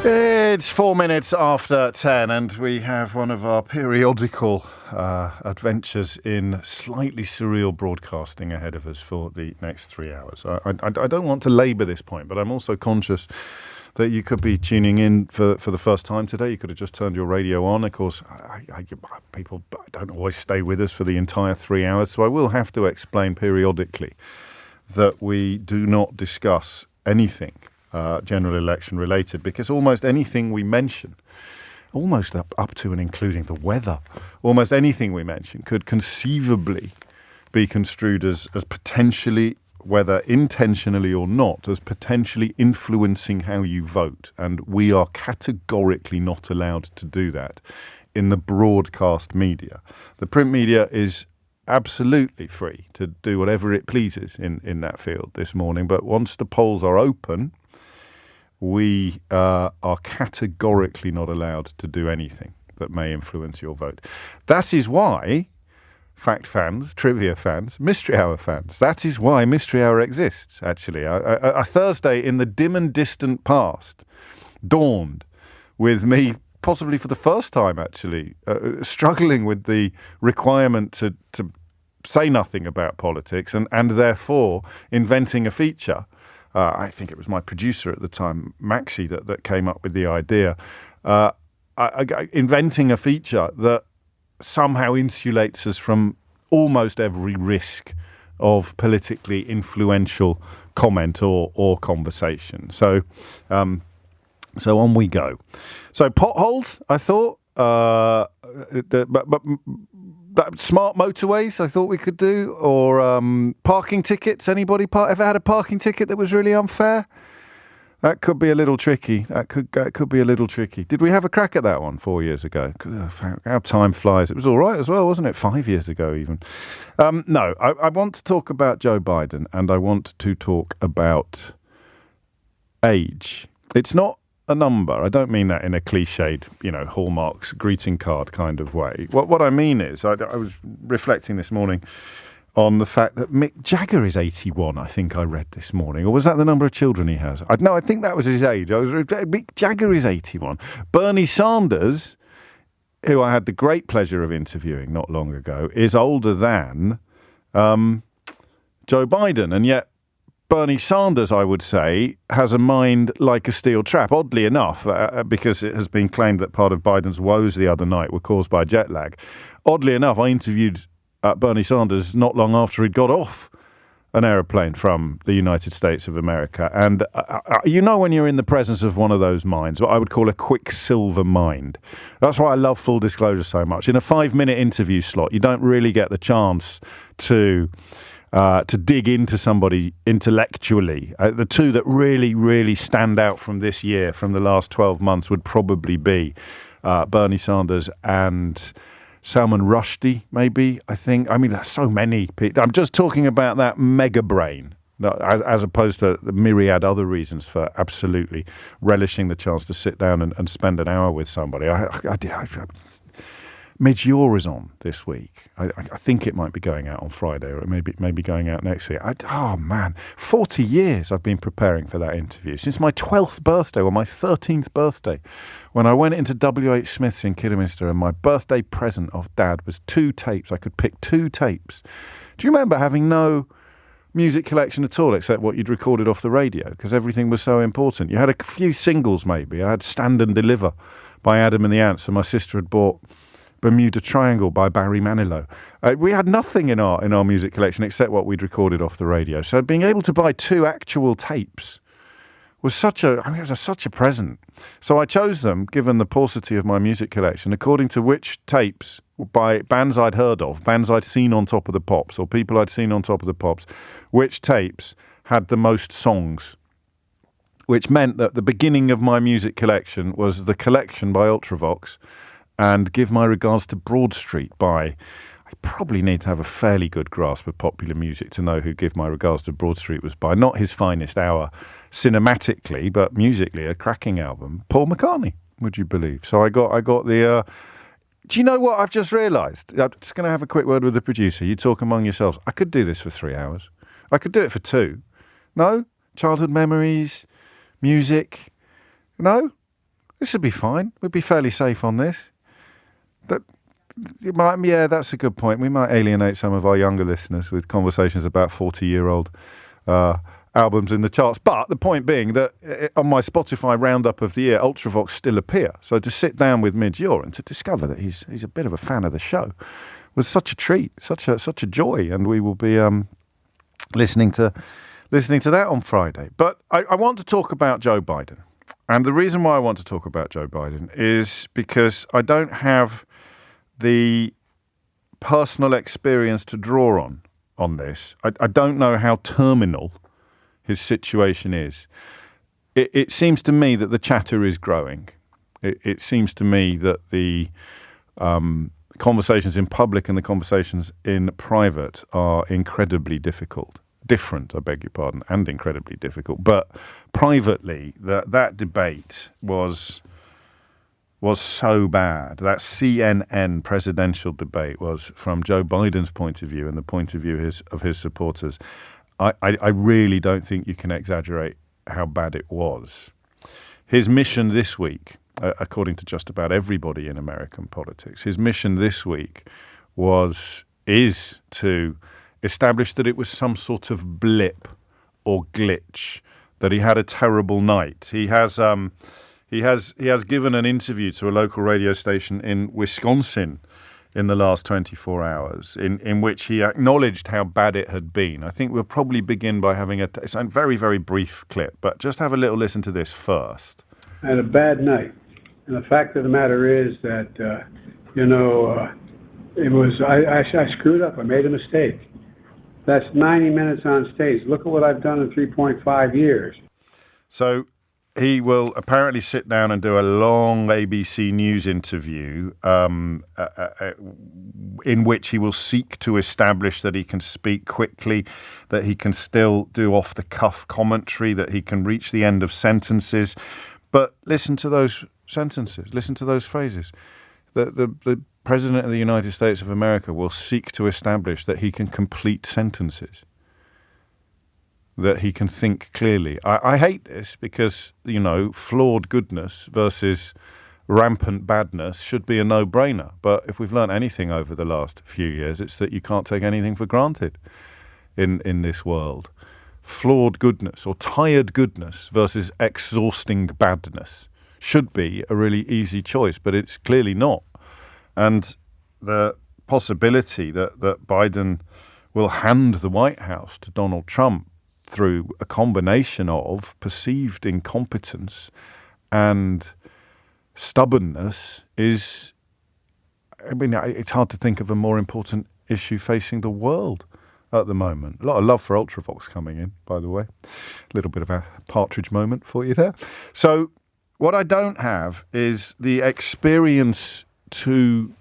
It's 4 minutes after 10 and we have one of our periodical adventures in slightly surreal broadcasting ahead of us for the next 3 hours. I don't want to labour this point, but I'm also conscious that you could be tuning in for the first time today. You could have just turned your radio on. Of course, people don't always stay with us for the entire 3 hours, so I will have to explain periodically that we do not discuss anything general election related, because almost anything we mention, almost up to and including the weather, almost anything we mention could conceivably be construed as potentially, whether intentionally or not, as potentially influencing how you vote. And we are categorically not allowed to do that in the broadcast media. The print media is absolutely free to do whatever it pleases in that field this morning. But once the polls are open, we are categorically not allowed to do anything that may influence your vote. That is why fact fans, trivia fans, Mystery Hour fans, that is why Mystery Hour exists, actually. A Thursday in the dim and distant past dawned with me, possibly for the first time, actually, struggling with the requirement to say nothing about politics and therefore inventing a feature. I think it was my producer at the time, Maxie, that came up with the idea. Inventing a feature that somehow insulates us from almost every risk of politically influential comment or conversation. So on we go. So potholes, I thought, but smart motorways, I thought we could do, or parking tickets. Anybody ever had a parking ticket that was really unfair? That could be a little tricky. That could be a little tricky. Did we have a crack at that one 4 years ago? How time flies. It was all right as well, wasn't it? 5 years ago even. No, I want to talk about Joe Biden, and I want to talk about age. It's not a number. I don't mean that in a cliched, Hallmark's greeting card kind of way. What I mean is, I was reflecting this morning on the fact that Mick Jagger is 81, I think I read this morning. Or was that the number of children he has? I think that was his age. Mick Jagger is 81. Bernie Sanders, who I had the great pleasure of interviewing not long ago, is older than Joe Biden. And yet Bernie Sanders, I would say, has a mind like a steel trap, oddly enough, because it has been claimed that part of Biden's woes the other night were caused by jet lag. Oddly enough, I interviewed Bernie Sanders not long after he'd got off an aeroplane from the United States of America. And when you're in the presence of one of those minds, what I would call a quicksilver mind. That's why I love Full Disclosure so much. In a 5-minute interview slot, you don't really get the chance to dig into somebody intellectually. The two that really, really stand out from this year, from the last 12 months, would probably be Bernie Sanders and Salman Rushdie, maybe, I think. I mean, there's so many people. I'm just talking about that mega brain, as opposed to the myriad other reasons for absolutely relishing the chance to sit down and spend an hour with somebody. Meteor is on this week. I think it might be going out on Friday, or it may be going out next week. 40 years I've been preparing for that interview. Since my 12th birthday, or my 13th birthday, when I went into W.H. Smith's in Kidderminster, and my birthday present of Dad was 2 tapes. I could pick 2 tapes. Do you remember having no music collection at all except what you'd recorded off the radio, because everything was so important? You had a few singles maybe. I had Stand and Deliver by Adam and the Ants, and my sister had bought Bermuda Triangle by Barry Manilow. We had nothing in our music collection except what we'd recorded off the radio. So being able to buy 2 actual tapes was such a present. So I chose them, given the paucity of my music collection, according to which tapes by bands I'd heard of, bands I'd seen on Top of the Pops, or people I'd seen on Top of the Pops, which tapes had the most songs. Which meant that the beginning of my music collection was The Collection by Ultravox, and Give My Regards to Broad Street by, I probably need to have a fairly good grasp of popular music to know who Give My Regards to Broad Street was by. Not his finest hour cinematically, but musically a cracking album. Paul McCartney, would you believe? So I got the... Do you know what I've just realised? I'm just going to have a quick word with the producer. You talk among yourselves. I could do this for 3 hours. I could do it for 2. No? Childhood memories, music. No? This would be fine. We'd be fairly safe on this. That's a good point. We might alienate some of our younger listeners with conversations about 40-year-old albums in the charts. But the point being that on my Spotify roundup of the year, Ultravox still appear. So to sit down with Midge Ure and to discover that he's a bit of a fan of the show was such a treat, such a joy. And we will be listening to that on Friday. But I want to talk about Joe Biden. And the reason why I want to talk about Joe Biden is because I don't have the personal experience to draw on this. I don't know how terminal his situation is. It seems to me that the chatter is growing. It seems to me that the conversations in public and the conversations in private are incredibly different, I beg your pardon, and incredibly difficult. But privately, that debate was so bad. That CNN presidential debate was, from Joe Biden's point of view and the point of view of his supporters, I really don't think you can exaggerate how bad it was. His mission this week, according to just about everybody in American politics, his mission this week is to establish that it was some sort of blip or glitch, that he had a terrible night. He has given an interview to a local radio station in Wisconsin in the last 24 hours, in which he acknowledged how bad it had been. I think we'll probably begin by having it's a very, very brief clip, but just have a little listen to this first. I had a bad night, and the fact of the matter is that, I screwed up. I made a mistake. That's 90 minutes on stage. Look at what I've done in 3.5 years. So he will apparently sit down and do a long ABC News interview in which he will seek to establish that he can speak quickly, that he can still do off-the-cuff commentary, that he can reach the end of sentences. But listen to those sentences. Listen to those phrases. The President of the United States of America will seek to establish that he can complete sentences, that he can think clearly. I hate this because, flawed goodness versus rampant badness should be a no-brainer. But if we've learned anything over the last few years, it's that you can't take anything for granted in this world. Flawed goodness or tired goodness versus exhausting badness should be a really easy choice, but it's clearly not. And the possibility that Biden will hand the White House to Donald Trump through a combination of perceived incompetence and stubbornness it's hard to think of a more important issue facing the world at the moment. A lot of love for Ultravox coming in, by the way. A little bit of a Partridge moment for you there. So what I don't have is the experience to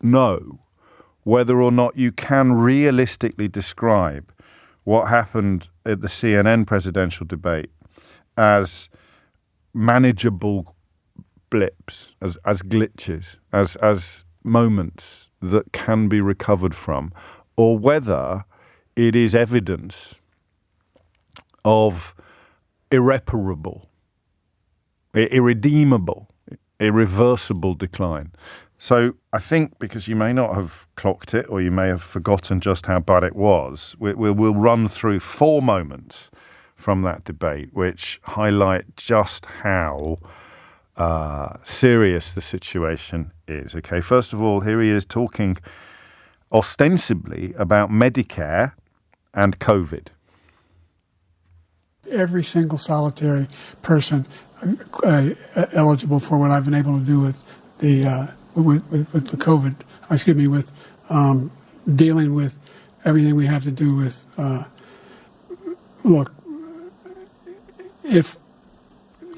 know whether or not you can realistically describe what happened at the CNN presidential debate as manageable blips, as glitches, as moments that can be recovered from, or whether it is evidence of irreparable, irredeemable, irreversible decline. So I think, because you may not have clocked it or you may have forgotten just how bad it was, we'll run through 4 moments from that debate which highlight just how serious the situation is. Okay, first of all, here he is talking ostensibly about Medicare and COVID. Every single solitary person eligible for what I've been able to do with the COVID, with dealing with everything we have to do with, look, if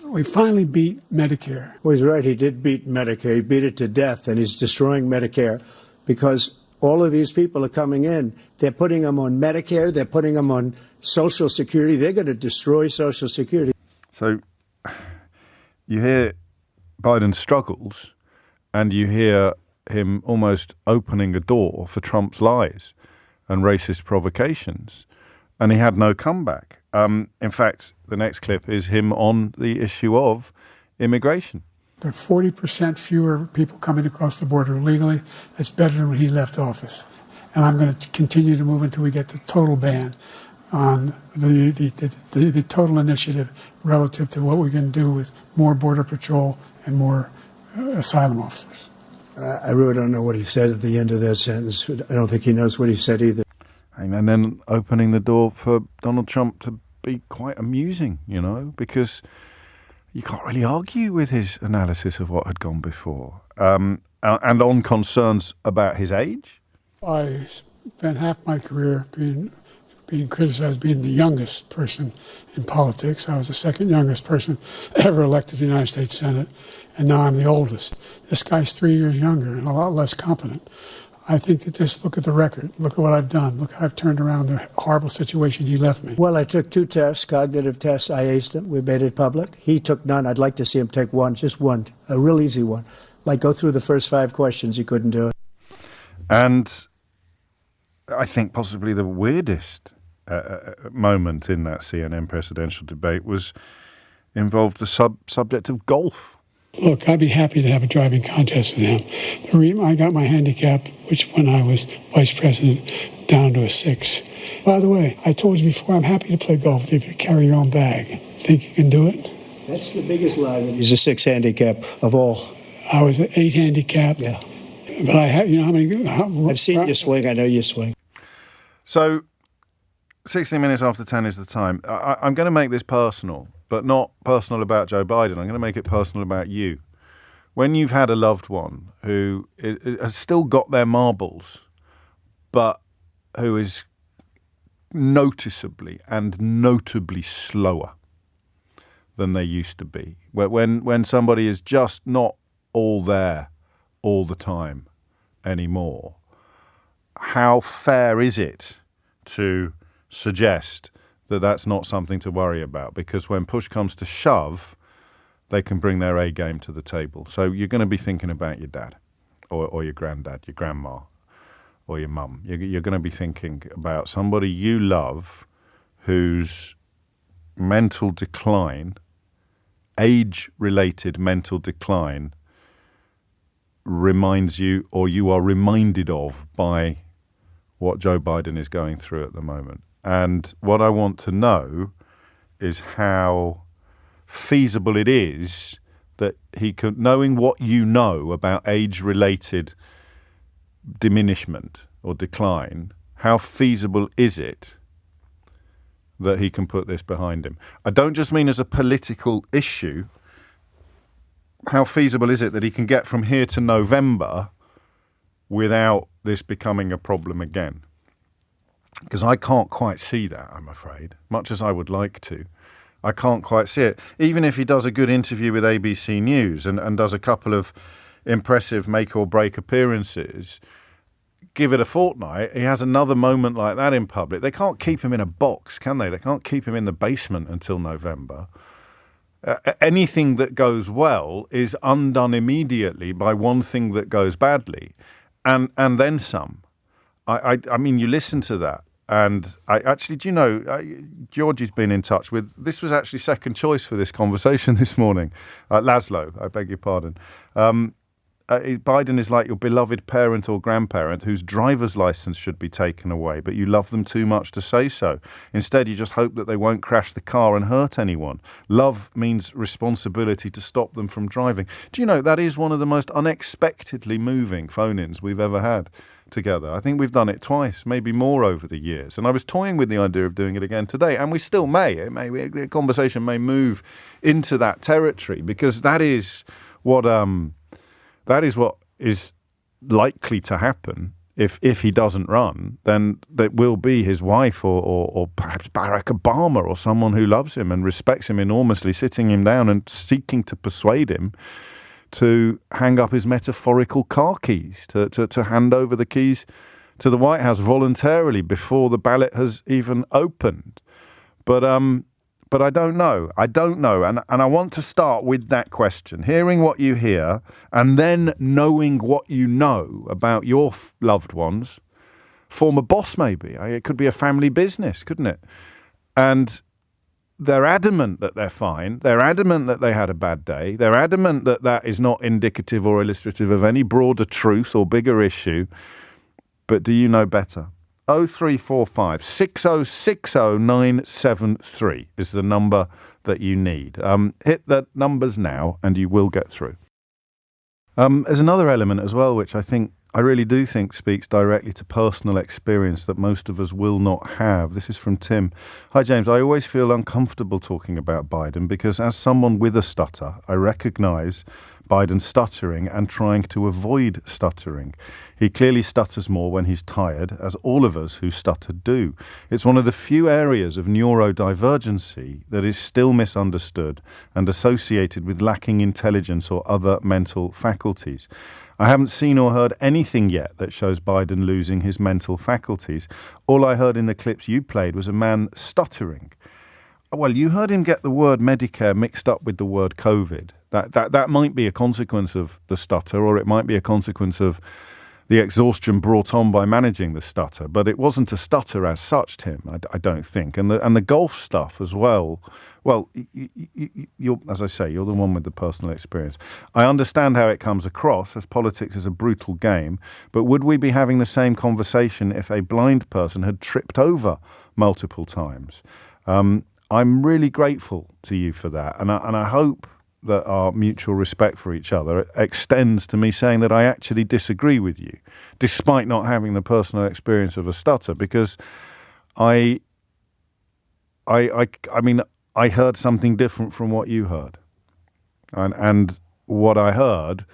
we finally beat Medicare. Well, he's right. He did beat Medicare. He beat it to death, and he's destroying Medicare because all of these people are coming in. They're putting them on Medicare. They're putting them on Social Security. They're going to destroy Social Security. So you hear Biden's struggles, and you hear him almost opening a door for Trump's lies and racist provocations, and he had no comeback. In fact, the next clip is him on the issue of immigration. There are 40% fewer people coming across the border illegally. That's better than when he left office. And I'm going to continue to move until we get the total ban on the total initiative relative to what we can do with more Border Patrol and more asylum officers. I really don't know what he said at the end of that sentence. I don't think he knows what he said either. And then opening the door for Donald Trump to be quite amusing, because you can't really argue with his analysis of what had gone before. And on concerns about his age. I spent half my career being criticized being the youngest person in politics. I was the second youngest person ever elected to the United States Senate, and now I'm the oldest. This guy's 3 years younger and a lot less competent. I think that just look at the record. Look at what I've done. Look how I've turned around the horrible situation he left me. Well, I took 2 tests, cognitive tests. I aced them. We made it public. He took none. I'd like to see him take one, just one, a real easy one. Like go through the first 5 questions. He couldn't do it. And I think possibly the weirdest moment in that CNN presidential debate involved the subject of golf. Look, I'd be happy to have a driving contest with him. The reason I got my handicap, which when I was vice president, down to a 6. By the way, I told you before, I'm happy to play golf if you carry your own bag. Think you can do it? That's the biggest lie. That he's a 6 handicap of all. I was an 8 handicap. Yeah. But I have, how many? I've seen you swing. I know you swing. So, 60 minutes after 10 is the time. I'm going to make this personal, but not personal about Joe Biden. I'm going to make it personal about you. When you've had a loved one who has still got their marbles, but who is noticeably and notably slower than they used to be, when somebody is just not all there all the time anymore, how fair is it to suggest that that's not something to worry about? Because when push comes to shove, they can bring their A game to the table. So you're going to be thinking about your dad or your granddad, your grandma or your mum. You're going to be thinking about somebody you love whose mental decline, age-related mental decline, reminds you, or you are reminded of, by what Joe Biden is going through at the moment. And what I want to know is how feasible it is that he can, knowing what you know about age-related diminishment or decline, how feasible is it that he can put this behind him? I don't just mean as a political issue. How feasible is it that he can get from here to November without this becoming a problem again? Because I can't quite see that, I'm afraid, much as I would like to. I can't quite see it. Even if he does a good interview with ABC News and does a couple of impressive make or break appearances, give it a fortnight, he has another moment like that in public. They can't keep him in a box, can they? They can't keep him in the basement until November. Anything that goes well is undone immediately by one thing that goes badly, and then some. I mean, you listen to that, and do you know, Georgie's been in touch with, this was actually second choice for this conversation this morning. Laszlo, I beg your pardon. Biden is like your beloved parent or grandparent whose driver's license should be taken away, but you love them too much to say so. Instead, you just hope that they won't crash the car and hurt anyone. Love means responsibility to stop them from driving. Do you know, that is one of the most unexpectedly moving phone-ins we've ever had together. I think we've done it twice, maybe more over the years. And I was toying with the idea of doing it again today, and we still may. The conversation may move into that territory, because that is what is likely to happen. If he doesn't run, then it will be his wife or perhaps Barack Obama or someone who loves him and respects him enormously, sitting him down and seeking to persuade him to hang up his metaphorical car keys, to hand over the keys to the White House voluntarily before the ballot has even opened. But I don't know. And I want to start with that question, hearing what you hear and then knowing what you know about your loved ones. Former boss, maybe. It could be a family business, couldn't it? And they're adamant that they're fine. They're adamant that they had a bad day. They're adamant that that is not indicative or illustrative of any broader truth or bigger issue. But do you know better? 0345 6060 973 is the number that you need. Hit the numbers now and you will get through. There's another element as well, which I really do think speaks directly to personal experience that most of us will not have. This is from Tim. Hi, James. I always feel uncomfortable talking about Biden because as someone with a stutter, I recognise Biden stuttering and trying to avoid stuttering. He clearly stutters more when he's tired, as all of us who stutter do. It's one of the few areas of neurodivergency that is still misunderstood and associated with lacking intelligence or other mental faculties. I haven't seen or heard anything yet that shows Biden losing his mental faculties. All I heard in the clips you played was a man stuttering. Well, you heard him get the word Medicare mixed up with the word COVID. That might be a consequence of the stutter, or it might be a consequence of the exhaustion brought on by managing the stutter. But it wasn't a stutter as such, Tim, I don't think. And the golf stuff as well. Well, you're, as I say, you're the one with the personal experience. I understand how it comes across, as politics is a brutal game. But would we be having the same conversation if a blind person had tripped over multiple times? I'm really grateful to you for that. And I hope that our mutual respect for each other extends to me saying that I actually disagree with you, despite not having the personal experience of a stutter, because I mean, I heard something different from what you heard. And what I heard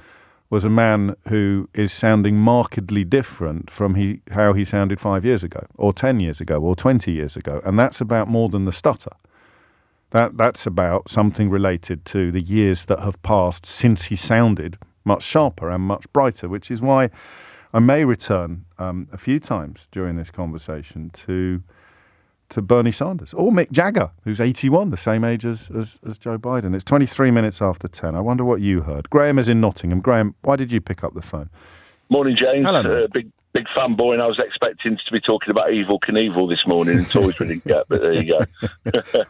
was a man who is sounding markedly different from how he sounded 5 years ago, or 10 years ago, or 20 years ago. And that's about more than the stutter. That's about something related to the years that have passed since he sounded much sharper and much brighter, which is why I may return a few times during this conversation to Bernie Sanders or Mick Jagger, who's 81, the same age as Joe Biden. It's 23 minutes after 10. I wonder what you heard. Graham is in Nottingham. Graham, why did you pick up the phone? Morning, James. Hello, big fanboy, and I was expecting to be talking about Evel Knievel this morning and toys we didn't get, but there you go.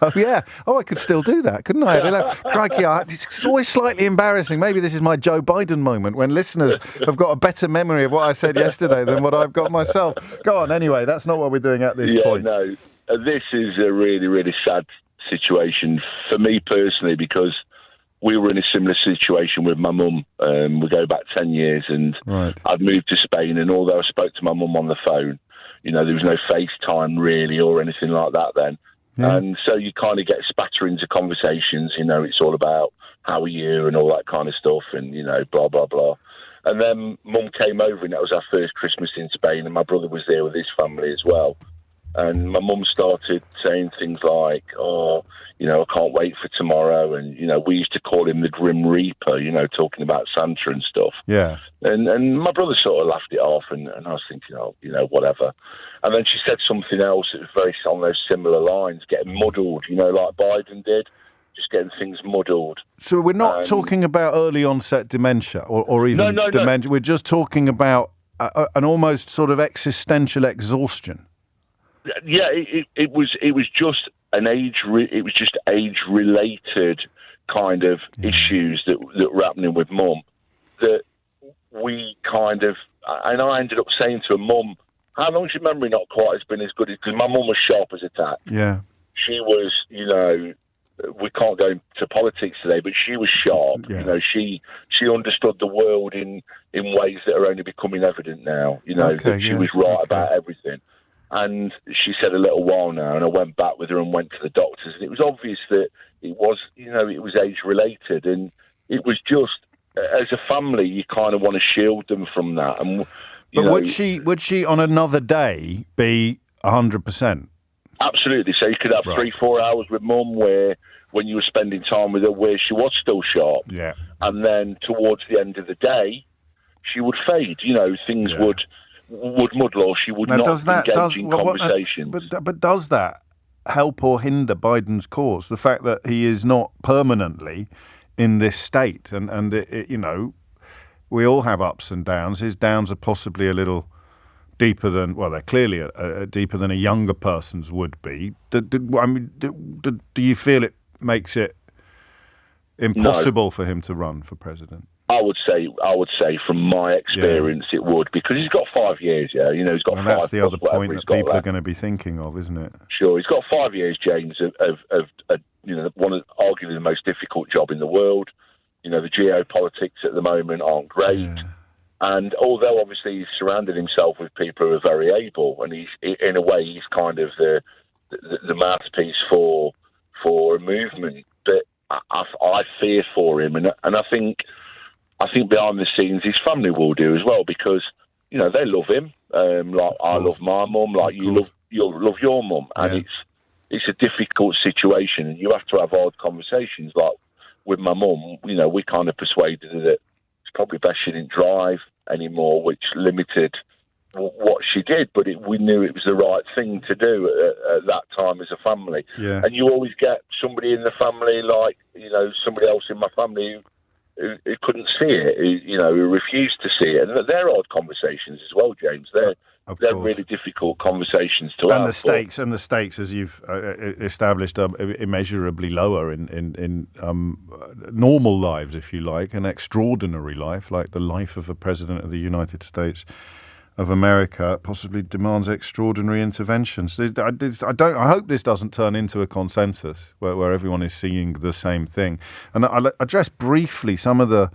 Oh, yeah. Oh, I could still do that, couldn't I? Crikey, it's always slightly embarrassing. Maybe this is my Joe Biden moment when listeners have got a better memory of what I said yesterday than what I've got myself. Go on, anyway. That's not what we're doing at this point. No. This is a really, really sad situation for me personally, because we were in a similar situation with my mum. We go back 10 years, and right. I'd moved to Spain, and although I spoke to my mum on the phone, there was no FaceTime really or anything like that then. Yeah. And so you kind of get spatterings of conversations, it's all about how are you and all that kind of stuff, and, blah, blah, blah. And then mum came over, and that was our first Christmas in Spain, and my brother was there with his family as well. And my mum started saying things like, I can't wait for tomorrow. And, we used to call him the Grim Reaper, talking about Santa and stuff. Yeah. And my brother sort of laughed it off, and I was thinking, whatever. And then she said something else that was very on those similar lines, getting muddled, like Biden did, just getting things muddled. So we're not talking about early onset dementia or even dementia. No. We're just talking about an almost sort of existential exhaustion. Yeah, it was just it was just age related kind of issues that were happening with mum, that we kind of, and I ended up saying to her, Mum, how long's your memory not quite has been as good as, because my mum was sharp as a tack. Yeah. She was, we can't go into politics today, but she was sharp. Yeah. She understood the world in ways that are only becoming evident now. That she was right about everything. And she said a little while now, and I went back with her and went to the doctors, and it was obvious that it was, it was age related, and it was just, as a family, you kind of want to shield them from that. And but would she on another day be 100%? Absolutely. So you could have 3-4 hours with mum where, when you were spending time with her, where she was still sharp. Yeah. And then towards the end of the day, she would fade. Things would muddle, or she would not engage in conversations. But does that help or hinder Biden's cause? The fact that he is not permanently in this state, and we all have ups and downs. His downs are possibly a little deeper than, well, they're clearly deeper than a younger person's would be. Do you feel it makes it impossible for him to run for president? I would say from my experience it would, because he's got 5 years, he's got 5 years. That's the other point that people are going to be thinking of, isn't it? Sure, he's got 5 years, James, of one of arguably the most difficult job in the world. The geopolitics at the moment aren't great. Yeah. And although obviously he's surrounded himself with people who are very able, and he's in a way he's kind of the mouthpiece for a movement, but I fear for him, and I think behind the scenes his family will do as well, because they love him. Like I love my mum, like you'll love your mum, and it's a difficult situation, and you have to have hard conversations. Like with my mum, we kind of persuaded her that it's probably best she didn't drive anymore, which limited what she did, but we knew it was the right thing to do at that time as a family. Yeah. And you always get somebody in the family, like somebody else in my family who couldn't see it, who refused to see it, and they're hard conversations as well, James. They're really difficult conversations to have. And the stakes, as you've established, are immeasurably lower in normal lives, if you like. An extraordinary life, like the life of a president of the United States of America, possibly demands extraordinary interventions. I hope this doesn't turn into a consensus where everyone is seeing the same thing. And I'll address briefly some of the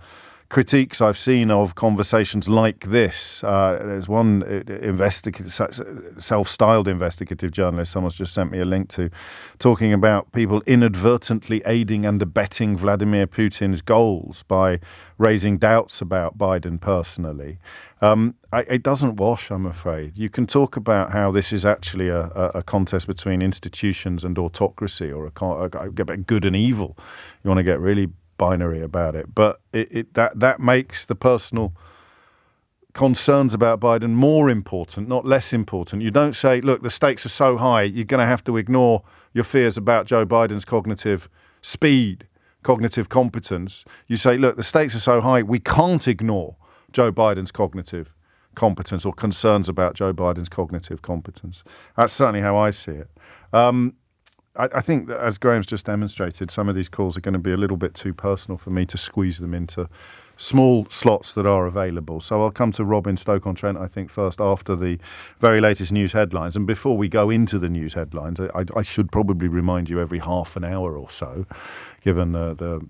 critiques I've seen of conversations like this. There's one self-styled investigative journalist, someone's just sent me a link to, talking about people inadvertently aiding and abetting Vladimir Putin's goals by raising doubts about Biden personally. It doesn't wash, I'm afraid. You can talk about how this is actually a contest between institutions and autocracy, or a good and evil. You want to get really binary about it, but that makes the personal concerns about Biden more important, not less important. You don't say, look, the stakes are so high, you're going to have to ignore your fears about Joe Biden's cognitive speed, cognitive competence. You say, look, the stakes are so high, we can't ignore Joe Biden's cognitive competence or concerns about Joe Biden's cognitive competence. That's certainly how I see it. I think that, as Graham's just demonstrated, some of these calls are going to be a little bit too personal for me to squeeze them into small slots that are available. So I'll come to Rob in Stoke-on-Trent, I think, first, after the very latest news headlines. And before we go into the news headlines, I should probably remind you every half an hour or so, given the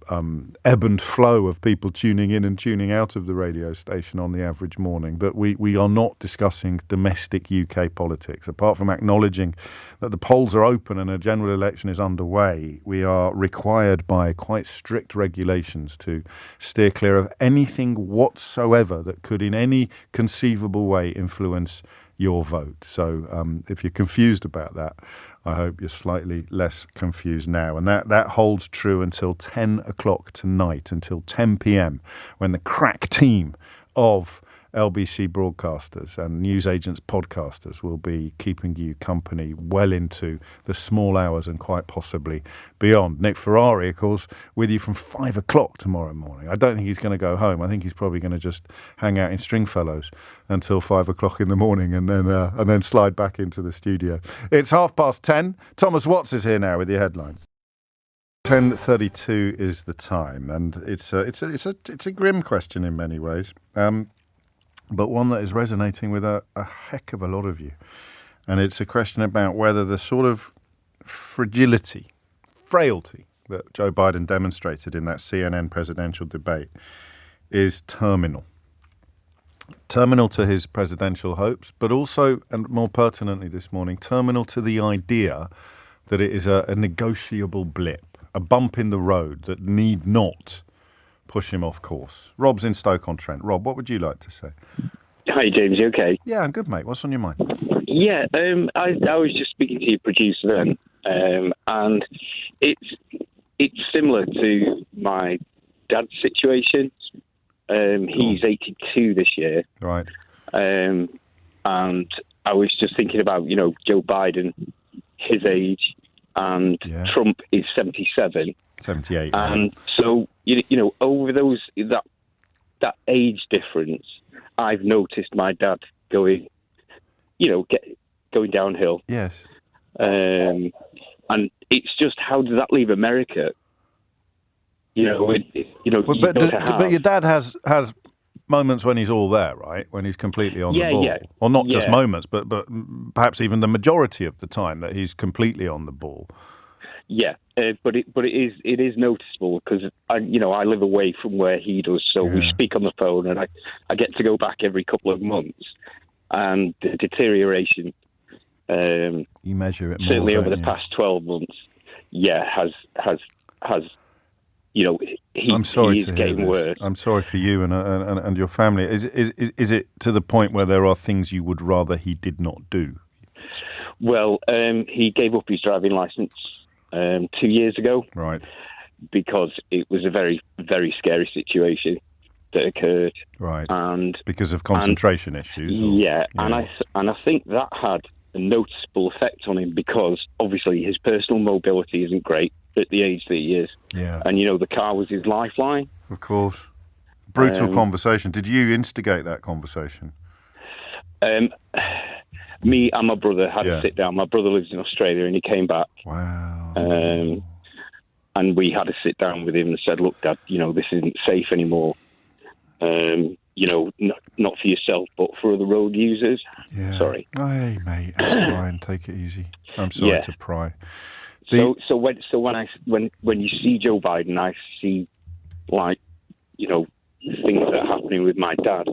ebb and flow of people tuning in and tuning out of the radio station on the average morning, that we are not discussing domestic UK politics. Apart from acknowledging that the polls are open and a general election is underway, we are required by quite strict regulations to steer clear of anything whatsoever that could in any conceivable way influence your vote. So if you're confused about that, I hope you're slightly less confused now. And that holds true until 10 o'clock tonight, until 10 p.m, when the crack team of LBC broadcasters and newsagents podcasters will be keeping you company well into the small hours and quite possibly beyond. Nick Ferrari, of course, with you from 5 o'clock tomorrow morning. I don't think he's going to go home. I think he's probably going to just hang out in Stringfellows until 5 o'clock in the morning and then slide back into the studio. It's 10:30. Thomas Watts is here now with your headlines. 10:32 is the time, and it's a grim question in many ways. But one that is resonating with a heck of a lot of you. And it's a question about whether the sort of frailty that Joe Biden demonstrated in that CNN presidential debate is terminal. Terminal to his presidential hopes, but also, and more pertinently this morning, terminal to the idea that it is a negotiable blip, a bump in the road that need not push him off course. Rob's in Stoke-on-Trent. Rob, what would you like to say? Hi, James. You okay? Yeah, I'm good, mate. What's on your mind? Yeah, I was just speaking to your producer then, and it's similar to my dad's situation. He's 82 this year. Right. And I was just thinking about, Joe Biden, his age, and Trump is 77. 78. And so, over that age difference, I've noticed my dad going going downhill. Yes. And it's just, how does that leave America? But your dad has moments when he's all there, right? When he's completely on the ball. Yeah. Or not just moments, but perhaps even the majority of the time that he's completely on the ball. Yeah, but it is noticeable because I live away from where he does, so we speak on the phone, and I get to go back every couple of months, and the deterioration. You measure it more, certainly over the you? past 12 months. Has. I'm sorry he is to hear getting this. worse. I'm sorry for you and your family. Is it to the point where there are things you would rather he did not do? Well, he gave up his driving license 2 years ago, right? Because it was a very, very scary situation that occurred, right? And because of concentration issues. And I think that had a noticeable effect on him because obviously his personal mobility isn't great at the age that he is. Yeah, and the car was his lifeline. Of course, brutal conversation. Did you instigate that conversation? Me and my brother had a sit down. My brother lives in Australia and he came back. Wow. And we had a sit down with him and said, look, Dad, this isn't safe anymore. Not for yourself, but for other road users. Yeah. Sorry. Hey, mate, that's fine. Take it easy. I'm sorry to pry. So when you see Joe Biden, I see things that are happening with my dad,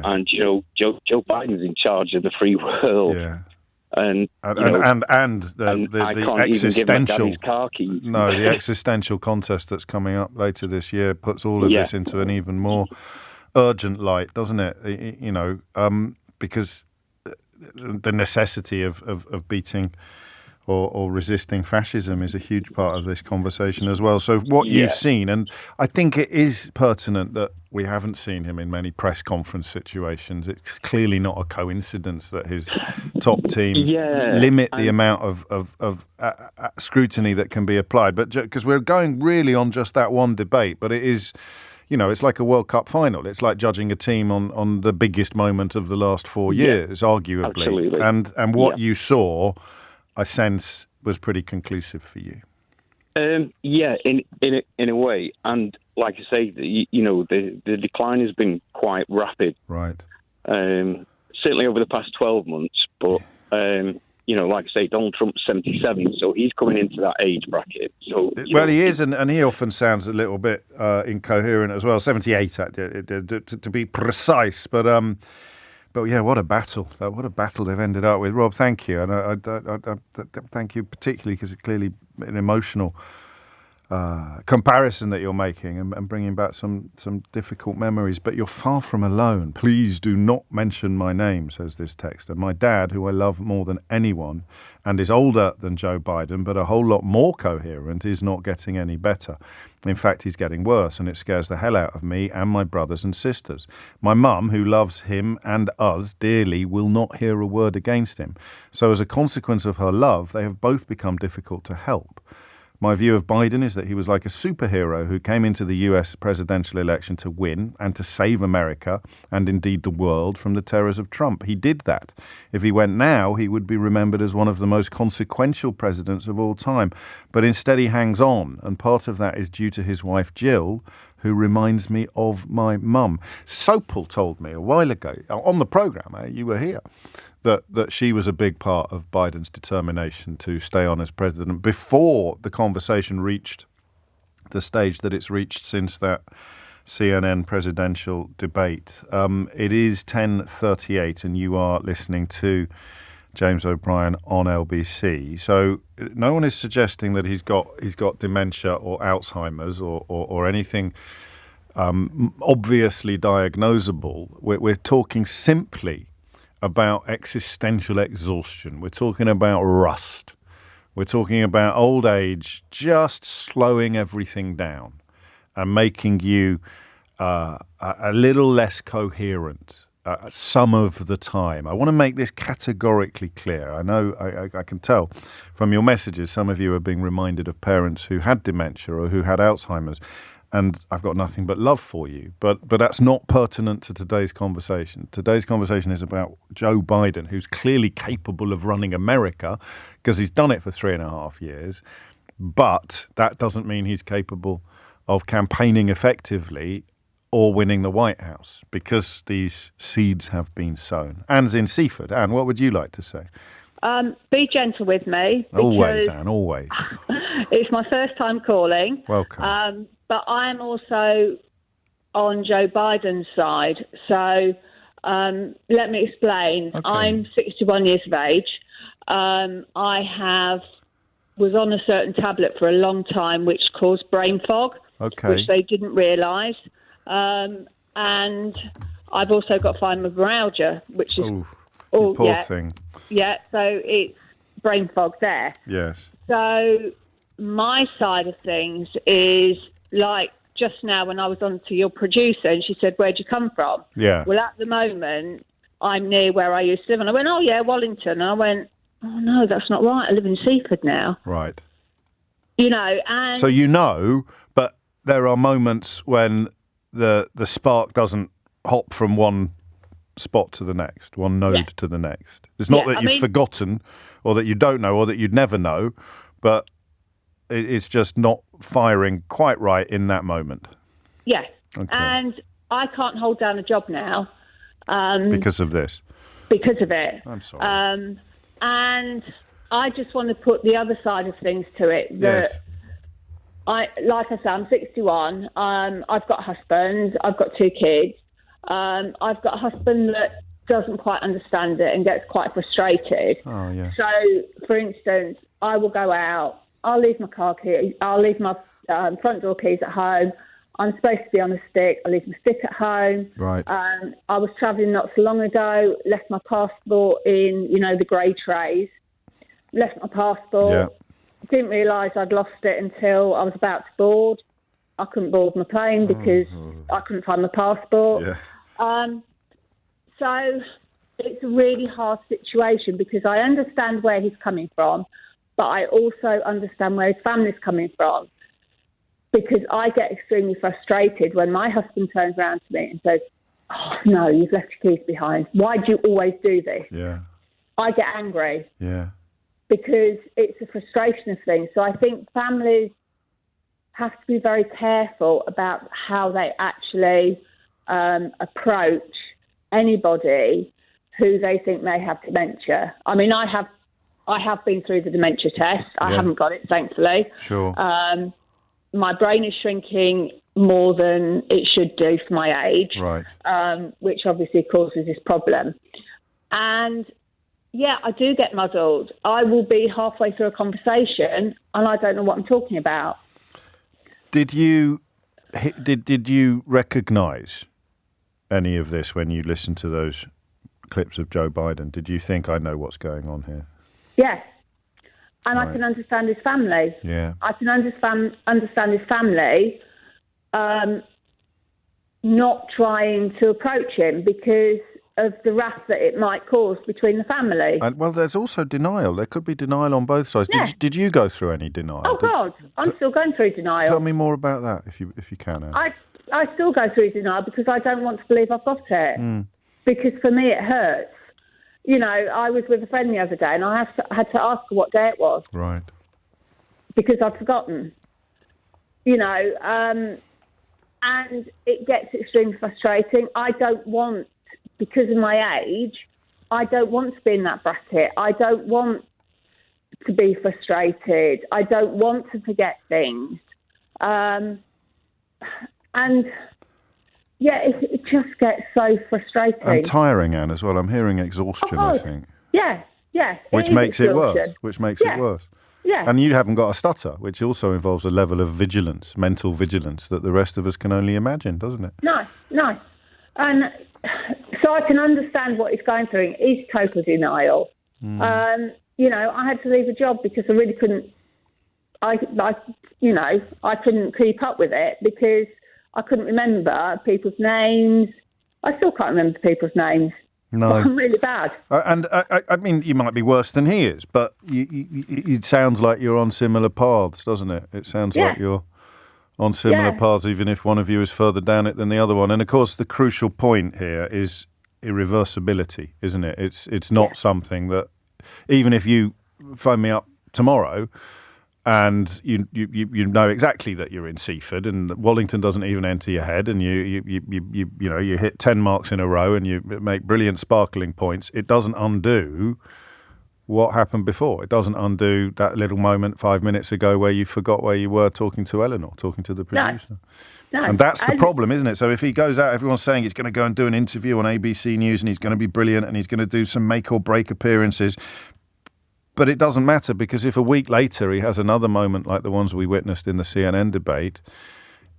and Joe Biden's in charge of the free world. Yeah. And the existential car keys. No, the existential contest that's coming up later this year puts all of this into an even more urgent light, doesn't it? Because the necessity of beating or resisting fascism is a huge part of this conversation as well. So what you've seen, and I think it is pertinent that we haven't seen him in many press conference situations. It's clearly not a coincidence that his top team limit the amount of scrutiny that can be applied. But because we're going really on just that one debate, but it is, it's like a World Cup final. It's like judging a team on the biggest moment of the last 4 years, arguably. Absolutely. And what you saw, I sense, was pretty conclusive for you. In a way, and like I say, the decline has been quite rapid. Right. Certainly over the past 12 months, but like I say, Donald Trump's 77, so he's coming into that age bracket. So he is, and he often sounds a little bit incoherent as well. 78, to be precise, but yeah, what a battle! What a battle they've ended up with. Rob, thank you, and I thank you particularly because it's clearly an emotional comparison that you're making and bringing back some difficult memories. But you're far from alone. Please do not mention my name, says this texter. My dad, who I love more than anyone and is older than Joe Biden, but a whole lot more coherent, is not getting any better. In fact, he's getting worse, and it scares the hell out of me and my brothers and sisters. My mum, who loves him and us dearly, will not hear a word against him. So as a consequence of her love, they have both become difficult to help. My view of Biden is that he was like a superhero who came into the US presidential election to win and to save America and indeed the world from the terrors of Trump. He did that. If he went now, he would be remembered as one of the most consequential presidents of all time. But instead he hangs on, and part of that is due to his wife Jill, who reminds me of my mum. Sopel told me a while ago, on the programme, you were here, that she was a big part of Biden's determination to stay on as president before the conversation reached the stage that it's reached since that CNN presidential debate. It is 10:38 and you are listening to James O'Brien on LBC. So no one is suggesting that he's got dementia or Alzheimer's or anything obviously diagnosable. We're talking simply about existential exhaustion. We're talking about rust. We're talking about old age just slowing everything down and making you a little less coherent some of the time. I want to make this categorically clear. I know I can tell from your messages some of you are being reminded of parents who had dementia or who had Alzheimer's. and I've got nothing but love for you. But that's not pertinent to today's conversation. Today's conversation is about Joe Biden, who's clearly capable of running America because he's done it for 3.5 years. But that doesn't mean he's capable of campaigning effectively or winning the White House, because these seeds have been sown. Anne's in Seaford. Anne, what would you like to say? Be gentle with me. Always, Anne, always. It's my first time calling. Welcome. But I am also on Joe Biden's side. So let me explain. Okay. I'm 61 years of age. Was on a certain tablet for a long time, which caused brain fog, which they didn't realise. And I've also got fibromyalgia, which is... poor thing. Yeah, so it's brain fog there. Yes. So my side of things is like just now when I was on to your producer and she said, where'd you come from? Yeah. Well, at the moment, I'm near where I used to live. And I went, oh, yeah, Wallington. And I went, oh, no, that's not right. I live in Seaford now. Right. And... So but there are moments when the spark doesn't hop from one spot to the next, one node to the next. It's not that you've forgotten or that you don't know or that you'd never know, but it's just not firing quite right in that moment. Yes. Okay. And I can't hold down a job now. Because of this? Because of it. I'm sorry. And I just want to put the other side of things to it. That like I say, I'm 61. I've got a husband. I've got 2 kids. I've got a husband that doesn't quite understand it and gets quite frustrated. Oh, yeah. So, for instance, I will go out. I'll leave my car key. I'll leave my front door keys at home. I'm supposed to be on a stick. I leave my stick at home. Right. I was travelling not so long ago. Left my passport in, the grey trays. Left my passport. Yeah. Didn't realise I'd lost it until I was about to board. I couldn't board my plane because I couldn't find my passport. Yeah. So it's a really hard situation because I understand where he's coming from, but I also understand where his family's coming from, because I get extremely frustrated when my husband turns around to me and says, oh, no, you've left your keys behind. Why do you always do this? Yeah. I get angry. Yeah. Because it's a frustration of things. So I think families have to be very careful about how they actually approach anybody who they think may have dementia. I mean, I have been through the dementia test. I haven't got it, thankfully. Sure. My brain is shrinking more than it should do for my age, right. Which obviously causes this problem. And yeah, I do get muddled. I will be halfway through a conversation and I don't know what I'm talking about. Did you recognise any of this when you listened to those clips of Joe Biden? Did you think, I know what's going on here? Yes. And Right. I can understand his family. Yeah. I can understand his family not trying to approach him because of the wrath that it might cause between the family. And, well, there's also denial. There could be denial on both sides. Yeah. Did you go through any denial? Oh, God, I'm still going through denial. Tell me more about that, if you can, Anne. I still go through denial because I don't want to believe I've got it. Because for me, it hurts. I was with a friend the other day and I had to ask her what day it was. Right. Because I'd forgotten. And it gets extremely frustrating. I don't want, because of my age, I don't want to be in that bracket. I don't want to be frustrated. I don't want to forget things. And yeah, it just gets so frustrating. And tiring, Anne, as well. I'm hearing exhaustion, I think. Yeah. Which makes it worse. Yeah. And you haven't got a stutter, which also involves a level of vigilance, mental vigilance, that the rest of us can only imagine, doesn't it? No. And so I can understand what he's going through. He's total denial. I had to leave a job because I really couldn't. I couldn't keep up with it because I couldn't remember people's names. I still can't remember people's names. No, I'm really bad. And I mean, you might be worse than he is, but it sounds like you're on similar paths, doesn't it? It sounds like you're on similar paths, even if one of you is further down it than the other one. And of course, the crucial point here is irreversibility, isn't it? It's not something that, even if you phone me up tomorrow and you know exactly that you're in Seaford and Wallington doesn't even enter your head, and you hit 10 marks in a row and you make brilliant sparkling points, it doesn't undo what happened before. It doesn't undo that little moment 5 minutes ago where you forgot where you were talking to Eleanor, talking to the producer. No. And that's the problem, isn't it? So if he goes out, everyone's saying he's going to go and do an interview on ABC News and he's going to be brilliant and he's going to do some make or break appearances. But it doesn't matter, because if a week later he has another moment like the ones we witnessed in the CNN debate,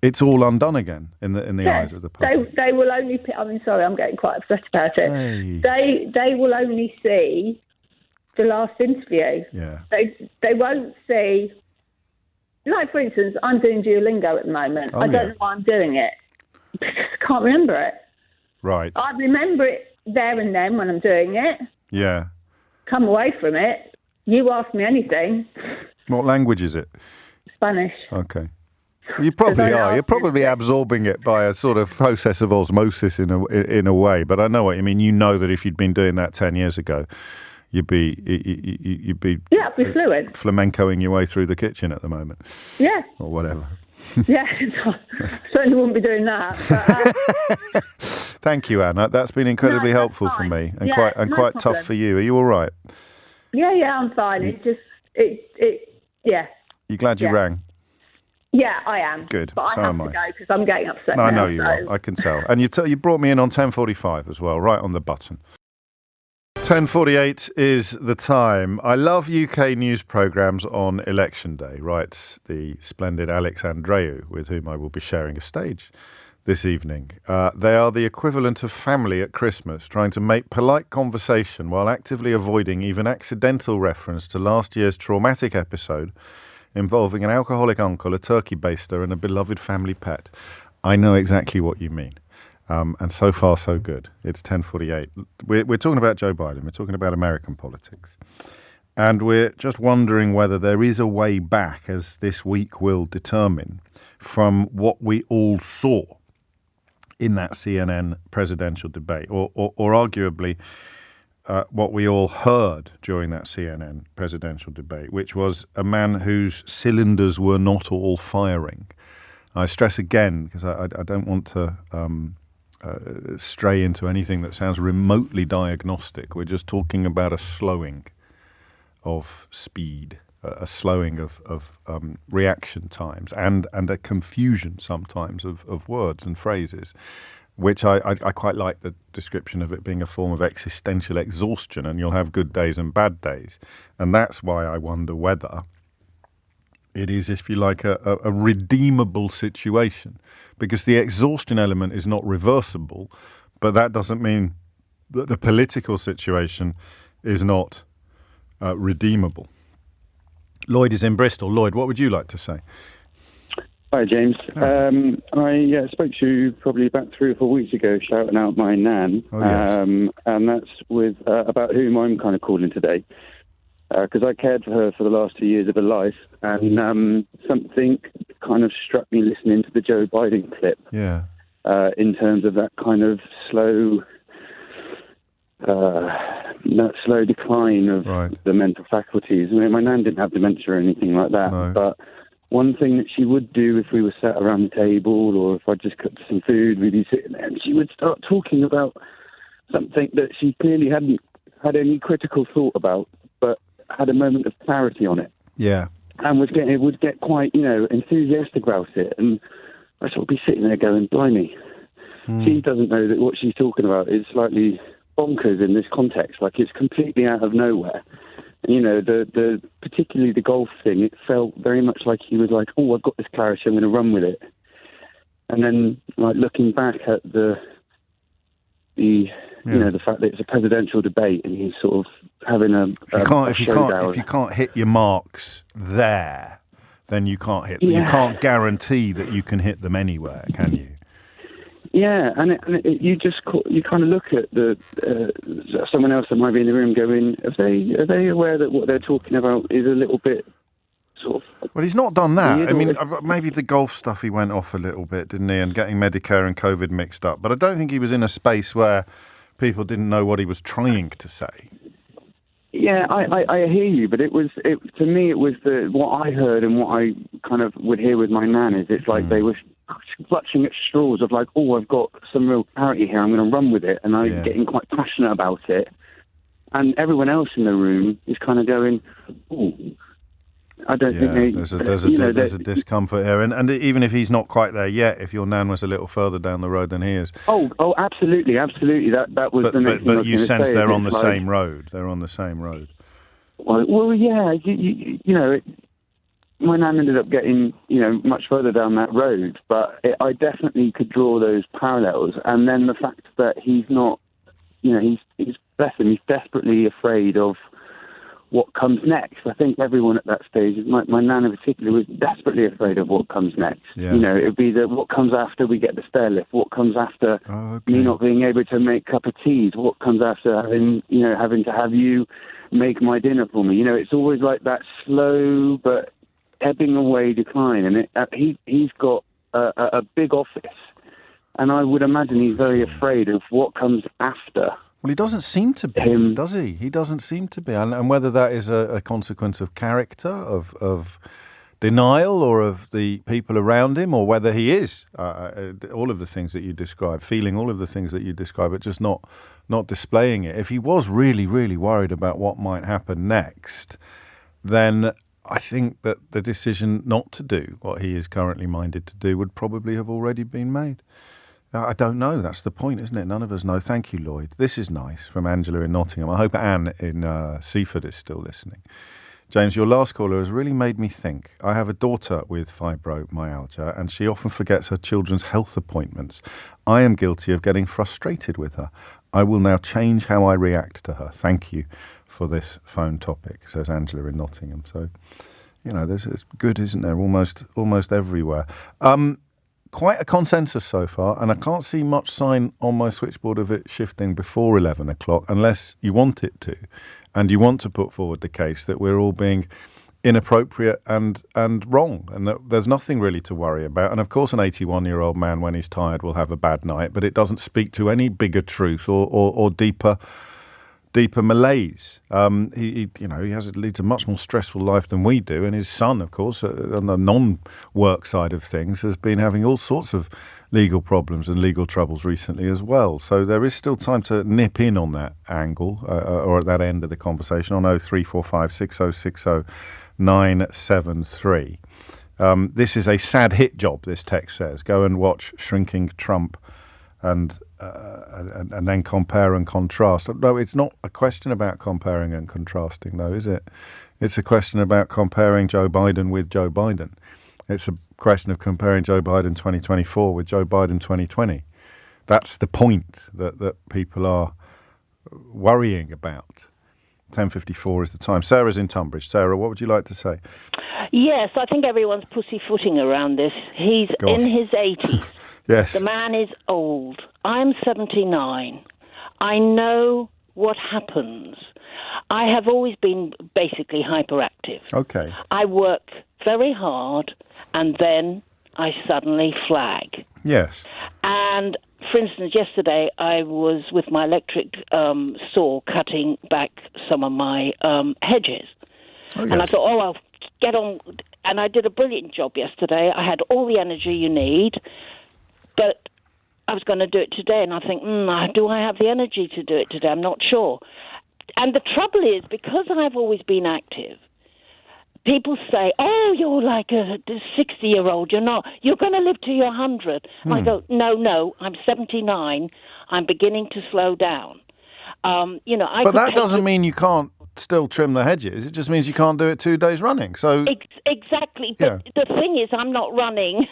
it's all undone again in the eyes of the public. They will only. I'm sorry, I'm getting quite upset about it. Hey. They will only see the last interview. Yeah. They won't see. Like, for instance, I'm doing Duolingo at the moment. I don't know why I'm doing it, because I can't remember it. Right. I remember it there and then when I'm doing it. Yeah. Come away from it. You ask me anything. What language is it? Spanish. Okay. You probably are. You're probably absorbing it by a sort of process of osmosis in a way. But I know what you mean. You know that if you'd been doing that 10 years ago, you'd be I'd be fluent. Flamencoing your way through the kitchen at the moment. Yeah. Or whatever. Yeah. Certainly wouldn't be doing that. But, Thank you, Anna. That's been incredibly helpful for me, and quite tough for you. Are you all right? Yeah, I'm fine. It's just yeah. You glad you rang? Yeah, I am. Good. But so I have am to I. go because I'm getting upset. No, I know now, you are. I can tell. And you brought me in on 10:45 as well, right on the button. 10:48 is the time. I love UK news programmes on Election Day, writes the splendid Alex Andreou, with whom I will be sharing a stage this evening. They are the equivalent of family at Christmas, trying to make polite conversation while actively avoiding even accidental reference to last year's traumatic episode involving an alcoholic uncle, a turkey baster, and a beloved family pet. I know exactly what you mean. And so far, so good. It's 10:48. We're talking about Joe Biden. We're talking about American politics. And we're just wondering whether there is a way back, as this week will determine, from what we all saw in that CNN presidential debate, or arguably what we all heard during that CNN presidential debate, which was a man whose cylinders were not all firing. I stress again, because I don't want to stray into anything that sounds remotely diagnostic. We're just talking about a slowing of speed, a slowing of reaction times, and a confusion sometimes of words and phrases, which I quite like the description of it being a form of existential exhaustion, and you'll have good days and bad days. And that's why I wonder whether it is, if you like, a redeemable situation, because the exhaustion element is not reversible, but that doesn't mean that the political situation is not redeemable. Lloyd is in Bristol. Lloyd, what would you like to say? Hi, James. I spoke to you probably about 3 or 4 weeks ago, shouting out my nan, and that's with about whom I'm kind of calling today, because I cared for her for the last 2 years of her life, and something kind of struck me listening to the Joe Biden clip. Yeah. In terms of that kind of slow decline of the mental faculties. I mean, my nan didn't have dementia or anything like that, but one thing that she would do if we were sat around the table, or if I just cooked some food, we'd be sitting there, and she would start talking about something that she clearly hadn't had any critical thought about, but had a moment of clarity on it. Yeah. And would get quite, enthusiastic about it. And I sort of be sitting there going, blimey, she doesn't know that what she's talking about is slightly bonkers in this context. Like, it's completely out of nowhere. The particularly the golf thing, it felt very much like he was like, oh, I've got this clarity, I'm going to run with it. And then, like, looking back at the fact that it's a presidential debate and he's sort of having if you can't hit your marks there, then you can't hit them. You can't guarantee that you can hit them anywhere, can you? Yeah, you kind of look at someone else that might be in the room going, are they aware that what they're talking about is a little bit sort of Well, he's not done that. He I mean, is- maybe the golf stuff he went off a little bit, didn't he? And getting Medicare and COVID mixed up. But I don't think he was in a space where people didn't know what he was trying to say. Yeah, I hear you, but to me it was what I heard and what I kind of would hear with my nan is it's like they were clutching at straws of like, oh, I've got some real clarity here, I'm going to run with it, and I'm getting quite passionate about it, and everyone else in the room is kind of going, oh, I don't think there's a discomfort here, and even if he's not quite there yet, if your nan was a little further down the road than he is. Oh, absolutely. That was the next thing I was you gonna sense say, they're is on the it's same road. They're on the same road. Well, yeah. You know, my nan ended up getting much further down that road, but I definitely could draw those parallels. And then the fact that he's not, he's bless him, he's desperately afraid of what comes next. I think everyone at that stage, my nan in particular, was desperately afraid of what comes next. Yeah. It would be what comes after we get the stair lift, what comes after me not being able to make a cup of teas, what comes after having to have you make my dinner for me. It's always like that slow but ebbing away decline. And he's got a big office, and I would imagine he's very afraid of what comes after. Well, he doesn't seem to be, does he? He doesn't seem to be. And whether that is a consequence of character, of denial, or of the people around him, or whether he is all of the things that you describe, feeling all of the things that you describe, but just not displaying it. If he was really, really worried about what might happen next, then I think that the decision not to do what he is currently minded to do would probably have already been made. I don't know. That's the point, isn't it? None of us know. Thank you, Lloyd. This is nice from Angela in Nottingham. I hope Anne in Seaford is still listening. James, your last caller has really made me think. I have a daughter with fibromyalgia, and she often forgets her children's health appointments. I am guilty of getting frustrated with her. I will now change how I react to her. Thank you for this phone topic, says Angela in Nottingham. So, it's good, isn't there? Almost everywhere. Quite a consensus so far, and I can't see much sign on my switchboard of it shifting before 11 o'clock, unless you want it to, and you want to put forward the case that we're all being inappropriate and wrong, and that there's nothing really to worry about. And of course, an 81-year-old man, when he's tired, will have a bad night, but it doesn't speak to any bigger truth or deeper malaise. He leads a much more stressful life than we do, and his son, of course, on the non-work side of things, has been having all sorts of legal problems and legal troubles recently as well. So there is still time to nip in on that angle or at that end of the conversation on 0345 6060 973. This is a sad hit job, this text says. Go and watch Shrinking Trump and then compare and contrast. No, it's not a question about comparing and contrasting, though, is it? It's a question about comparing Joe Biden with Joe Biden. It's a question of comparing Joe Biden 2024 with Joe Biden 2020. That's the point that people are worrying about. 10:54 is the time. Sarah's in Tunbridge. Sarah, what would you like to say? Yes, I think everyone's pussyfooting around this. He's in his 80s. Yes. The man is old. I'm 79. I know what happens. I have always been basically hyperactive. Okay. I work very hard, and then I suddenly flag. Yes. And, for instance, yesterday I was with my electric saw cutting back some of my hedges. Oh, yes. And I thought, I'll get on. And I did a brilliant job yesterday. I had all the energy you need, but I was going to do it today. And I think, do I have the energy to do it today? I'm not sure. And the trouble is, because I've always been active, people say, you're like a 60-year-old. You're not. You're going to live to your 100. And I go, no, I'm 79. I'm beginning to slow down. But that doesn't mean you can't still trim the hedges. It just means you can't do it 2 days running. So exactly. But the thing is, I'm not running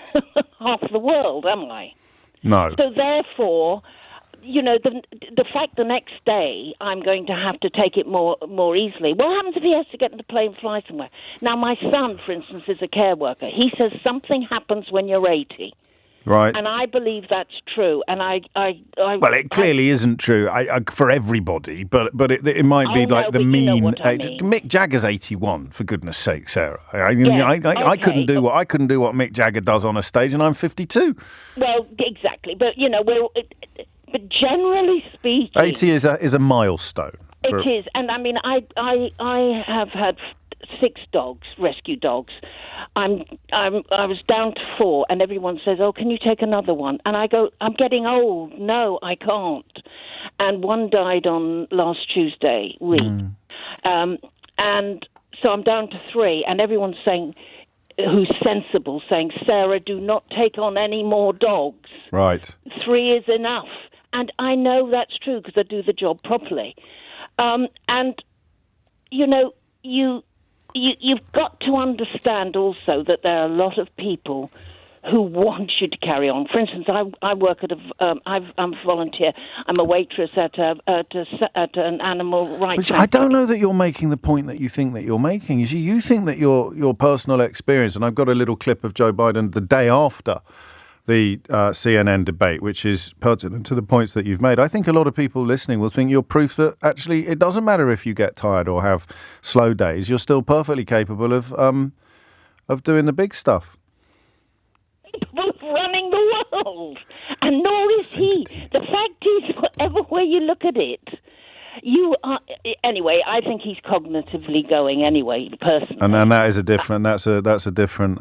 half the world, am I? No. So therefore, the fact the next day I'm going to have to take it more easily. What happens if he has to get in the plane and fly somewhere? Now, my son, for instance, is a care worker. He says something happens when you're 80. Right. And I believe that's true. And well, it clearly isn't true for everybody, but it might be like the mean. You know what I mean. Mick Jagger's 81, for goodness sake, Sarah. I Okay. couldn't do what Mick Jagger does on a stage, and I'm 52. Well, exactly. But but generally speaking, 80 is a milestone. It is, and I mean, I have had 6 dogs, rescue dogs. I was down to 4, and everyone says, "Oh, can you take another one?" And I go, "I'm getting old. No, I can't." And one died on last Tuesday week, and so I'm down to 3, and everyone's saying, who's sensible, saying, "Sarah, do not take on any more dogs. Right. 3 is enough." And I know that's true because I do the job properly. And you've got to understand also that there are a lot of people who want you to carry on. For instance, I work at I'm a volunteer. I'm a waitress at an animal rights. I don't know that you're making the point that you think that you're making. You think that your personal experience, and I've got a little clip of Joe Biden the day after the CNN debate, which is pertinent to the points that you've made. I think a lot of people listening will think you're proof that actually it doesn't matter if you get tired or have slow days. You're still perfectly capable of doing the big stuff. Running the world, and nor is he. The fact is, whatever way you look at it, you are anyway. I think he's cognitively going anyway, personally. And that is a different. That's a different.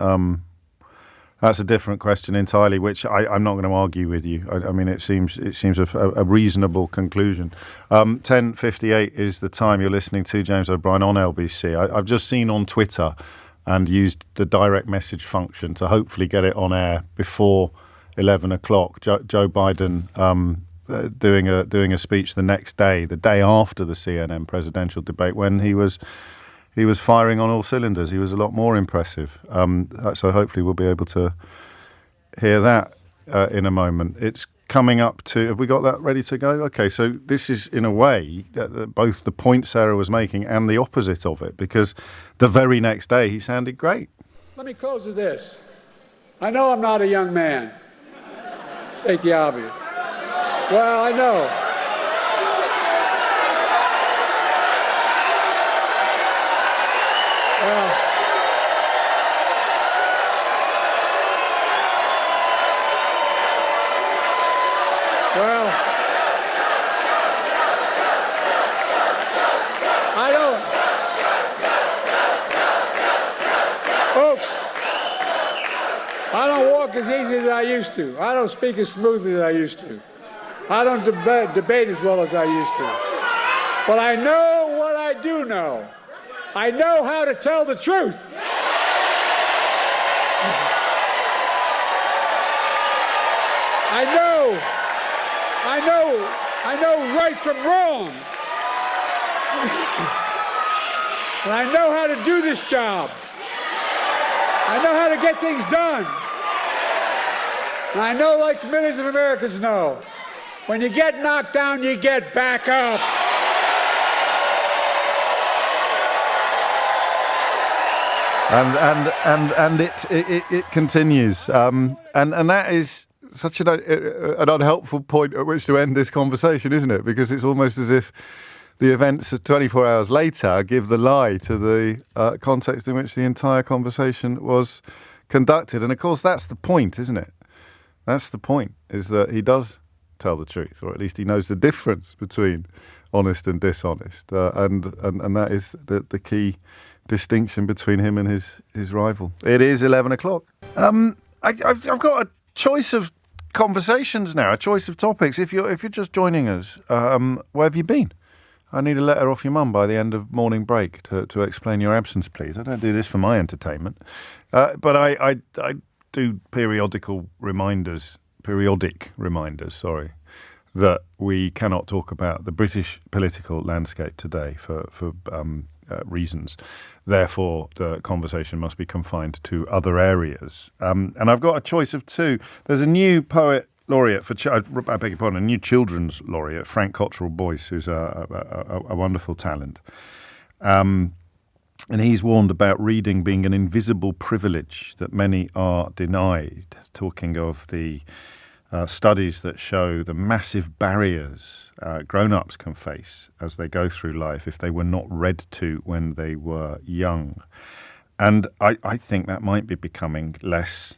That's a different question entirely, which I'm not going to argue with you. I mean, it seems a reasonable conclusion. 10:58 is the time. You're listening to James O'Brien on LBC. I've just seen on Twitter and used the direct message function to hopefully get it on air before 11 o'clock. Joe Biden doing a speech the next day, the day after the CNN presidential debate, when he was firing on all cylinders. He was a lot more impressive. So hopefully we'll be able to hear that in a moment. It's coming up to... Have we got that ready to go? Okay, so this is, in a way, both the point Sarah was making and the opposite of it, because the very next day he sounded great. Let me close with this. I know I'm not a young man. State the obvious. Well, I know. Well, I don't. Folks, I don't walk as easy as I used to. I don't speak as smoothly as I used to. I don't debate as well as I used to. But I know what I do know. I know how to tell the truth. I know right from wrong. And I know how to do this job. I know how to get things done. And I know, like millions of Americans know, when you get knocked down, you get back up. And it continues. And that is such an unhelpful point at which to end this conversation, isn't it? Because it's almost as if the events of 24 hours later give the lie to the context in which the entire conversation was conducted. And of course, that's the point, isn't it? That's the point, is that he does tell the truth, or at least he knows the difference between honest and dishonest. And that is the key distinction between him and his rival. It is 11 o'clock. I've got a choice of conversations now, a choice of topics. If you're just joining us, where have you been? I need a letter off your mum by the end of morning break to explain your absence, please. I don't do this for my entertainment, but I do periodic reminders, that we cannot talk about the British political landscape today for reasons. Therefore, the conversation must be confined to other areas. And I've got a choice of 2. There's a new poet laureate I beg your pardon, a new children's laureate, Frank Cottrell Boyce, who's a wonderful talent. And he's warned about reading being an invisible privilege that many are denied, talking of the studies that show the massive barriers grown-ups can face as they go through life if they were not read to when they were young. And I think that might be becoming less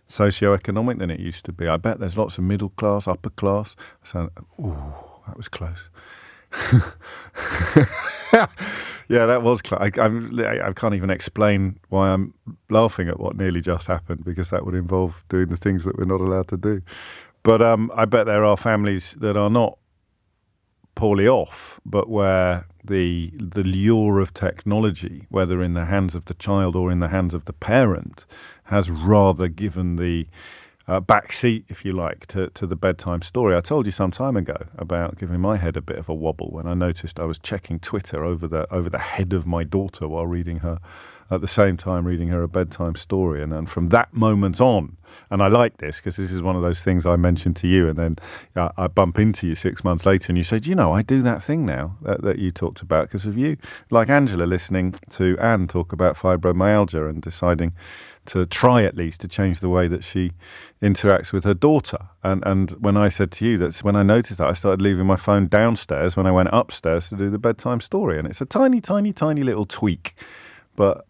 socioeconomic than it used to be. I bet there's lots of middle class, upper class. So, ooh, that was close. Yeah, that was close. I can't even explain why I'm laughing at what nearly just happened, because that would involve doing the things that we're not allowed to do. But I bet there are families that are not poorly off, but where the lure of technology, whether in the hands of the child or in the hands of the parent, has rather given the backseat, if you like, to the bedtime story. I told you some time ago about giving my head a bit of a wobble when I noticed I was checking Twitter over the head of my daughter while reading her, at the same time reading her a bedtime story. And from that moment on, and I like this because this is one of those things I mentioned to you, and then I bump into you 6 months later and you say, do you know, I do that thing now that you talked about because of you. Like Angela listening to Anne talk about fibromyalgia and deciding to try at least to change the way that she interacts with her daughter. And when I said to you, that's when I noticed that, I started leaving my phone downstairs when I went upstairs to do the bedtime story. And it's a tiny, tiny, tiny little tweak, but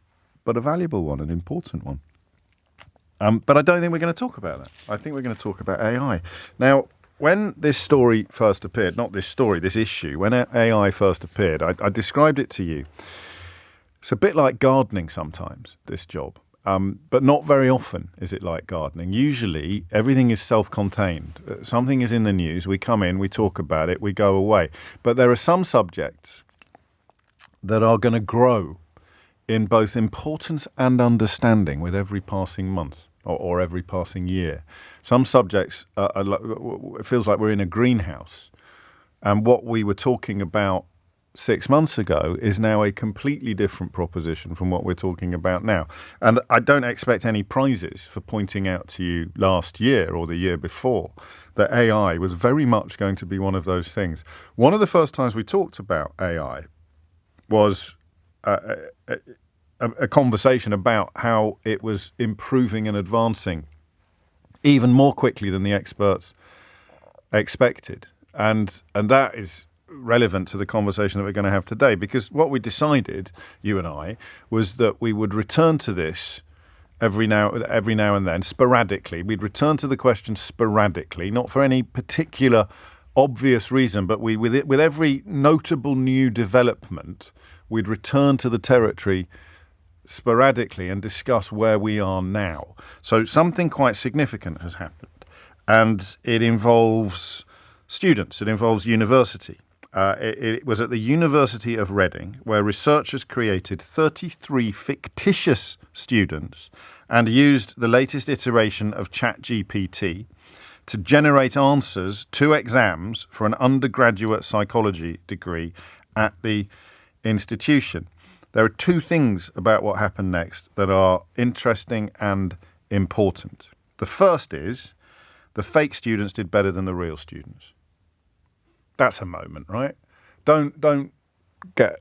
a valuable one, an important one. But I don't think we're going to talk about that. I think we're going to talk about AI. Now, when this story first appeared, not this story, this issue, when AI first appeared, I described it to you. It's a bit like gardening sometimes, this job. But not very often is it like gardening. Usually everything is self-contained. Something is in the news, we come in, we talk about it, we go away. But there are some subjects that are going to grow in both importance and understanding with every passing month or every passing year. Some subjects, it feels like we're in a greenhouse. And what we were talking about 6 months ago is now a completely different proposition from what we're talking about now. And I don't expect any prizes for pointing out to you last year or the year before that AI was very much going to be one of those things. One of the first times we talked about AI was a conversation about how it was improving and advancing even more quickly than the experts expected. And that is relevant to the conversation that we're going to have today, because what we decided, you and I, was that we would return to this every now and then, sporadically. We'd return to the question sporadically, not for any particular obvious reason, but with every notable new development, we'd return to the territory sporadically and discuss where we are now. So something quite significant has happened, and it involves students, it involves university. It was at the University of Reading, where researchers created 33 fictitious students and used the latest iteration of ChatGPT to generate answers to exams for an undergraduate psychology degree at the institution. There are two things about what happened next that are interesting and important. The first is the fake students did better than the real students. That's a moment, right? Don't get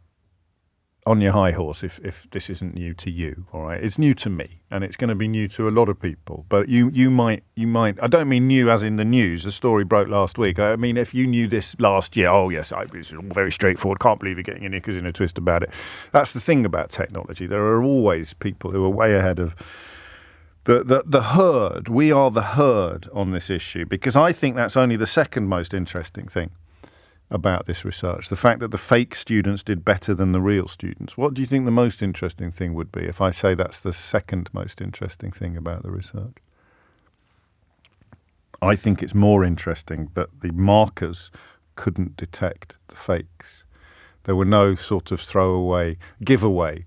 on your high horse if this isn't new to you, all right? It's new to me, and it's going to be new to a lot of people. But you might. I don't mean new as in the news. The story broke last week. I mean, if you knew this last year, oh yes, it's all very straightforward. Can't believe you're getting your knickers in a twist about it. That's the thing about technology. There are always people who are way ahead of the herd. We are the herd on this issue, because I think that's only the second most interesting thing about this research, the fact that the fake students did better than the real students. What do you think the most interesting thing would be if I say that's the second most interesting thing about the research? I think it's more interesting that the markers couldn't detect the fakes. There were no sort of giveaway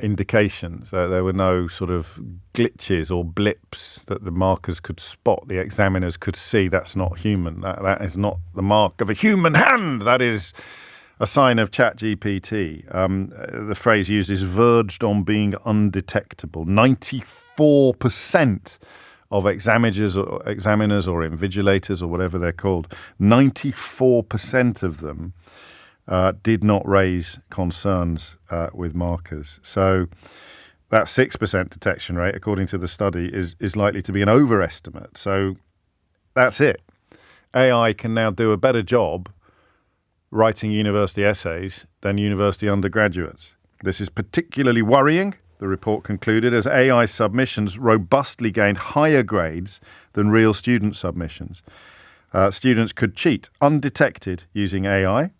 indications. There were no sort of glitches or blips that the markers could spot. The examiners could see that's not human. That is not the mark of a human hand. That is a sign of ChatGPT. The phrase used is verged on being undetectable. 94% of examiners or invigilators or whatever they're called, 94% of them did not raise concerns with markers. So that 6% detection rate, according to the study, is likely to be an overestimate. So that's it. AI can now do a better job writing university essays than university undergraduates. This is particularly worrying, the report concluded, as AI submissions robustly gained higher grades than real student submissions. Students could cheat undetected using AI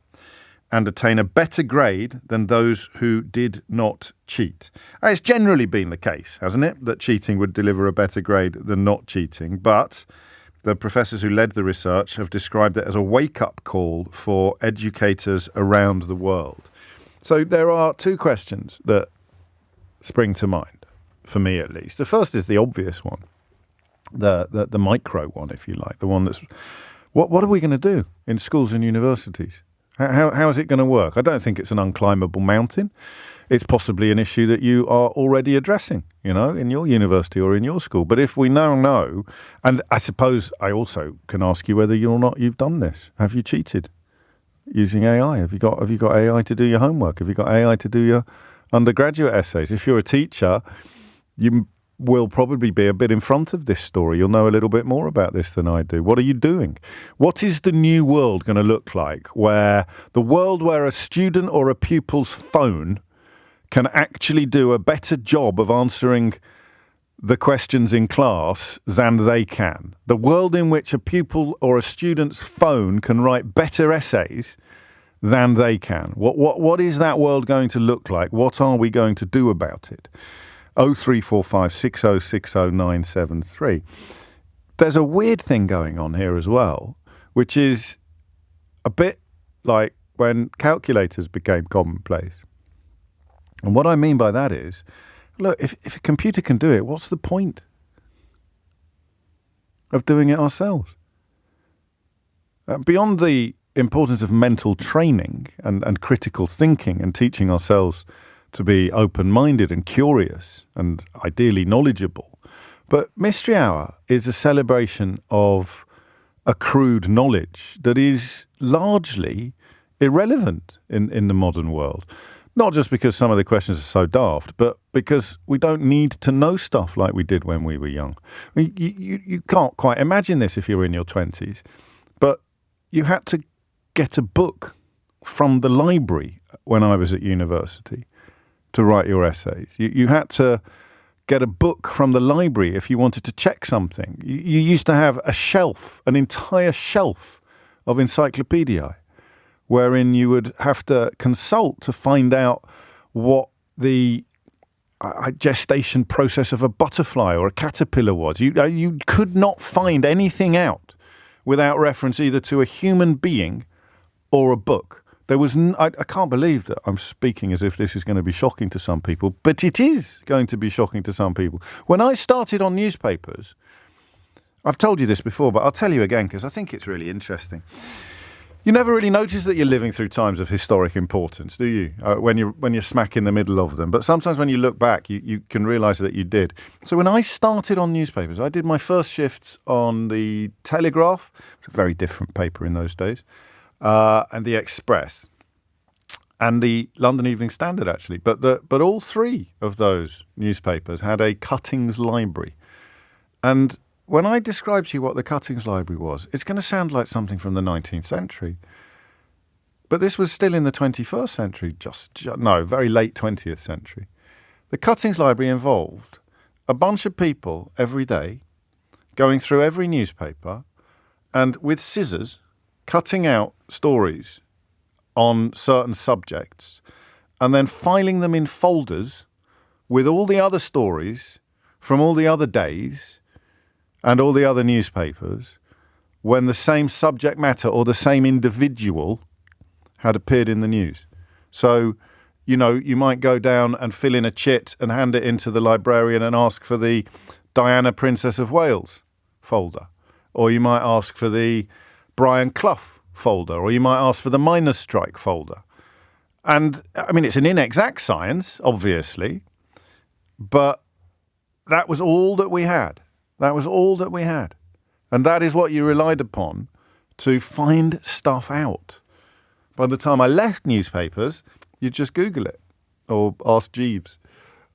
and attain a better grade than those who did not cheat. It's generally been the case, hasn't it, that cheating would deliver a better grade than not cheating, but the professors who led the research have described it as a wake-up call for educators around the world. So there are two questions that spring to mind, for me at least. The first is the obvious one, the micro one, if you like, the one that's, what are we going to do in schools and universities? How is it going to work? I don't think it's an unclimbable mountain. It's possibly an issue that you are already addressing, in your university or in your school. But if we now know, and I suppose I also can ask you whether or not you've done this. Have you cheated using AI? Have you got AI to do your homework? Have you got AI to do your undergraduate essays? If you're a teacher, you will probably be a bit in front of this story. You'll know a little bit more about this than I do. What are you doing? What is the new world going to look like, where the world where a student or a pupil's phone can actually do a better job of answering the questions in class than they can? The world in which a pupil or a student's phone can write better essays than they can. What is that world going to look like? What are we going to do about it? 0345 6060 973. There's a weird thing going on here as well, which is a bit like when calculators became commonplace. And what I mean by that is, look, if a computer can do it, what's the point of doing it ourselves? Beyond the importance of mental training and critical thinking and teaching ourselves to be open-minded and curious and ideally knowledgeable. But Mystery Hour is a celebration of accrued knowledge that is largely irrelevant in the modern world. Not just because some of the questions are so daft, but because we don't need to know stuff like we did when we were young. I mean, you can't quite imagine this if you're in your 20s, but you had to get a book from the library when I was at university to write your essays. You had to get a book from the library if you wanted to check something. You used to have a shelf, an entire shelf of encyclopediae, wherein you would have to consult to find out what the gestation process of a butterfly or a caterpillar was. You could not find anything out without reference either to a human being or a book. There was I can't believe that I'm speaking as if this is going to be shocking to some people, but it is going to be shocking to some people. When I started on newspapers, I've told you this before, but I'll tell you again because I think it's really interesting. You never really notice that you're living through times of historic importance, do you? When you're smack in the middle of them. But sometimes when you look back, you can realise that you did. So when I started on newspapers, I did my first shifts on the Telegraph, a very different paper in those days, and the Express, and the London Evening Standard, actually. But all three of those newspapers had a cuttings library. And when I describe to you what the cuttings library was, it's going to sound like something from the 19th century. But this was still in the 21st century, very late 20th century. The cuttings library involved a bunch of people every day going through every newspaper and with scissors cutting out stories on certain subjects and then filing them in folders with all the other stories from all the other days and all the other newspapers when the same subject matter or the same individual had appeared in the news. So, you might go down and fill in a chit and hand it into the librarian and ask for the Diana, Princess of Wales folder. Or you might ask for the Brian Clough folder, or you might ask for the miners' strike folder. And, I mean, it's an inexact science, obviously, but that was all that we had. That was all that we had. And that is what you relied upon to find stuff out. By the time I left newspapers, you'd just Google it or ask Jeeves.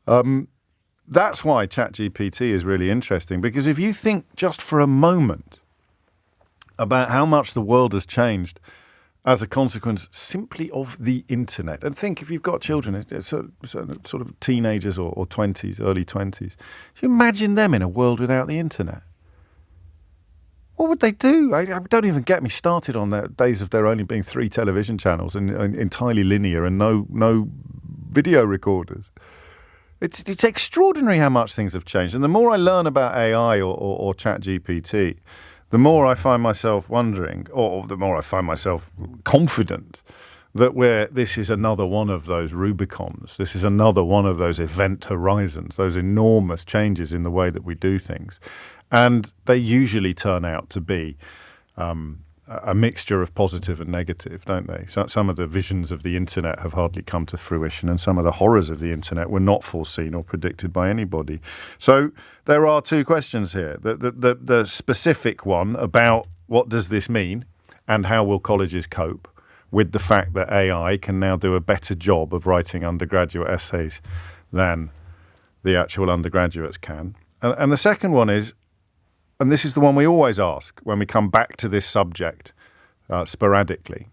That's why ChatGPT is really interesting, because if you think just for a moment about how much the world has changed as a consequence simply of the internet, and think if you've got children, it's sort of teenagers or 20s, early 20s, you imagine them in a world without the internet. What would they do? I don't even get me started on the days of there only being 3 television channels and entirely linear and no video recorders. It's extraordinary how much things have changed. And the more I learn about AI or ChatGPT, the more I find myself wondering, or the more I find myself confident that this is another one of those Rubicons. This is another one of those event horizons, those enormous changes in the way that we do things. And they usually turn out to be a mixture of positive and negative, don't they? So some of the visions of the internet have hardly come to fruition, and some of the horrors of the internet were not foreseen or predicted by anybody. So there are 2 questions here. The specific one about what does this mean and how will colleges cope with the fact that AI can now do a better job of writing undergraduate essays than the actual undergraduates can. And the second one is, and this is the one we always ask when we come back to this subject sporadically.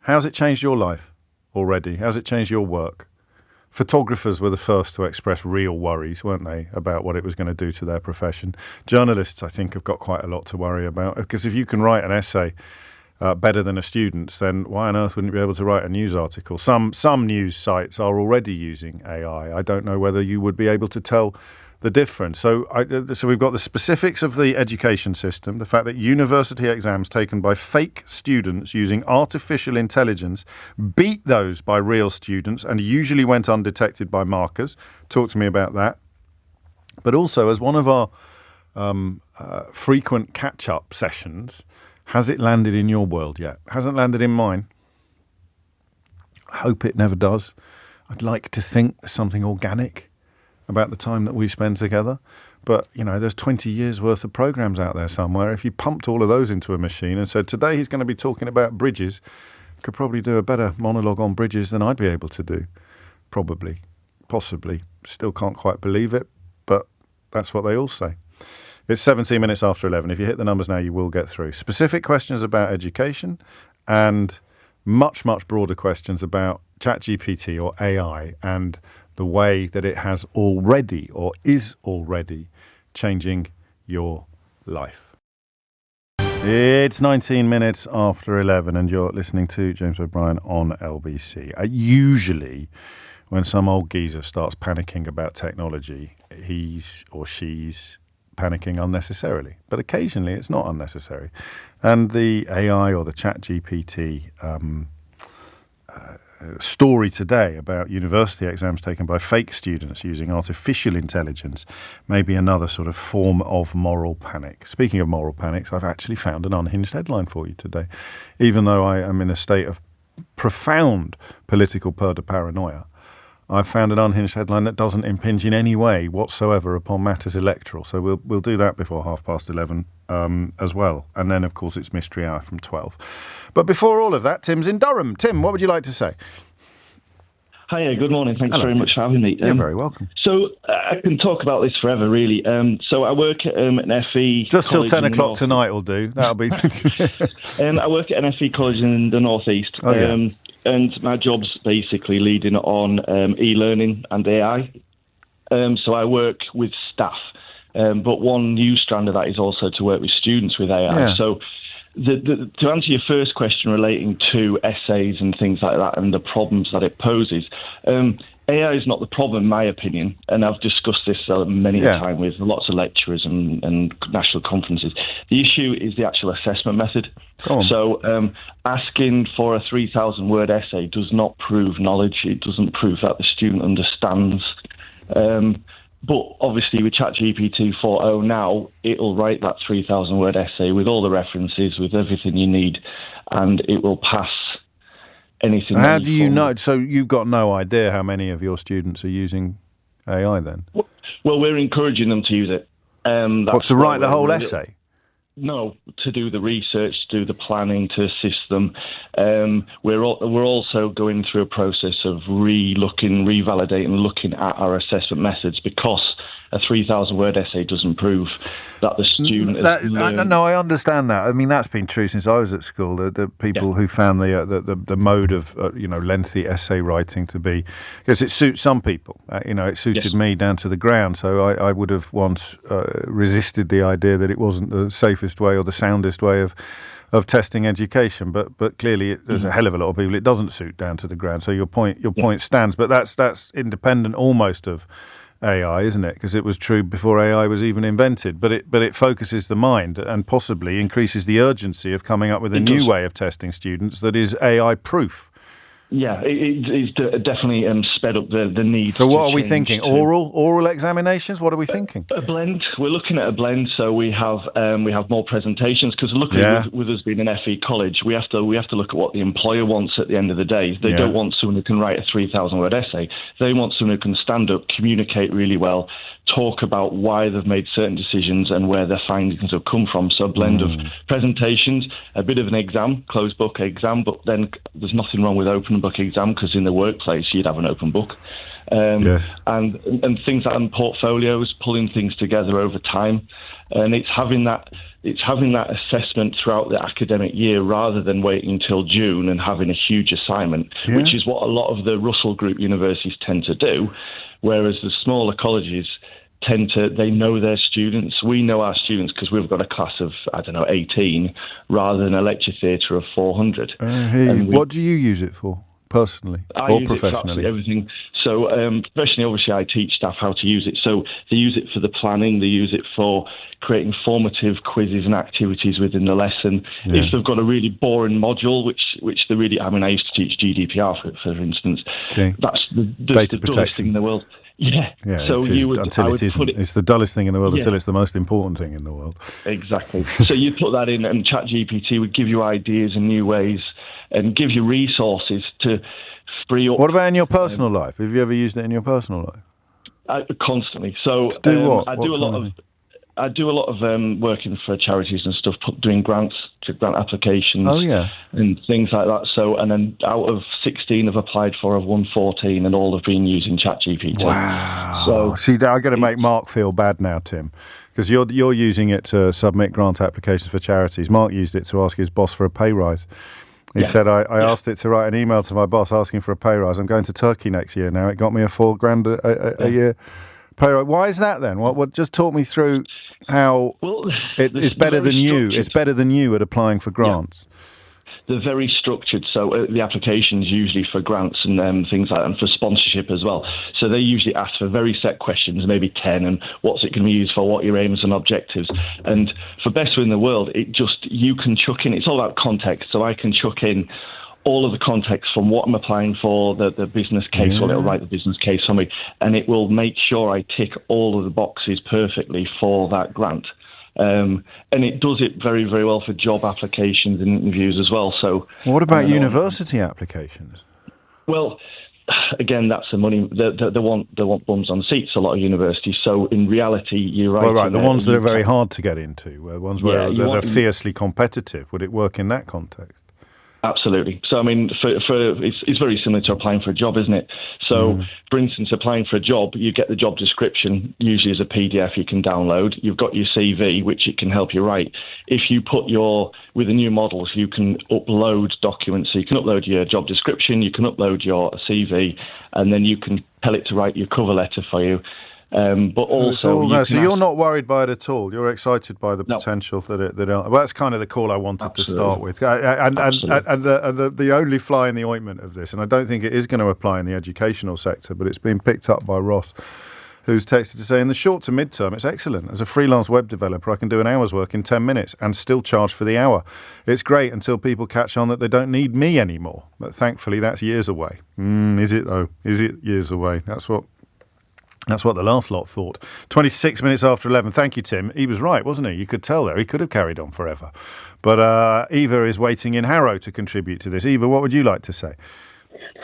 How's it changed your life already? How's it changed your work? Photographers were the first to express real worries, weren't they, about what it was going to do to their profession. Journalists, I think, have got quite a lot to worry about, because if you can write an essay better than a student's, then why on earth wouldn't you be able to write a news article? Some news sites are already using AI. I don't know whether you would be able to tell the difference. So we've got the specifics of the education system, the fact that university exams taken by fake students using artificial intelligence beat those by real students and usually went undetected by markers. Talk to me about that. But also, as one of our frequent catch-up sessions, has it landed in your world yet? Hasn't landed in mine. I hope it never does. I'd like to think there's something organic about the time that we spend together. But, there's 20 years worth of programs out there somewhere. If you pumped all of those into a machine and said, today he's going to be talking about bridges, could probably do a better monologue on bridges than I'd be able to do. Probably. Possibly. Still can't quite believe it, but that's what they all say. It's 17 minutes after 11. If you hit the numbers now, you will get through. Specific questions about education and much, much broader questions about ChatGPT or AI and the way that it has already or is already changing your life. It's 19 minutes after 11 and you're listening to James O'Brien on LBC. Usually when some old geezer starts panicking about technology, he's or she's panicking unnecessarily. But occasionally it's not unnecessary. And the AI or the ChatGPT story today about university exams taken by fake students using artificial intelligence may be another sort of form of moral panic. Speaking of moral panics, I've actually found an unhinged headline for you today. Even though I am in a state of profound political paranoia, I've found an unhinged headline that doesn't impinge in any way whatsoever upon matters electoral. So we'll do that before 11:30 as well. And then, of course, it's Mystery Hour from 12. But before all of that, Tim's in Durham. Tim, what would you like to say? Hiya, good morning. Thanks very much for having me. You're very welcome. So I can talk about this forever, really. So I work at an FE just till college 10 o'clock tonight will do. That'll be... I work at an FE college in the northeast. Oh, yeah. And my job's basically leading on e-learning and AI. So I work with staff. But one new strand of that is also to work with students with AI. Yeah. So to answer your first question relating to essays and things like that and the problems that it poses, AI is not the problem, in my opinion, and I've discussed this many a time with lots of lecturers and national conferences. The issue is the actual assessment method. So asking for a 3,000-word essay does not prove knowledge. It doesn't prove that the student understands. But obviously with ChatGPT 4.0 now, it'll write that 3,000-word essay with all the references, with everything you need, and it will pass anything. How do you know? So you've got no idea how many of your students are using AI then? Well, we're encouraging them to use it. To write the whole essay? No, to do the research, to do the planning, to assist them. We're also going through a process of revalidating, looking at our assessment methods, because a 3,000-word essay doesn't prove that the student has learned. No, I understand that. I mean, that's been true since I was at school. The people who found the mode of lengthy essay writing to be, because it suits some people. It suited me down to the ground. So I would have once resisted the idea that it wasn't the safest way or the soundest way of testing education. But clearly, there's a hell of a lot of people it doesn't suit down to the ground. So your point stands. But that's independent almost of AI, isn't it? Because it was true before AI was even invented. But it focuses the mind and possibly increases the urgency of coming up with a new way of testing students that is AI proof. Yeah, it's definitely sped up the need. So what are we thinking? Oral examinations? What are we thinking? A blend. We're looking at a blend. So we have more presentations, because luckily with us being an FE college, we have to look at what the employer wants at the end of the day. They don't want someone who can write a 3,000-word essay. They want someone who can stand up, communicate really well, talk about why they've made certain decisions and where their findings have come from. So a blend of presentations, a bit of an exam, closed book exam, but then there's nothing wrong with open book exam, because in the workplace you'd have an open book. And things like portfolios, pulling things together over time. And it's having that assessment throughout the academic year, rather than waiting until June and having a huge assignment, which is what a lot of the Russell Group universities tend to do, whereas the smaller colleges they know their students. We know our students because we've got a class of, 18, rather than a lecture theatre of 400. What do you use it for, personally or professionally? Everything. So professionally, obviously, I teach staff how to use it. So they use it for the planning. They use it for creating formative quizzes and activities within the lesson. If they've got a really boring module, which they really... I mean, I used to teach GDPR, for instance. Okay. That's the dullest thing in the world. Yeah. So it's the dullest thing in the world until it's the most important thing in the world. Exactly. So you put that in, and ChatGPT would give you ideas and new ways, and give you resources to free up. What about in your personal life? Have you ever used it in your personal life? Constantly. So to do what? I do a lot of working for charities and stuff, doing grant applications. And things like that. So, and then out of 16 I've applied for, I've won 14, and all have been using ChatGPT. Wow. So, see, I've got to make Mark feel bad now, Tim, because you're using it to submit grant applications for charities. Mark used it to ask his boss for a pay rise. He said, I asked it to write an email to my boss asking for a pay rise. I'm going to Turkey next year now. It got me a $4,000 a year pay rise. Why is that then? What just talk me through how it's better than you. It's better than you at applying for grants. They're very structured, so the application's usually for grants and things like that, and for sponsorship as well. So they usually ask for very set questions, maybe 10, and what's it going to be used for, what are your aims and objectives. And for Best in the World, you can chuck in, it's all about context, so I can chuck in all of the context from what I'm applying for, the business case, or it'll write the business case for me, and it will make sure I tick all of the boxes perfectly for that grant. And it does it very, very well for job applications and interviews as well. So, what about university applications? Well, again, that's the money. They want bums on seats, a lot of universities. So in reality, you're right. Well, right, the ones that are very hard to get into, ones where they're fiercely competitive. Would it work in that context? Absolutely. So, I mean, it's very similar to applying for a job, isn't it? So, for instance, applying for a job, you get the job description, usually as a PDF you can download. You've got your CV, which it can help you write. If you with the new models, you can upload documents. So you can upload your job description, you can upload your CV, and then you can tell it to write your cover letter for you. But also, so you're not worried by it at all. You're excited by the potential well, that's kind of the call I wanted to start with, and the only fly in the ointment of this, and I don't think it is going to apply in the educational sector, but it's been picked up by Ross, who's texted to say, in the short to mid-term, it's excellent. As a freelance web developer, I can do an hour's work in 10 minutes and still charge for the hour. It's great until people catch on that they don't need me anymore. But thankfully, that's years away. Is it, though? Is it years away? That's what the last lot thought. 26 minutes after 11. Thank you, Tim. He was right, wasn't he? You could tell there. He could have carried on forever. But Eva is waiting in Harrow to contribute to this. Eva, what would you like to say?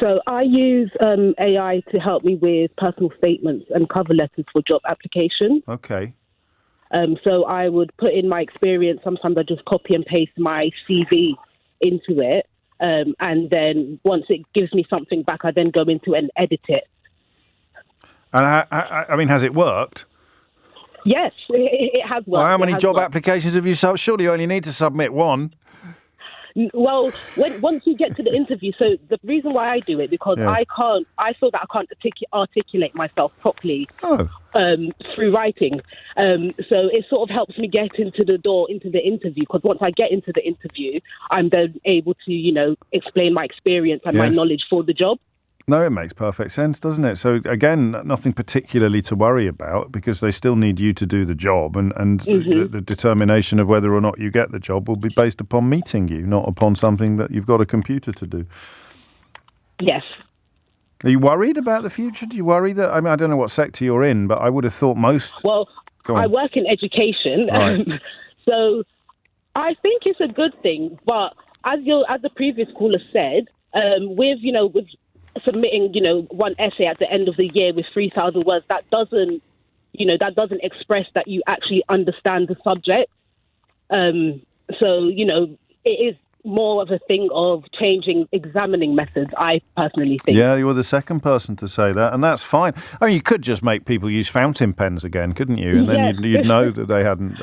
So I use AI to help me with personal statements and cover letters for job applications. Okay. So I would put in my experience. Sometimes I just copy and paste my CV into it. And then once it gives me something back, I then go into and edit it. And I mean, has it worked? Yes, it has worked. Well, how many job applications have you submitted? Surely you only need to submit one. Well, once you get to the interview, so the reason why I do it, because I feel that I can't articulate myself properly through writing. So it sort of helps me get into the door, into the interview, because once I get into the interview, I'm then able to, explain my experience and my knowledge for the job. No, it makes perfect sense, doesn't it? So, again, nothing particularly to worry about because they still need you to do the job and the determination of whether or not you get the job will be based upon meeting you, not upon something that you've got a computer to do. Yes. Are you worried about the future? Do you worry that, I don't know what sector you're in, but I would have thought most... Well, I work in education, right. So I think it's a good thing, but as the previous caller said, with submitting, one essay at the end of the year with 3,000 words, that doesn't express that you actually understand the subject. So, it is more of a thing of changing examining methods, I personally think. Yeah, you were the second person to say that, and that's fine. I mean, you could just make people use fountain pens again, couldn't you? And then you'd know that they hadn't...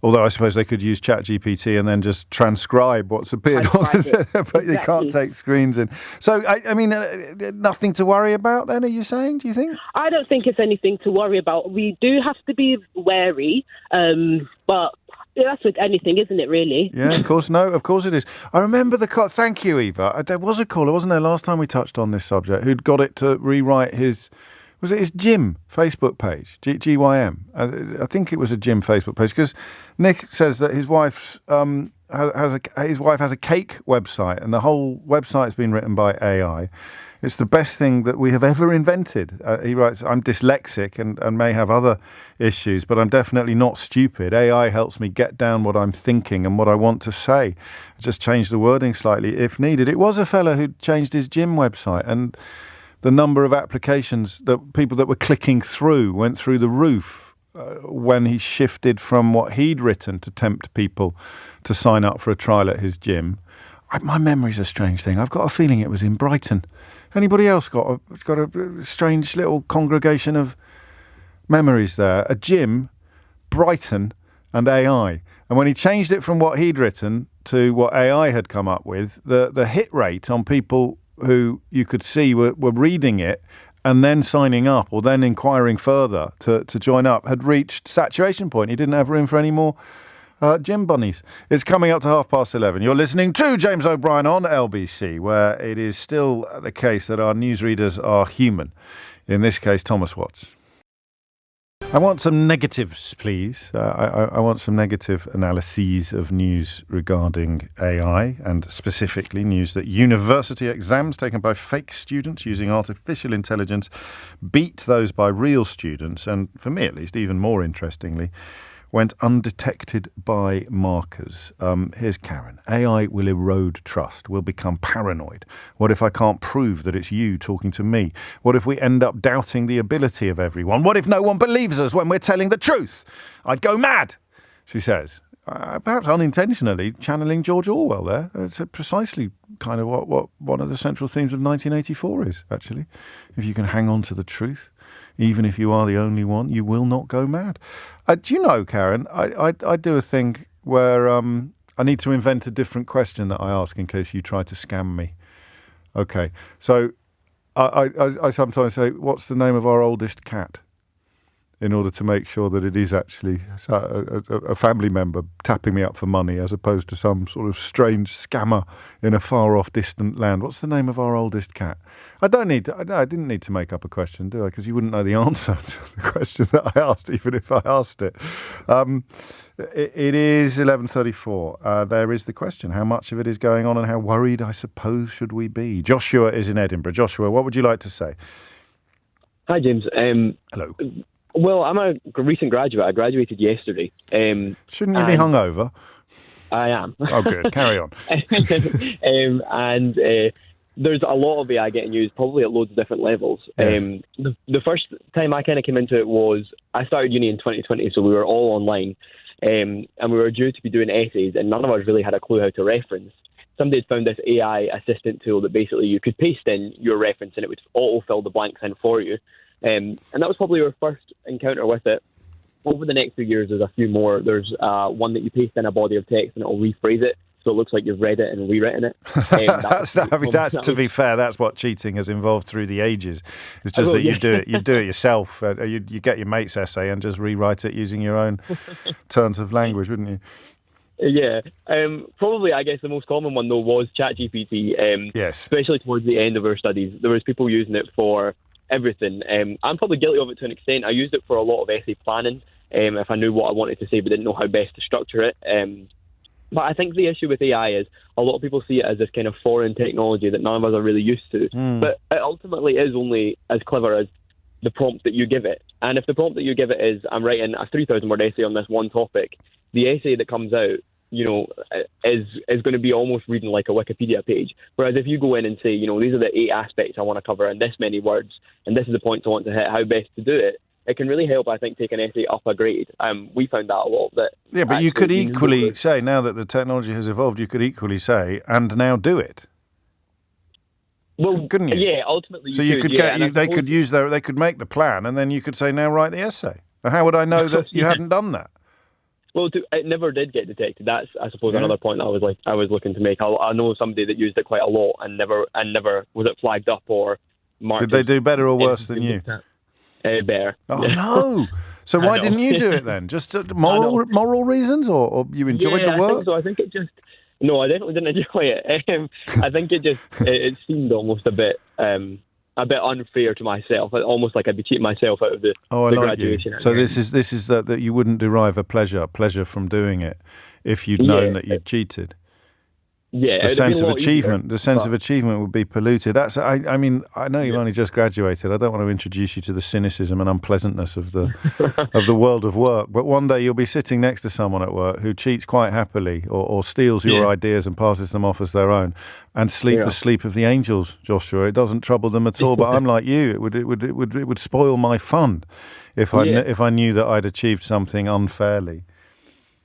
although I suppose they could use ChatGPT and then just transcribe what's appeared on it, but you can't take screens in. So, I mean, nothing to worry about then, are you saying, do you think? I don't think it's anything to worry about. We do have to be wary, but... that's with anything, isn't it, really? Yeah, of course. No, of course it is. I remember thank you, Eva. There was a caller, wasn't there, last time we touched on this subject, who'd got it to rewrite his gym Facebook page, GYM? I think it was a gym Facebook page, because Nick says that his wife has a cake website, and the whole website's been written by AI. It's the best thing that we have ever invented. He writes, I'm dyslexic and may have other issues, but I'm definitely not stupid. AI helps me get down what I'm thinking and what I want to say. Just change the wording slightly if needed. It was a fella who changed his gym website, and the number of applications that people that were clicking through went through the roof when he shifted from what he'd written to tempt people to sign up for a trial at his gym. My memory's a strange thing. I've got a feeling it was in Brighton. Anybody else got a strange little congregation of memories there? A gym, Brighton, and AI. And when he changed it from what he'd written to what AI had come up with, the hit rate on people who you could see were reading it and then signing up or then inquiring further to join up had reached saturation point. He didn't have room for any more gym bunnies. It's coming up to 11:30. You're listening to James O'Brien on LBC, where it is still the case that our newsreaders are human. In this case, Thomas Watts. I want some negatives, please. I want some negative analyses of news regarding AI, and specifically news that university exams taken by fake students using artificial intelligence beat those by real students, and for me at least, even more interestingly, went undetected by markers. Here's Karen. AI will erode trust. We'll become paranoid. What if I can't prove that it's you talking to me? What if we end up doubting the ability of everyone? What if no one believes us when we're telling the truth? I'd go mad, she says. Perhaps unintentionally channeling George Orwell there. It's precisely kind of what one of the central themes of 1984 is, actually. If you can hang on to the truth, even if you are the only one, you will not go mad. Do you know, Karen, I do a thing where I need to invent a different question that I ask in case you try to scam me. Okay, so I sometimes say, what's the name of our oldest cat? In order to make sure that it is actually a family member tapping me up for money as opposed to some sort of strange scammer in a far-off distant land. What's the name of our oldest cat? I didn't need to make up a question, do I? Because you wouldn't know the answer to the question that I asked, even if I asked it. It is 11:34. There is the question. How much of it is going on and how worried, I suppose, should we be? Joshua is in Edinburgh. Joshua, what would you like to say? Hi, James. Hello. Well, I'm a recent graduate. I graduated yesterday. Shouldn't you be hungover? I am. Oh, good. Carry on. there's a lot of AI getting used, probably at loads of different levels. Yes. The first time I kind of came into it was I started uni in 2020, so we were all online, and we were due to be doing essays, and none of us really had a clue how to reference. Somebody had found this AI assistant tool that basically you could paste in your reference and it would auto-fill the blanks in for you. And that was probably our first encounter with it. Over the next few years, there's a few more. There's one that you paste in a body of text and it'll rephrase it, so it looks like you've read it and rewritten it. That's to be fair, that's what cheating has involved through the ages. It's just you do it yourself. You get your mate's essay and just rewrite it using your own turns of language, wouldn't you? Yeah. Probably, I guess, the most common one, though, was ChatGPT. Yes. Especially towards the end of our studies. There was people using it for everything. I'm probably guilty of it to an extent. I used it for a lot of essay planning, if I knew what I wanted to say but didn't know how best to structure it. But I think the issue with AI is a lot of people see it as this kind of foreign technology that none of us are really used to. But it ultimately is only as clever as the prompt that you give it. And if the prompt that you give it is, I'm writing a 3,000-word essay on this one topic, the essay that comes out, is going to be almost reading like a Wikipedia page. Whereas if you go in and say, these are the 8 aspects I want to cover in this many words, and this is the points I want to hit, how best to do it, it can really help, I think, take an essay up a grade. We found that a lot. Yeah, but you could equally say, now that the technology has evolved, you could equally say, and now do it. Well, couldn't you? Yeah, ultimately. So you could they could make the plan, and then you could say, now write the essay. How would I know that you hadn't done that? Well, it never did get detected. That's, I suppose, another point I was looking to make. I know somebody that used it quite a lot and never was it flagged up or marked. Did they do better or worse than you? Better. Oh no! So why didn't you do it then? Just moral reasons, or you enjoyed the work? I think so. I think it just. No, I definitely didn't enjoy it. I think it seemed almost a bit unfair to myself. Almost like I'd be cheating myself out of the graduation. So this is that you wouldn't derive a pleasure from doing it if you'd known that you'd cheated. Yeah, the sense of achievement would be polluted. That's I mean, I know you've only just graduated. I don't want to introduce you to the cynicism and unpleasantness of the of the world of work. But one day you'll be sitting next to someone at work who cheats quite happily or steals your ideas and passes them off as their own and sleep the sleep of the angels, Joshua. It doesn't trouble them at all. But I'm like you. It would spoil my fun if I knew that I'd achieved something unfairly.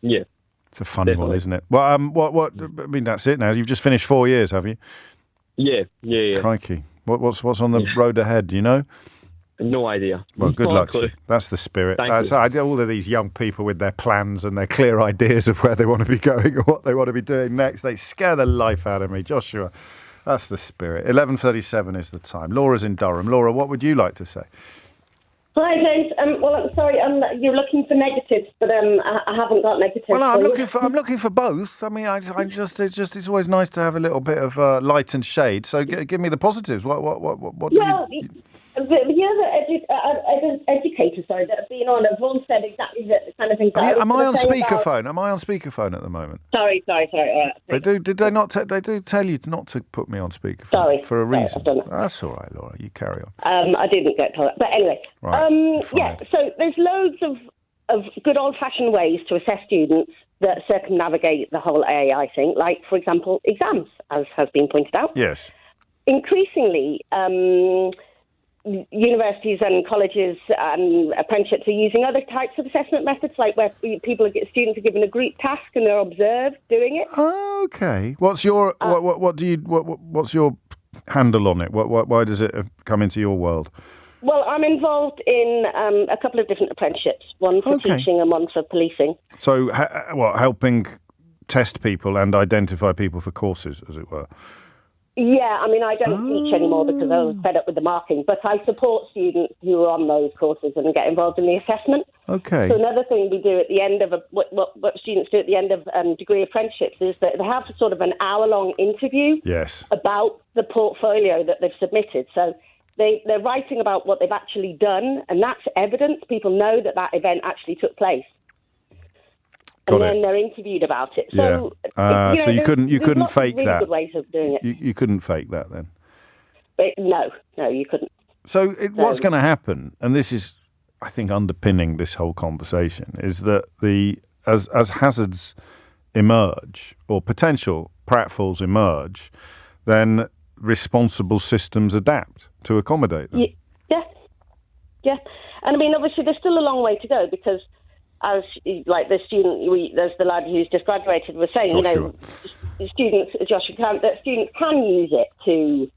Yeah. It's a funny one, isn't it? Well, what? I mean, that's it now. You've just finished 4 years, have you? Yeah. Crikey. What's on the road ahead? Do you know? No idea. Well, good luck to you. That's the spirit. All of these young people with their plans and their clear ideas of where they want to be going or what they want to be doing next, they scare the life out of me. Joshua, that's the spirit. 11:37 is the time. Laura's in Durham. Laura, what would you like to say? Hi, James. Well, I'm sorry. You're looking for negatives, but I haven't got negatives. Well, I'm looking for both. I mean, it's always nice to have a little bit of light and shade. So give me the positives. What? The educators, that have been on, have all said exactly the kind of things. Am I on speakerphone? Am I on speakerphone at the moment? Sorry. All right. They do. Did they not? They do tell you not to put me on speakerphone. Sorry, for a reason. I've done that. That's all right, Laura. You carry on. I didn't get told that, but anyway. Right, so there's loads of good old-fashioned ways to assess students that circumnavigate the whole AI thing, like, for example, exams, as has been pointed out. Yes. Increasingly, universities and colleges and apprenticeships are using other types of assessment methods, like where students are given a group task and they're observed doing it. Okay. What's your what's your handle on it? Why does it come into your world? Well, I'm involved in a couple of different apprenticeships, one for teaching and one for policing. So, helping test people and identify people for courses, as it were? Yeah, I mean, I don't teach anymore because I was fed up with the marking, but I support students who are on those courses and get involved in the assessment. Okay. So another thing we do at the end of what students do at the end of degree apprenticeships is that they have sort of an hour-long interview about the portfolio that they've submitted. So they're writing about what they've actually done, and that's evidence. People know that event actually took place. And then they're interviewed about it. So, so you couldn't fake really that. Good ways of doing it. You couldn't fake that then. No, you couldn't. So what's going to happen? And this is, I think, underpinning this whole conversation is that as hazards emerge or potential pratfalls emerge, then responsible systems adapt to accommodate them. Yeah. And I mean, obviously, there's still a long way to go because, as like the student, there's the lad who's just graduated was saying, students can use it to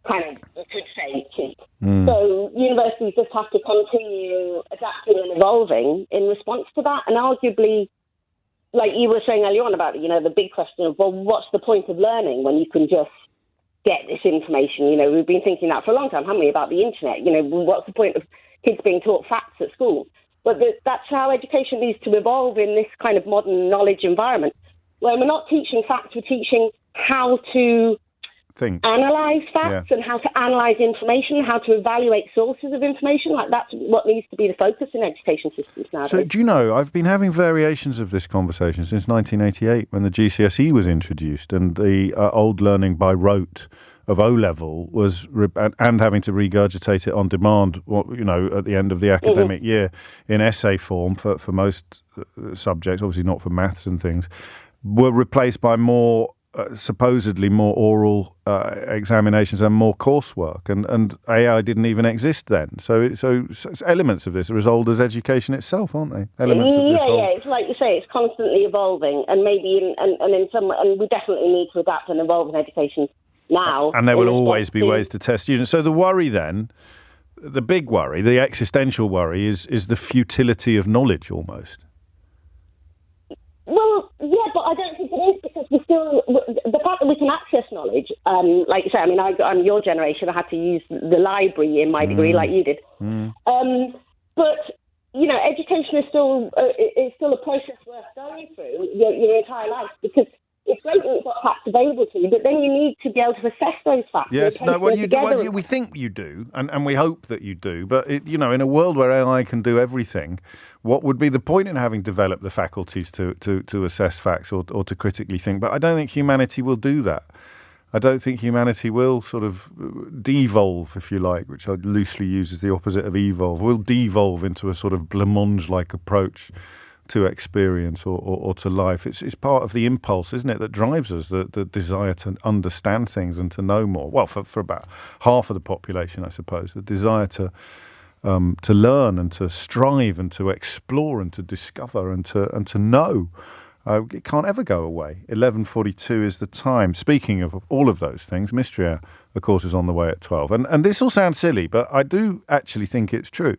kind of fake. So universities just have to continue adapting and evolving in response to that. And arguably, like you were saying earlier on about, the big question of, well, what's the point of learning when you can just get this information? We've been thinking that for a long time, haven't we, about the internet? What's the point of kids being taught facts at school? But that's how education needs to evolve in this kind of modern knowledge environment, where we're not teaching facts, we're teaching how to analyse facts and how to analyse information, how to evaluate sources of information. Like that's what needs to be the focus in education systems nowadays. So do you know, I've been having variations of this conversation since 1988 when the GCSE was introduced and the old learning by rote of O-level was, and having to regurgitate it on demand, at the end of the academic year in essay form for most subjects, obviously not for maths and things, were replaced by more supposedly more oral examinations and more coursework, and AI didn't even exist then. So elements of this are as old as education itself, aren't they? Elements of this it's like you say, it's constantly evolving, and maybe and we definitely need to adapt and evolve in education now. And there will always be ways to test students. So the worry then, the big worry, the existential worry, is the futility of knowledge almost. Well, yeah, but I don't think it is because the fact that we can access knowledge, like you say, I mean, I'm your generation, I had to use the library in my degree like you did. But, education is still a process worth going through your entire life because it's great that you've got facts available to you, but then you need to be able to assess those facts. Yes, we think you do, and we hope that you do. But in a world where AI can do everything, what would be the point in having developed the faculties to assess facts or to critically think? But I don't think humanity will do that. I don't think humanity will sort of devolve, if you like, which I loosely use as the opposite of evolve. Will devolve into a sort of blancmange-like approach to experience or to life. It's part of the impulse, isn't it, that drives us, the desire to understand things and to know more. Well, for about half of the population, I suppose, the desire to learn and to strive and to explore and to discover and to know. It can't ever go away. 11:42 is the time. Speaking of all of those things, Mystery Hour, of course, is on the way at 12. And this will sound silly, but I do actually think it's true.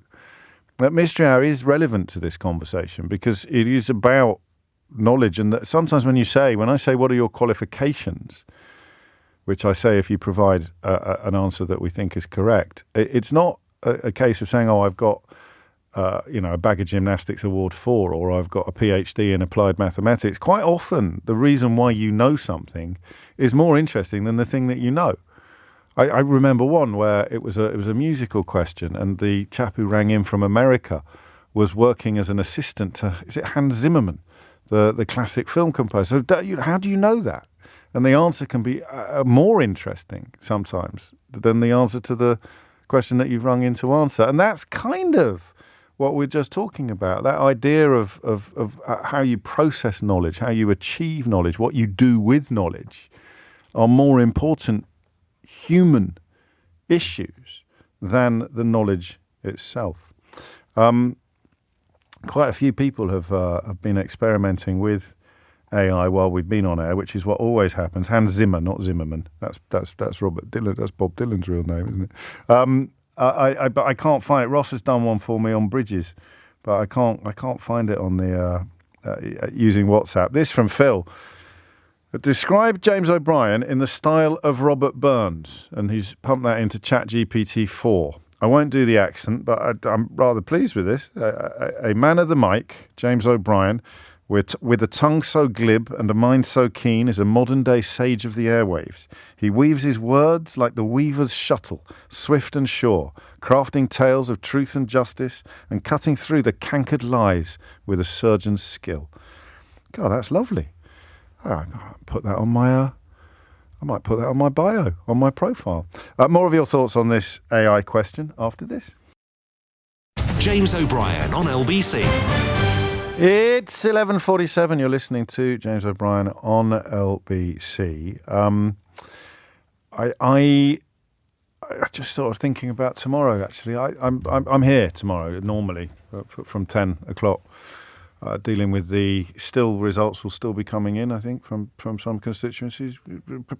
That Mystery Hour is relevant to this conversation because it is about knowledge. And that sometimes when I say, what are your qualifications, which I say if you provide an answer that we think is correct, it's not a case of saying, I've got a bag of gymnastics award 4 or I've got a PhD in applied mathematics. Quite often, the reason why you know something is more interesting than the thing that you know. I remember one where it was a musical question, and the chap who rang in from America was working as an assistant to, is it Hans Zimmerman, the classic film composer? So how do you know that? And the answer can be more interesting sometimes than the answer to the question that you've rung in to answer. And that's kind of what we're just talking about, that idea of how you process knowledge, how you achieve knowledge, what you do with knowledge are more important human issues than the knowledge itself. Quite a few people have been experimenting with AI while we've been on air, which is what always happens. Hans Zimmer, not Zimmerman. That's Robert Dylan. That's Bob Dylan's real name, isn't it? But I can't find it. Ross has done one for me on bridges, but I can't find it on the using WhatsApp. This from Phil. Describe James O'Brien in the style of Robert Burns, and he's pumped that into ChatGPT 4. I won't do the accent, but I'm rather pleased with this. A man of the mic, James O'Brien, with a tongue so glib and a mind so keen, is a modern-day sage of the airwaves. He weaves his words like the weaver's shuttle, swift and sure, crafting tales of truth and justice and cutting through the cankered lies with a surgeon's skill. God, that's lovely. I might put that on my bio, on my profile. More of your thoughts on this AI question after this. James O'Brien on LBC. It's 11:47. You're listening to James O'Brien on LBC. I just sort of thinking about tomorrow. Actually, I'm here tomorrow normally from 10 o'clock, dealing with the results will still be coming in. I think from some constituencies,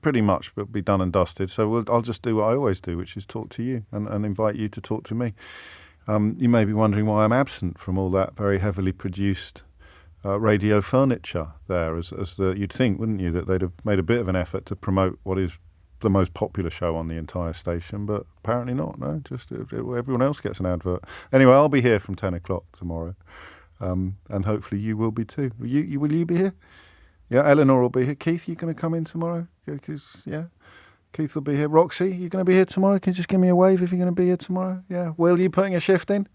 pretty much, but be done and dusted. So I'll just do what I always do, which is talk to you and invite you to talk to me. You may be wondering why I'm absent from all that very heavily produced radio furniture there, you'd think, wouldn't you, that they'd have made a bit of an effort to promote what is the most popular show on the entire station, but apparently not. No, just everyone else gets an advert. Anyway, I'll be here from 10 o'clock tomorrow, and hopefully you will be too. Will you be here? Yeah, Eleanor will be here. Keith, you going to come in tomorrow? Yeah, Keith will be here. Roxy, you going to be here tomorrow? Can you just give me a wave if you're going to be here tomorrow? Yeah. Will, you putting a shift in?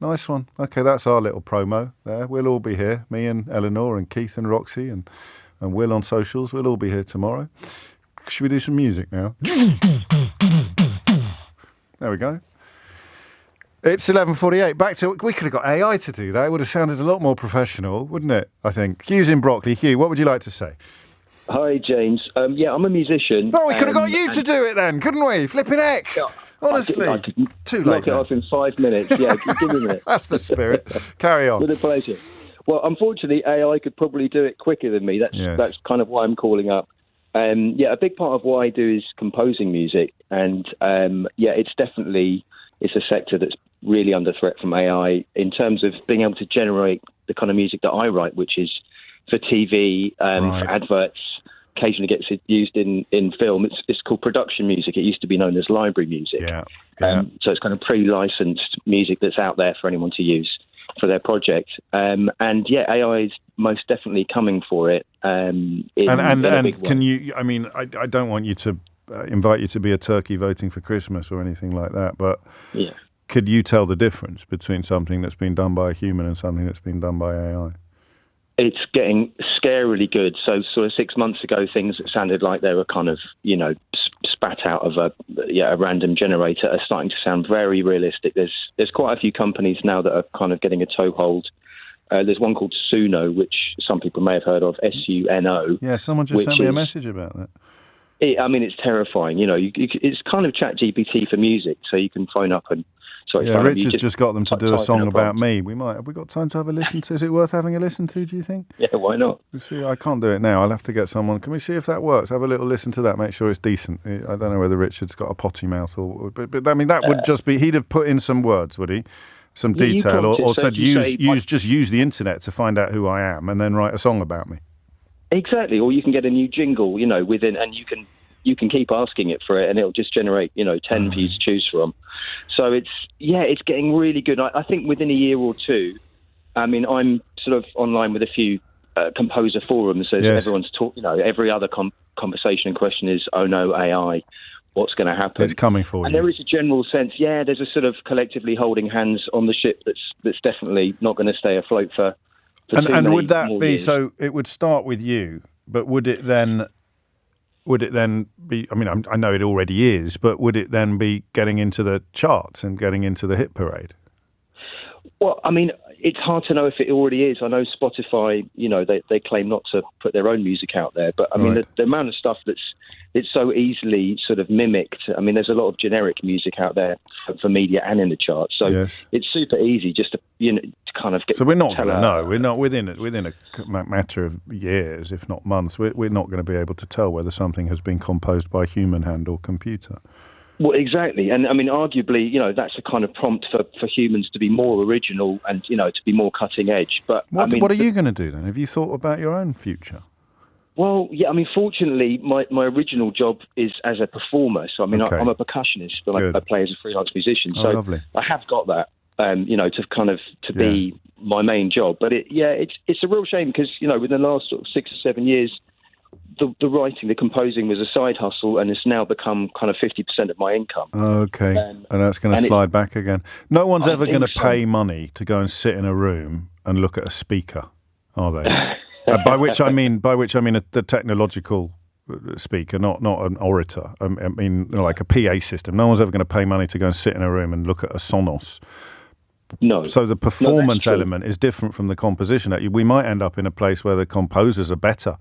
Nice one. Okay, that's our little promo there. We'll all be here. Me and Eleanor and Keith and Roxy and Will on socials. We'll all be here tomorrow. Should we do some music now? There we go. It's 11:48. Back to... We could have got AI to do that. It would have sounded a lot more professional, wouldn't it, I think? Hugh's in Brockley. Hugh, what would you like to say? Hi, James. Yeah, I'm a musician. Oh, we could have got you to do it then, couldn't we? Flipping heck. Yeah. Honestly, I could too knock late. It off in 5 minutes. Yeah, give me a minute. That's the spirit. Carry on. With a pleasure. Well, unfortunately, AI could probably do it quicker than me. That's kind of why I'm calling up. A big part of what I do is composing music, and it's a sector that's really under threat from AI in terms of being able to generate the kind of music that I write, which is for TV, for adverts. Occasionally gets used in film. It's called production music. It used to be known as library music. Yeah. So it's kind of pre-licensed music that's out there for anyone to use for their project. AI is most definitely coming for it. And can you? I mean, I don't want you to invite you to be a turkey voting for Christmas or anything like that, but could you tell the difference between something that's been done by a human and something that's been done by AI? It's getting scarily good. So sort of 6 months ago, things that sounded like they were kind of, spat out of a random generator are starting to sound very realistic. There's quite a few companies now that are kind of getting a toehold. There's one called Suno, which some people may have heard of, SUNO. Yeah, someone just sent me a message about that. It's terrifying. It's kind of ChatGPT for music, so you can phone up and... Richard's just got them to do a song about me. Have we got time to have a listen to? Is it worth having a listen to, do you think? Yeah, why not? See, I can't do it now. I'll have to get someone. Can we see if that works? Have a little listen to that, make sure it's decent. I don't know whether Richard's got a potty mouth but I mean, that would just be, he'd have put in some words, would he? Some detail, or said use the internet to find out who I am and then write a song about me. Exactly, or you can get a new jingle, within, and you can keep asking it for it, and it'll just generate, 10 for you to choose from. So it's getting really good. I think within a year or two, I mean, I'm sort of online with a few composer forums. So everyone's talking, every other conversation and question is, oh no, AI, what's going to happen? It's coming for you. And there is a general sense, there's a sort of collectively holding hands on the ship that's definitely not going to stay afloat for and would that be years. So? It would start with you, but would it then be, I mean, I know it already is, but would it then be getting into the charts and getting into the hit parade? Well, I mean, it's hard to know if it already is. I know Spotify, they claim not to put their own music out there, but I mean, the amount of stuff it's so easily sort of mimicked. I mean, there's a lot of generic music out there for media and in the charts, so it's super easy just to kind of get. So we're not going to know. We're not within a matter of years, if not months. We're not going to be able to tell whether something has been composed by human hand or computer. Well, exactly, and I mean, arguably, that's a kind of prompt for humans to be more original and to be more cutting edge. But what are you going to do then? Have you thought about your own future? Well, yeah, I mean, fortunately, my original job is as a performer. So, I mean, I'm a percussionist, but I play as a freelance musician. So lovely. I have got that, to be my main job. But it's a real shame because, within the last sort of 6 or 7 years, the writing, the composing was a side hustle, and it's now become kind of 50% of my income. Okay, and that's going to slide back again. No one's ever going to pay money to go and sit in a room and look at a speaker, are they? By which I mean the technological speaker, not an orator. I mean, like a PA system. No one's ever going to pay money to go and sit in a room and look at a Sonos. No. So the performance element is different from the composition. We might end up in a place where the composers are better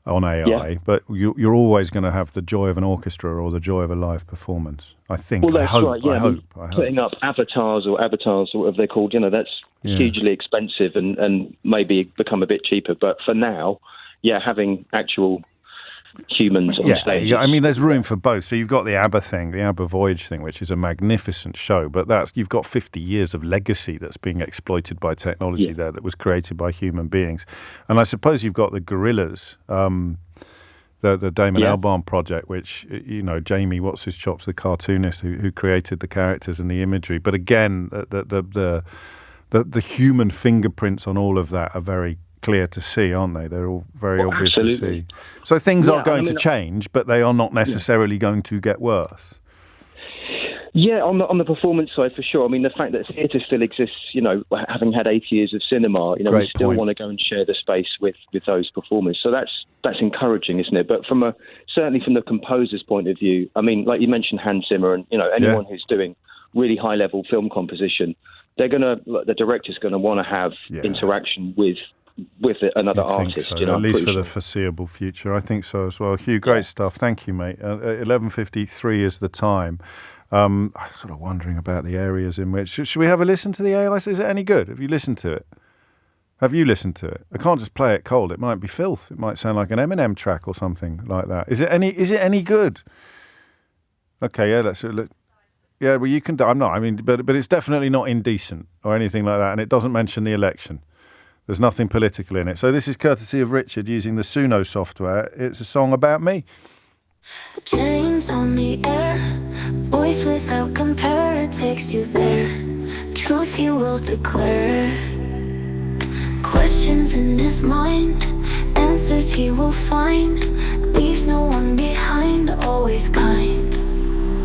on AI, but you're always going to have the joy of an orchestra or the joy of a live performance. I think. Well, that's right. Yeah, I hope. Putting up avatars or whatever they're called, that's hugely expensive and maybe become a bit cheaper. But for now, having actual humans on stage. Yeah, I mean, there's room for both. So you've got the ABBA thing, the ABBA Voyage thing, which is a magnificent show, but you've got 50 years of legacy that's being exploited by technology there that was created by human beings. And I suppose you've got the Gorillas, the Damon Albarn project, which, Jamie What's-His-Chops, the cartoonist who created the characters and the imagery. But again, the human fingerprints on all of that are very clear to see, aren't they? They're all very obvious to see. So things are going to change, but they are not necessarily going to get worse. Yeah, on the performance side, for sure. I mean, the fact that theatre still exists, having had 80 years of cinema, we still want to go and share the space with those performers. So that's encouraging, isn't it? But certainly from the composer's point of view, I mean, like you mentioned Hans Zimmer and, anyone who's doing really high-level film composition, the director's going to want to have interaction with another artist. So, at least for the foreseeable future. I think so as well. Hugh, great stuff. Thank you, mate. 11:53 is the time. I'm sort of wondering about the areas in which... Should we have a listen to the AI? Is it any good? Have you listened to it? Have you listened to it? I can't just play it cold. It might be filth. It might sound like an Eminem track or something like that. Is it any good? Okay, yeah, let's look. Yeah, well, you can... I'm not. I mean, but it's definitely not indecent or anything like that, and it doesn't mention the election. There's nothing political in it. So this is courtesy of Richard using the Suno software. It's a song about me. Chains on the air, voice without compare, takes you there. Truth he will declare. Questions in his mind, answers he will find. Leaves no one behind, always kind.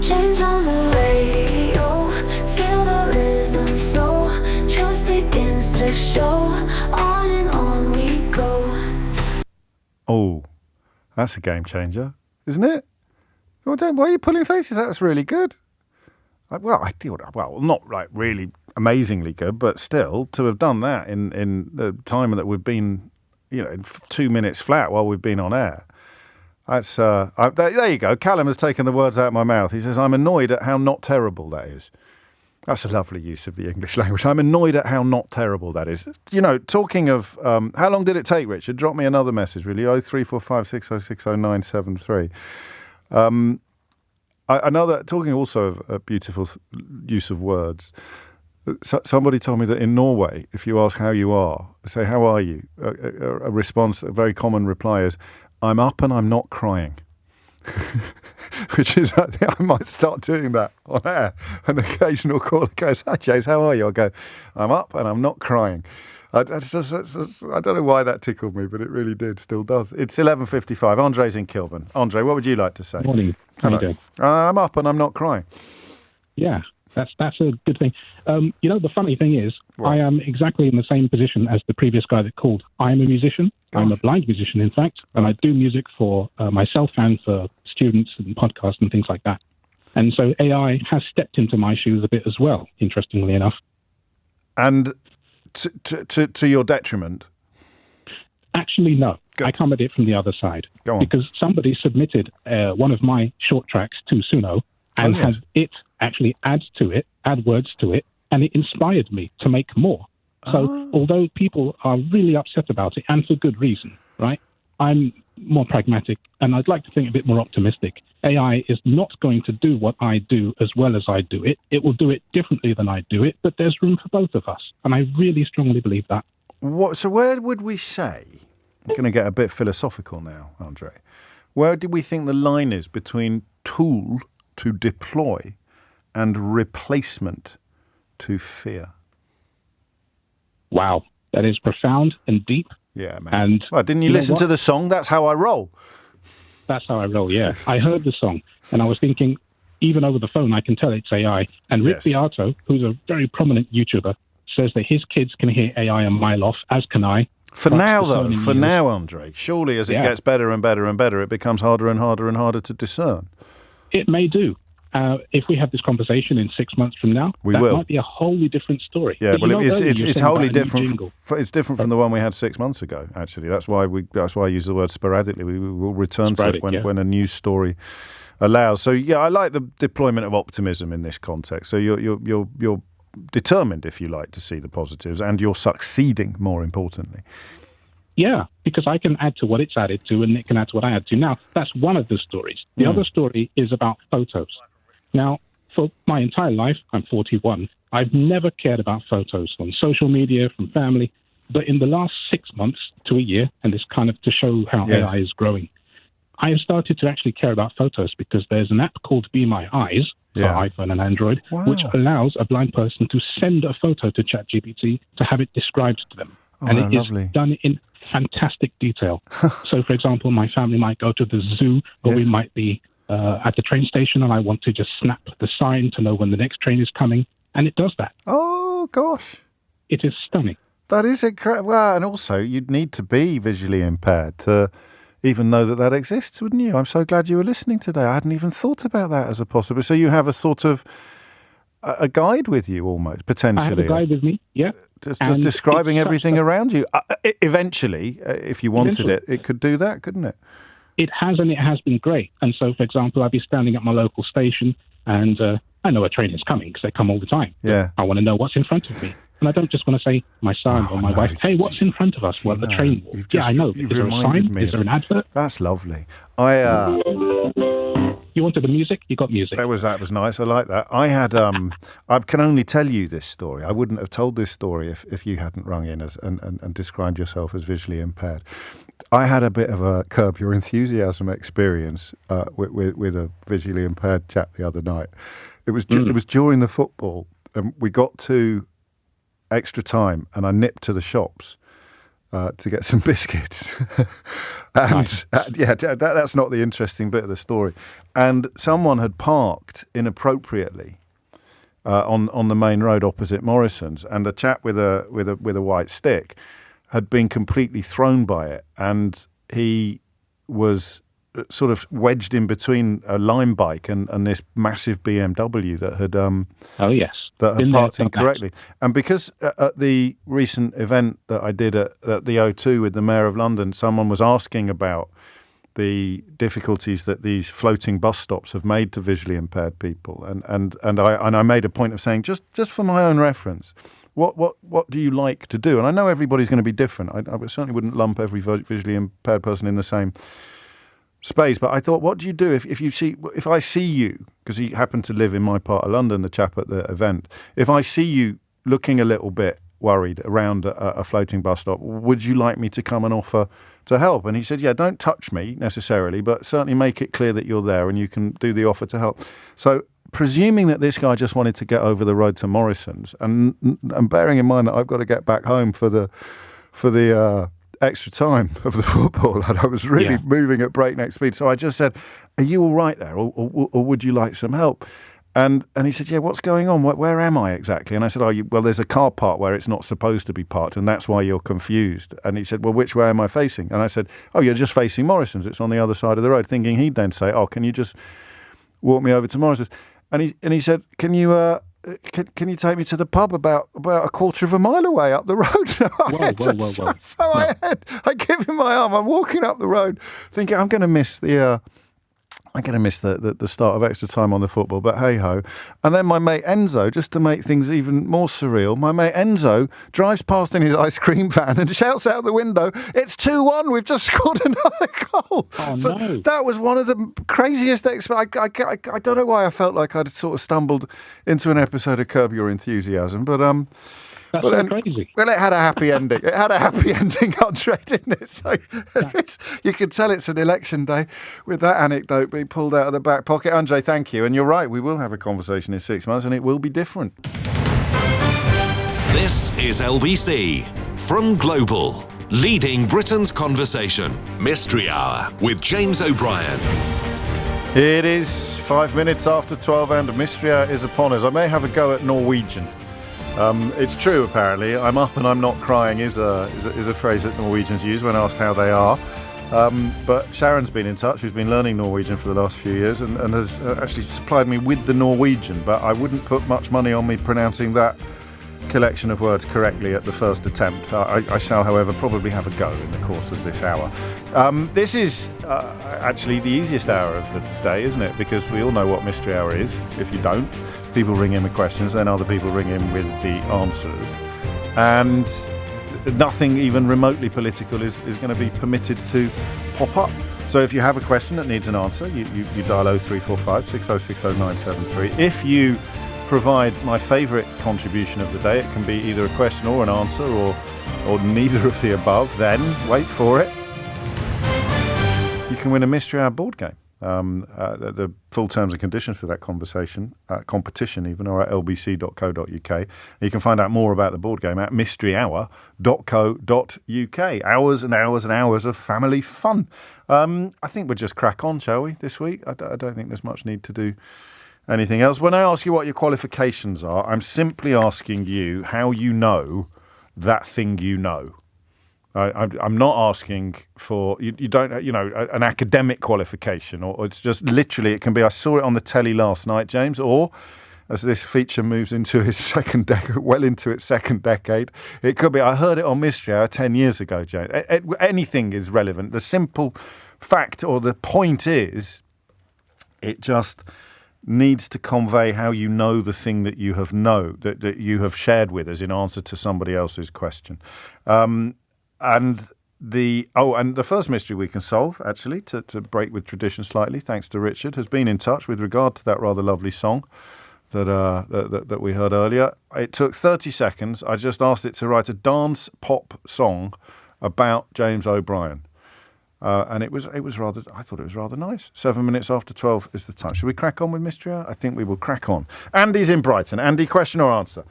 Chains on the radio, feel the rhythm flow. Truth begins to show. On and on we go. Oh, that's a game changer, isn't it? Why are you pulling faces? That was really good. Well, not like really amazingly good, but still to have done that in the time that we've been, 2 minutes flat while we've been on air. That's there you go. Callum has taken the words out of my mouth. He says, "I'm annoyed at how not terrible that is." That's a lovely use of the English language. I'm annoyed at how not terrible that is. Talking of... how long did it take, Richard? Drop me another message, really. 03456060973. Talking also of a beautiful use of words, somebody told me that in Norway, if you ask how you are, say, "How are you?" A response, a very common reply is, "I'm up and I'm not crying." Which is, I think I might start doing that on air. An occasional caller goes, "Hi, Jace, how are you?" I go, "I'm up and I'm not crying." I don't know why that tickled me, but it really did, still does. It's 11:55. Andre's in Kilburn. Andre, what would you like to say? Morning. How are you doing? I'm up and I'm not crying. Yeah, that's a good thing. The funny thing is, I am exactly in the same position as the previous guy that called. I am a musician. I'm a blind musician, in fact, and I do music for myself and for students and podcasts and things like that. And so AI has stepped into my shoes a bit as well, interestingly enough. And to your detriment? Actually, no. Good. I come at it from the other side. Go on. Because somebody submitted one of my short tracks to Suno and had it actually add words to it, and it inspired me to make more. So although people are really upset about it, and for good reason, right, I'm more pragmatic, and I'd like to think a bit more optimistic. AI is not going to do what I do as well as I do it. It will do it differently than I do it, but there's room for both of us, and I really strongly believe that. So where would we say, I'm going to get a bit philosophical now, Andre, where do we think the line is between tool to deploy and replacement to fear? Wow, that is profound and deep. Yeah, man. And didn't you listen to the song? That's how I roll. That's how I roll, yeah. I heard the song, and I was thinking, even over the phone, I can tell it's AI. And Rick Beato, who's a very prominent YouTuber, says that his kids can hear AI a mile off, as can I. For now, Andre, surely as it gets better and better and better, it becomes harder and harder and harder to discern. It may do. if we have this conversation in 6 months from now, that might be a wholly different story. Yeah, well, it's wholly different. It's different from the one we had 6 months ago. Actually, that's why I use the word sporadically. We will return to it when a news story allows. So yeah, I like the deployment of optimism in this context. So you're determined, if you like, to see the positives, and you're succeeding. More importantly. Yeah, because I can add to what it's added to, and it can add to what I add to. Now, that's one of the stories. The other story is about photos. Now, for my entire life, I'm 41, I've never cared about photos on social media, from family. But in the last 6 months to a year, and this kind of to show how AI is growing, I have started to actually care about photos because there's an app called Be My Eyes for iPhone and Android, which allows a blind person to send a photo to ChatGPT to have it described to them. And it is done in fantastic detail. So, for example, my family might go to the zoo, or we might be at the train station, and I want to just snap the sign to know when the next train is coming, and it does that. Oh, gosh. It is stunning. That is incredible. Well, and also, you'd need to be visually impaired to even know that exists, wouldn't you? I'm so glad you were listening today. I hadn't even thought about that as a possibility. So you have a sort of a guide with you, almost, potentially. I have a guide with me, yeah. Just describing everything around you. Eventually, if you wanted it could do that, couldn't it? It has, and it has been great. And so, for example, I'll be standing at my local station, and I know a train is coming because they come all the time. Yeah. I want to know what's in front of me. And I don't just want to say my son or my wife, hey, what's in front of us? Well, the train will. Yeah, I know. Is there a sign? Is there an advert? That's lovely. You wanted the music? You got music. That was nice. I like that. I had. I can only tell you this story. I wouldn't have told this story if you hadn't rung in and described yourself as visually impaired. I had a bit of a Curb Your Enthusiasm experience with a visually impaired chap the other night. It was during the football, and we got to extra time, and I nipped to the shops to get some biscuits. And that's not the interesting bit of the story. And someone had parked inappropriately on the main road opposite Morrison's, and a chap with a white stick had been completely thrown by it, and he was sort of wedged in between a Lime bike and this massive BMW that had parked incorrectly. And because at the recent event that I did at the O2 with the Mayor of London, someone was asking about the difficulties that these floating bus stops have made to visually impaired people, and I made a point of saying, just for my own reference, what do you like to do? And I know everybody's going to be different. I certainly wouldn't lump every visually impaired person in the same space, but I thought, what do you do if I see you, because he happened to live in my part of London, the chap at the event, if I see you looking a little bit worried around a floating bus stop, would you like me to come and offer to help? And he said, yeah, don't touch me necessarily, but certainly make it clear that you're there and you can do the offer to help. So presuming that this guy just wanted to get over the road to Morrison's, and bearing in mind that I've got to get back home for the extra time of the football, and I was really moving at breakneck speed. So I just said, are you all right there, or would you like some help? And he said, yeah, what's going on? Where am I exactly? And I said, well, there's a car park where it's not supposed to be parked, and that's why you're confused. And he said, well, which way am I facing? And I said, oh, you're just facing Morrison's. It's on the other side of the road, thinking he'd then say, oh, can you just walk me over to Morrison's? And he said, can you take me to the pub about a quarter of a mile away up the road? So I give him my arm. I'm walking up the road thinking I'm going to miss the start of extra time on the football, but hey ho. And then my mate Enzo, just to make things even more surreal, my mate Enzo drives past in his ice cream van and shouts out the window, it's 2-1, we've just scored another goal. Oh, so no. That was one of the craziest I don't know why I felt like I'd sort of stumbled into an episode of Curb Your Enthusiasm, but That's crazy. Well, it had a happy ending. Andre, didn't it? So you could tell it's an election day with that anecdote being pulled out of the back pocket. Andre, thank you. And you're right, we will have a conversation in 6 months and it will be different. This is LBC from Global, leading Britain's conversation. Mystery Hour with James O'Brien. It is 5 minutes after 12 and Mystery Hour is upon us. I may have a go at Norwegian. It's true, apparently. I'm up and I'm not crying is a phrase that Norwegians use when asked how they are. But Sharon's been in touch, who's been learning Norwegian for the last few years and has actually supplied me with the Norwegian, but I wouldn't put much money on me pronouncing that collection of words correctly at the first attempt. I shall, however, probably have a go in the course of this hour. This is actually the easiest hour of the day, isn't it? Because we all know what Mystery Hour is. If you don't, people ring in with questions, then other people ring in with the answers. And nothing even remotely political is going to be permitted to pop up. So if you have a question that needs an answer, you dial 0345 6060 973. If you provide my favourite contribution of the day, it can be either a question or an answer or neither of the above, then wait for it, you can win a Mystery Hour board game. The full terms and conditions for that competition even are at lbc.co.uk. You can find out more about the board game at mysteryhour.co.uk. Hours and hours and hours of family fun. I think we'll just crack on, shall we, this week? I don't think there's much need to do anything else. When I ask you what your qualifications are, I'm simply asking you how you know that thing you know. I'm not asking for, you don't, an academic qualification, or it's just literally, it can be, I saw it on the telly last night, James, or as this feature moves into its second decade, it could be, I heard it on Mystery Hour 10 years ago, James. Anything is relevant. The simple fact or the point is, it just needs to convey how you know the thing that you have that you have shared with us in answer to somebody else's question. And the first mystery we can solve, actually, to break with tradition slightly, thanks to Richard, has been in touch with regard to that rather lovely song that we heard earlier. It took 30 seconds. I just asked it to write a dance pop song about James O'Brien. And it was rather, I thought it was rather nice. 7 minutes after 12 is the time. Should we crack on with Mystery Hour? I think we will crack on. Andy's in Brighton. Andy, question or answer?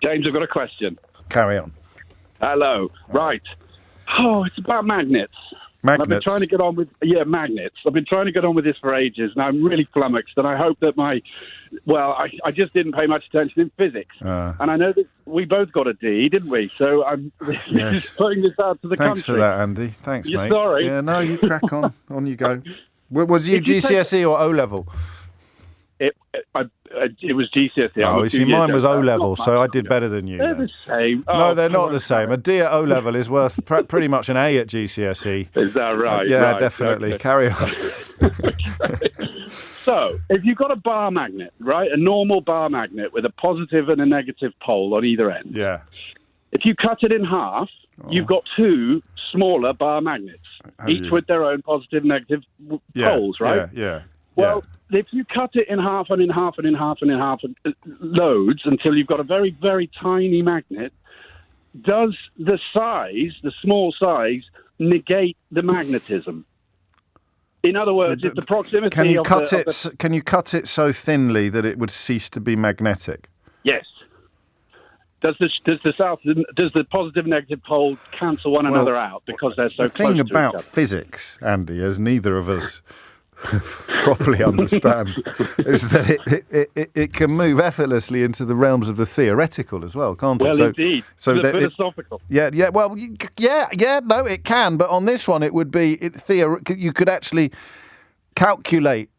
James, I've got a question. Carry on. Hello. Right. Oh, it's about magnets. Magnets? I've been trying to get on with, magnets. I've been trying to get on with this for ages, and I'm really flummoxed, and I hope that I just didn't pay much attention in physics. And I know that we both got a D, didn't we? So I'm just putting this out to the country. Thanks for that, Andy. Thanks, You're mate. Sorry. Yeah, no, you crack on. On you go. Was you GCSE or O-level? It was GCSE. Oh, you see, mine was O-level, so I did better than you. They're the same. No, they're not the same. A D at O-level is worth pretty much an A at GCSE. Is that right? Yeah, right. definitely. Okay. Carry on. So, if you've got a bar magnet, right, a normal bar magnet with a positive and a negative pole on either end. Yeah. If you cut it in half, you've got two smaller bar magnets, each with their own positive and negative poles, right? Yeah. Well, if you cut it in half and in half and in half and in half, loads until you've got a very, very tiny magnet, does the small size, negate the magnetism? In other words, if the proximity can you of cut the, can you cut it so thinly that it would cease to be magnetic? Yes. Does the positive and negative pole cancel one another out because they're so close to each other? The thing about physics, Andy, as neither of us properly understand, is that it can move effortlessly into the realms of the theoretical as well, can't it? Well, indeed. So the philosophical. No, it can. But on this one, it would be you could actually calculate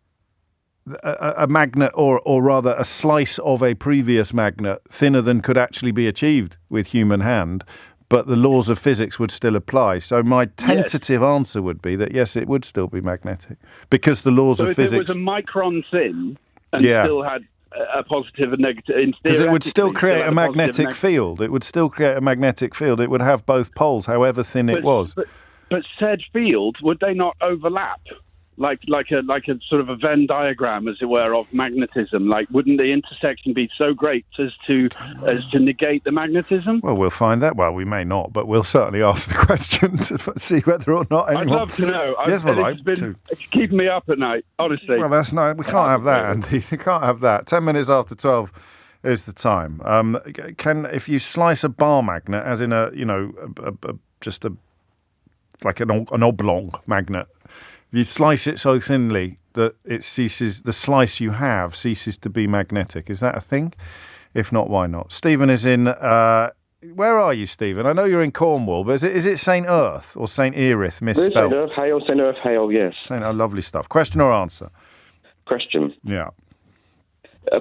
a magnet, or rather a slice of a previous magnet thinner than could actually be achieved with human hand. But the laws of physics would still apply. So my tentative answer would be that, yes, it would still be magnetic. Because the laws of physics... So if it was a micron thin and still had a positive and negative... Because it would still create a magnetic field. It would still create a magnetic field. It would have both poles, however thin it was. But said field, would they not overlap? Like a sort of a Venn diagram, as it were, of magnetism. Like, wouldn't the intersection be so great as to negate the magnetism? Well, we'll find that. Well, we may not, but we'll certainly ask the question to see whether or not anyone... I'd love to know. Yes, it's keeping me up at night, honestly. Well, we can't have that, Andy. We can't have that. 10 minutes after 12 is the time. If you slice a bar magnet, as in like an oblong magnet, you slice it so thinly that the slice you have ceases to be magnetic. Is that a thing? If not, why not? Stephen is in where are you, Stephen? I know you're in Cornwall, but is it St. Earth or St. Erith misspelled? St. Earth, Hale, St. Earth, Hale, yes. Lovely stuff. Question or answer? Question. Yeah.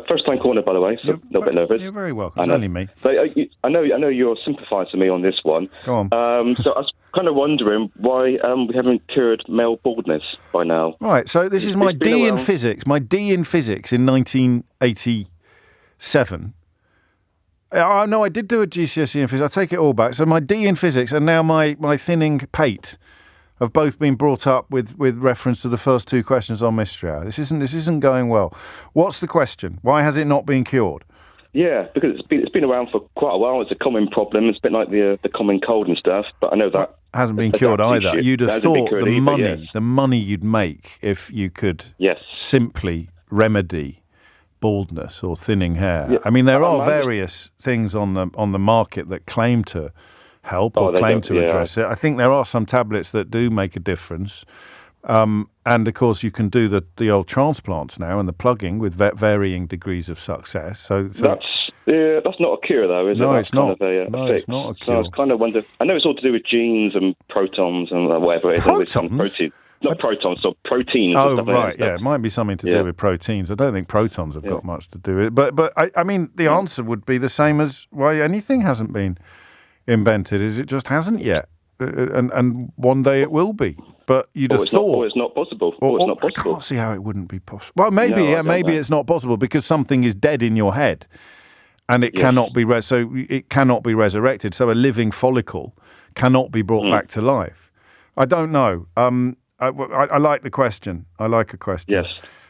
First time corner, by the way, so a little bit nervous. You're very welcome. It's only me. But I know you're sympathising with me on this one. Go on. So I was kind of wondering why we haven't cured male baldness by now. Right, so this is my D in physics. My D in physics in 1987. Oh, no, I did do a GCSE in physics. I take it all back. So my D in physics and now my thinning pate have both been brought up with reference to the first two questions on Mystery Hour. This isn't going well. What's the question? Why has it not been cured? Yeah, because it's been around for quite a while. It's a common problem. It's a bit like the common cold and stuff. But I know that hasn't been cured either. You'd have thought the money you'd make if you could simply remedy baldness or thinning hair. Yeah. I mean, there are various things on the market that claim to help or claim to address it. I think there are some tablets that do make a difference. And of course, you can do the old transplants now and the plugging with varying degrees of success. So that's not a cure, though, is it? No, it's not. No, it's not a cure. So I was kind of wondering. I know it's all to do with genes and protons and whatever it is. Protons? Not protons, so proteins. Oh, right, yeah. It might be something to do with proteins. I don't think protons have got much to do with it. But I mean, the answer would be the same as why anything hasn't been invented, is it just hasn't yet. And one day it will be. But you'd have thought... it's not possible. It's not possible. I can't see how it wouldn't be possible. Well, maybe it's not possible because something is dead in your head and it cannot be it cannot be resurrected. So a living follicle cannot be brought back to life. I don't know. I like the question. I like a question. Yes.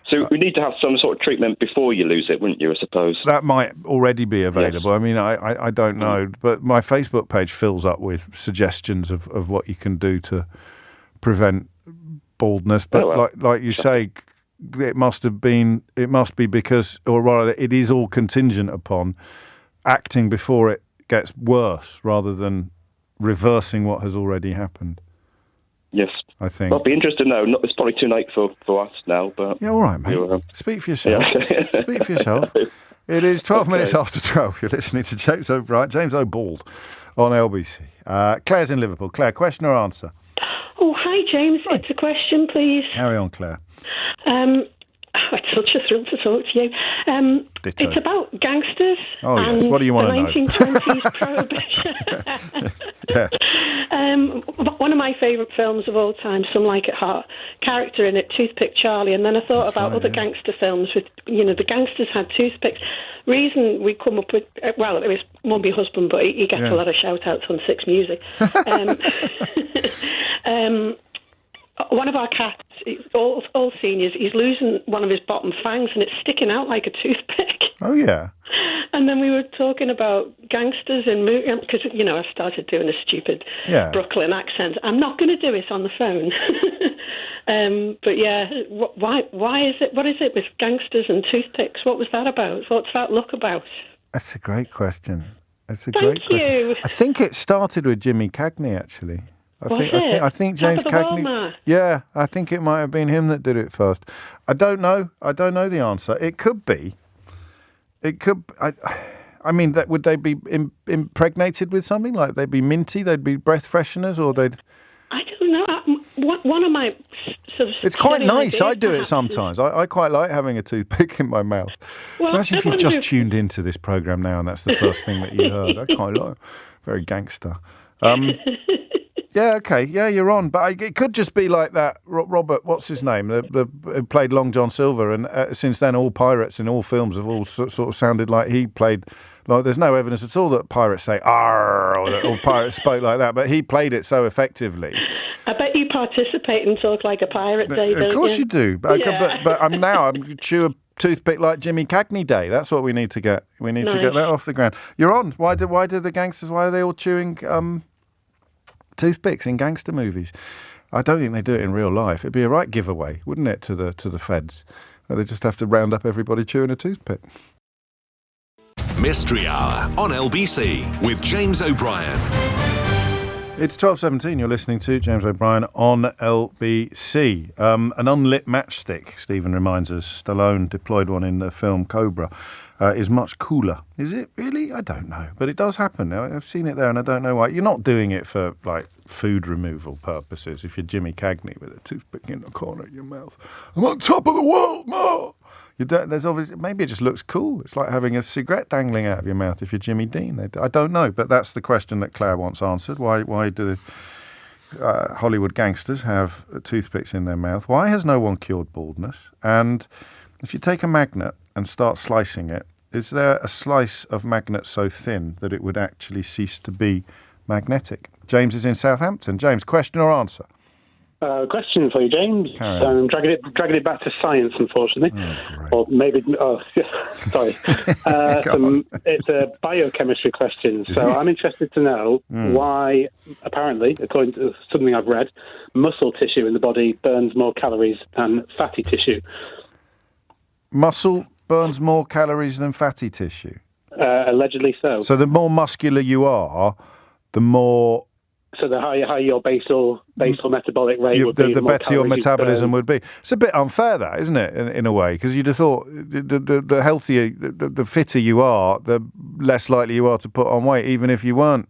So we need to have some sort of treatment before you lose it, wouldn't you, I suppose? That might already be available. Yes. I mean, I don't know. But my Facebook page fills up with suggestions of what you can do to prevent baldness. But like you say, it must be because, or rather, it is all contingent upon acting before it gets worse rather than reversing what has already happened. Yes. I think. I'll be interested to know. It's probably too late for us now, but... Yeah, all right, mate. Speak for yourself. Yeah. Speak for yourself. It is 12 minutes after 12. You're listening to James O'Bald on LBC. Claire's in Liverpool. Claire, question or answer? Oh, hi, James. Hi. It's a question, please. Carry on, Claire. It's such a thrill to talk to you. Ditto. It's about gangsters. Oh, yes. What do you want to know? 1920s prohibition. Yeah. One of my favourite films of all time, Some Like It Hot, character in it, Toothpick Charlie, and then I thought about other gangster films with, the gangsters had toothpicks. Reason we come up with, it was my husband, but he gets a lot of shout-outs on Six Music. One of our cats, all seniors, he's losing one of his bottom fangs and it's sticking out like a toothpick. Oh, yeah. And then we were talking about gangsters in movies, because, I've started doing a stupid Brooklyn accent. I'm not going to do it on the phone. But yeah, why is it, what is it with gangsters and toothpicks? What was that about? What's that look about? That's a great question. Thank you. I think it started with Jimmy Cagney, actually. I think James Cagney. Yeah, I think it might have been him that did it first. I don't know the answer. It could be. I mean, would they be impregnated with something? Like they'd be minty, they'd be breath fresheners, or they'd... I don't know. One of my sort of... It's quite nice. I do it sometimes. I quite like having a toothpick in my mouth. Well, imagine if you've just tuned into this programme now and that's the first thing that you heard. I quite like it. Very gangster. Yeah, okay. Yeah, you're on. But it could just be like that Robert, what's his name, who played Long John Silver, and since then all pirates in all films have all sort of sounded like he played. Like, there's no evidence at all that pirates say "arr" or pirates spoke like that, but he played it so effectively. I bet you participate and talk like a pirate, Dave. Of course you do. But I'm chew a toothpick like Jimmy Cagney Day. That's what we need to get. We need to get that off the ground. You're on. Why do the gangsters? Why are they all chewing toothpicks in gangster movies? I don't think they do it in real life. It'd be a right giveaway, wouldn't it, to the feds? They just have to round up everybody chewing a toothpick. Mystery Hour on LBC with James O'Brien. It's 12:17. You're listening to James O'Brien on LBC. An unlit matchstick, Stephen reminds us, Stallone deployed one in the film Cobra, is much cooler. Is it really? I don't know. But it does happen. I've seen it there and I don't know why. You're not doing it for, like, food removal purposes. If you're Jimmy Cagney with a toothpick in the corner of your mouth. I'm on top of the world, Ma! There's obviously, maybe it just looks cool. It's like having a cigarette dangling out of your mouth if you're Jimmy Dean. I don't know, but that's the question that Claire wants answered. Why do Hollywood gangsters have toothpicks in their mouth? Why has no one cured baldness? And if you take a magnet and start slicing it, is there a slice of magnet so thin that it would actually cease to be magnetic? James is in Southampton. James, question or answer? Question for you, James. Dragging it back to science, unfortunately. Or maybe, sorry. It's a biochemistry question. So I'm interested to know why, apparently, according to something I've read, muscle tissue in the body burns more calories than fatty tissue. Muscle burns more calories than fatty tissue? Allegedly so. So the more muscular you are, the more... So the higher your basal metabolic rate would be, the better your metabolism would be. It's a bit unfair, that, isn't it, in a way? Because you'd have thought the healthier, the fitter you are, the less likely you are to put on weight, even if you weren't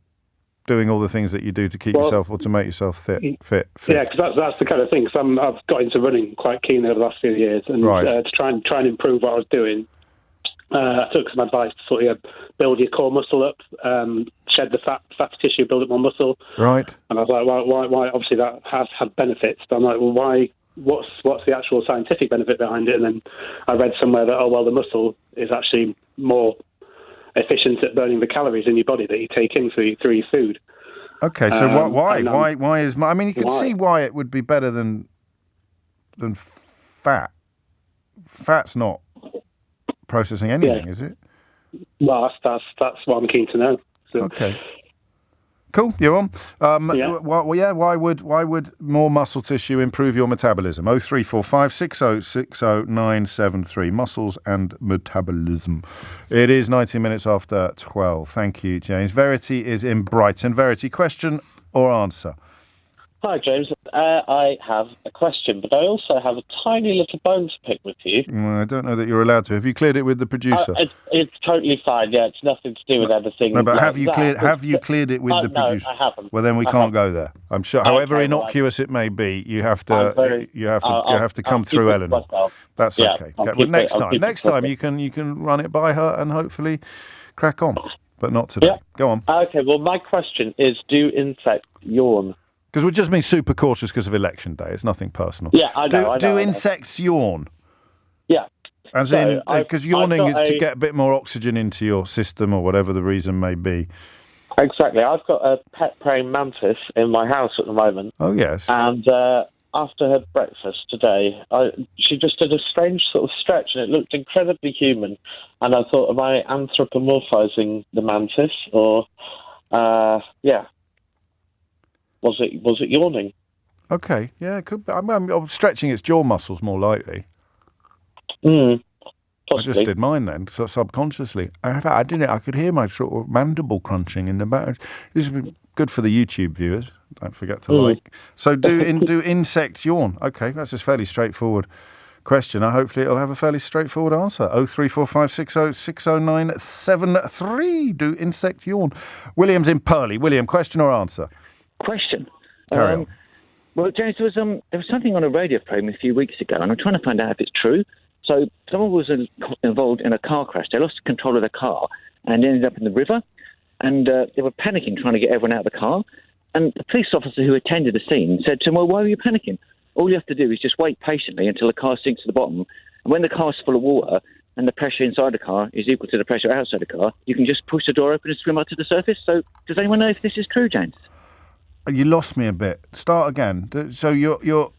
doing all the things that you do to keep yourself or to make yourself fit. Yeah, because that's the kind of thing. Because I've got into running quite keen over the last few years, and to try and improve what I was doing. I took some advice to sort of build your core muscle up, shed the fatty tissue, build up more muscle. Right. And I was like, why? Obviously, that has had benefits. But I'm like, well, why? What's the actual scientific benefit behind it? And then I read somewhere that, the muscle is actually more efficient at burning the calories in your body that you take in through your food. Okay, so why is? I mean, you can see why it would be better than fat. Fat's not processing anything, is it? Well, that's what I'm keen to know. So. Okay. Cool, you're on. Why would more muscle tissue improve your metabolism? 0345 6060 973. Muscles and metabolism. It is 19 minutes after 12. Thank you, James. Verity is in Brighton. Verity, question or answer? Hi, James. I have a question, but I also have a tiny little bone to pick with you. I don't know that you're allowed to. Have you cleared it with the producer? It's totally fine. Yeah, it's nothing to do with anything. No, but have you cleared it with the producer? No, I haven't. Well, then we can't go there. I'm sure. However innocuous it may be, you have to come through Eleanor. That's okay. Well, next time you can run it by her and hopefully crack on, but not today. Yeah. Go on. Okay. Well, my question is: do insects yawn? Because we're just being super cautious because of election day. It's nothing personal. Yeah, I know. Do insects yawn? Yeah. As in, because yawning is to get a bit more oxygen into your system or whatever the reason may be. Exactly. I've got a pet praying mantis in my house at the moment. Oh, yes. And after her breakfast today, she just did a strange sort of stretch and it looked incredibly human. And I thought, am I anthropomorphizing the mantis? Or, Was it yawning? Okay, yeah, it could be. I'm stretching its jaw muscles more likely. Possibly. I just did mine then, so subconsciously. I did it. I could hear my sort of mandible crunching in the back. This would be good for the YouTube viewers. Don't forget to like. So do insects yawn? Okay, that's a fairly straightforward question. Hopefully it'll have a fairly straightforward answer. 0345 60 60973. Do insects yawn? William's in Purley. William, question or answer? Question. Carry on. Well, James, there was something on a radio program a few weeks ago, and I'm trying to find out if it's true. So someone was involved in a car crash. They lost control of their car and ended up in the river, and they were panicking, trying to get everyone out of the car. And the police officer who attended the scene said to him, well, why were you panicking? All you have to do is just wait patiently until the car sinks to the bottom, and when the car's full of water and the pressure inside the car is equal to the pressure outside the car, you can just push the door open and swim up to the surface. So does anyone know if this is true, James? You lost me a bit. Start again. So you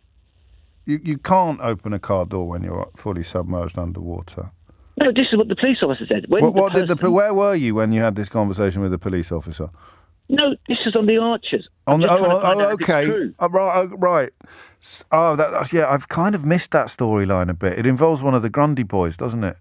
can't open a car door when you're fully submerged underwater. No, this is what the police officer said. Where were you when you had this conversation with the police officer? No, this is on the Archers. Okay. Right. I've kind of missed that storyline a bit. It involves one of the Grundy boys, doesn't it?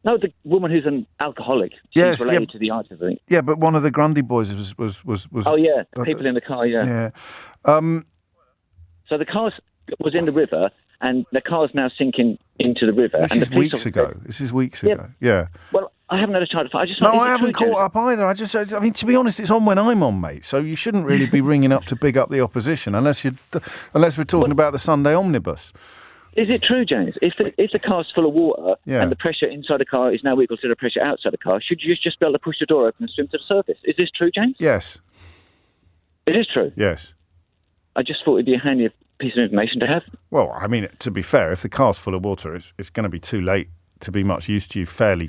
No, the woman who's an alcoholic. She's related to the artist, I think. Yeah, but one of the Grundy boys was. Oh yeah, people in the car. Yeah. So the car was in the river, and the car's now sinking into the river. This is weeks ago. Yeah. Well, I haven't had a chance to. I haven't caught up either. I mean, to be honest, it's on when I'm on, mate. So you shouldn't really be ringing up to big up the opposition unless we're talking about the Sunday omnibus. Is it true, James? If the car's full of water and the pressure inside the car is now equal to the pressure outside the car, should you just be able to push the door open and swim to the surface? Is this true, James? Yes. It is true? Yes. I just thought it'd be a handy piece of information to have. Well, I mean, to be fair, if the car's full of water, it's going to be too late to be much use to you fairly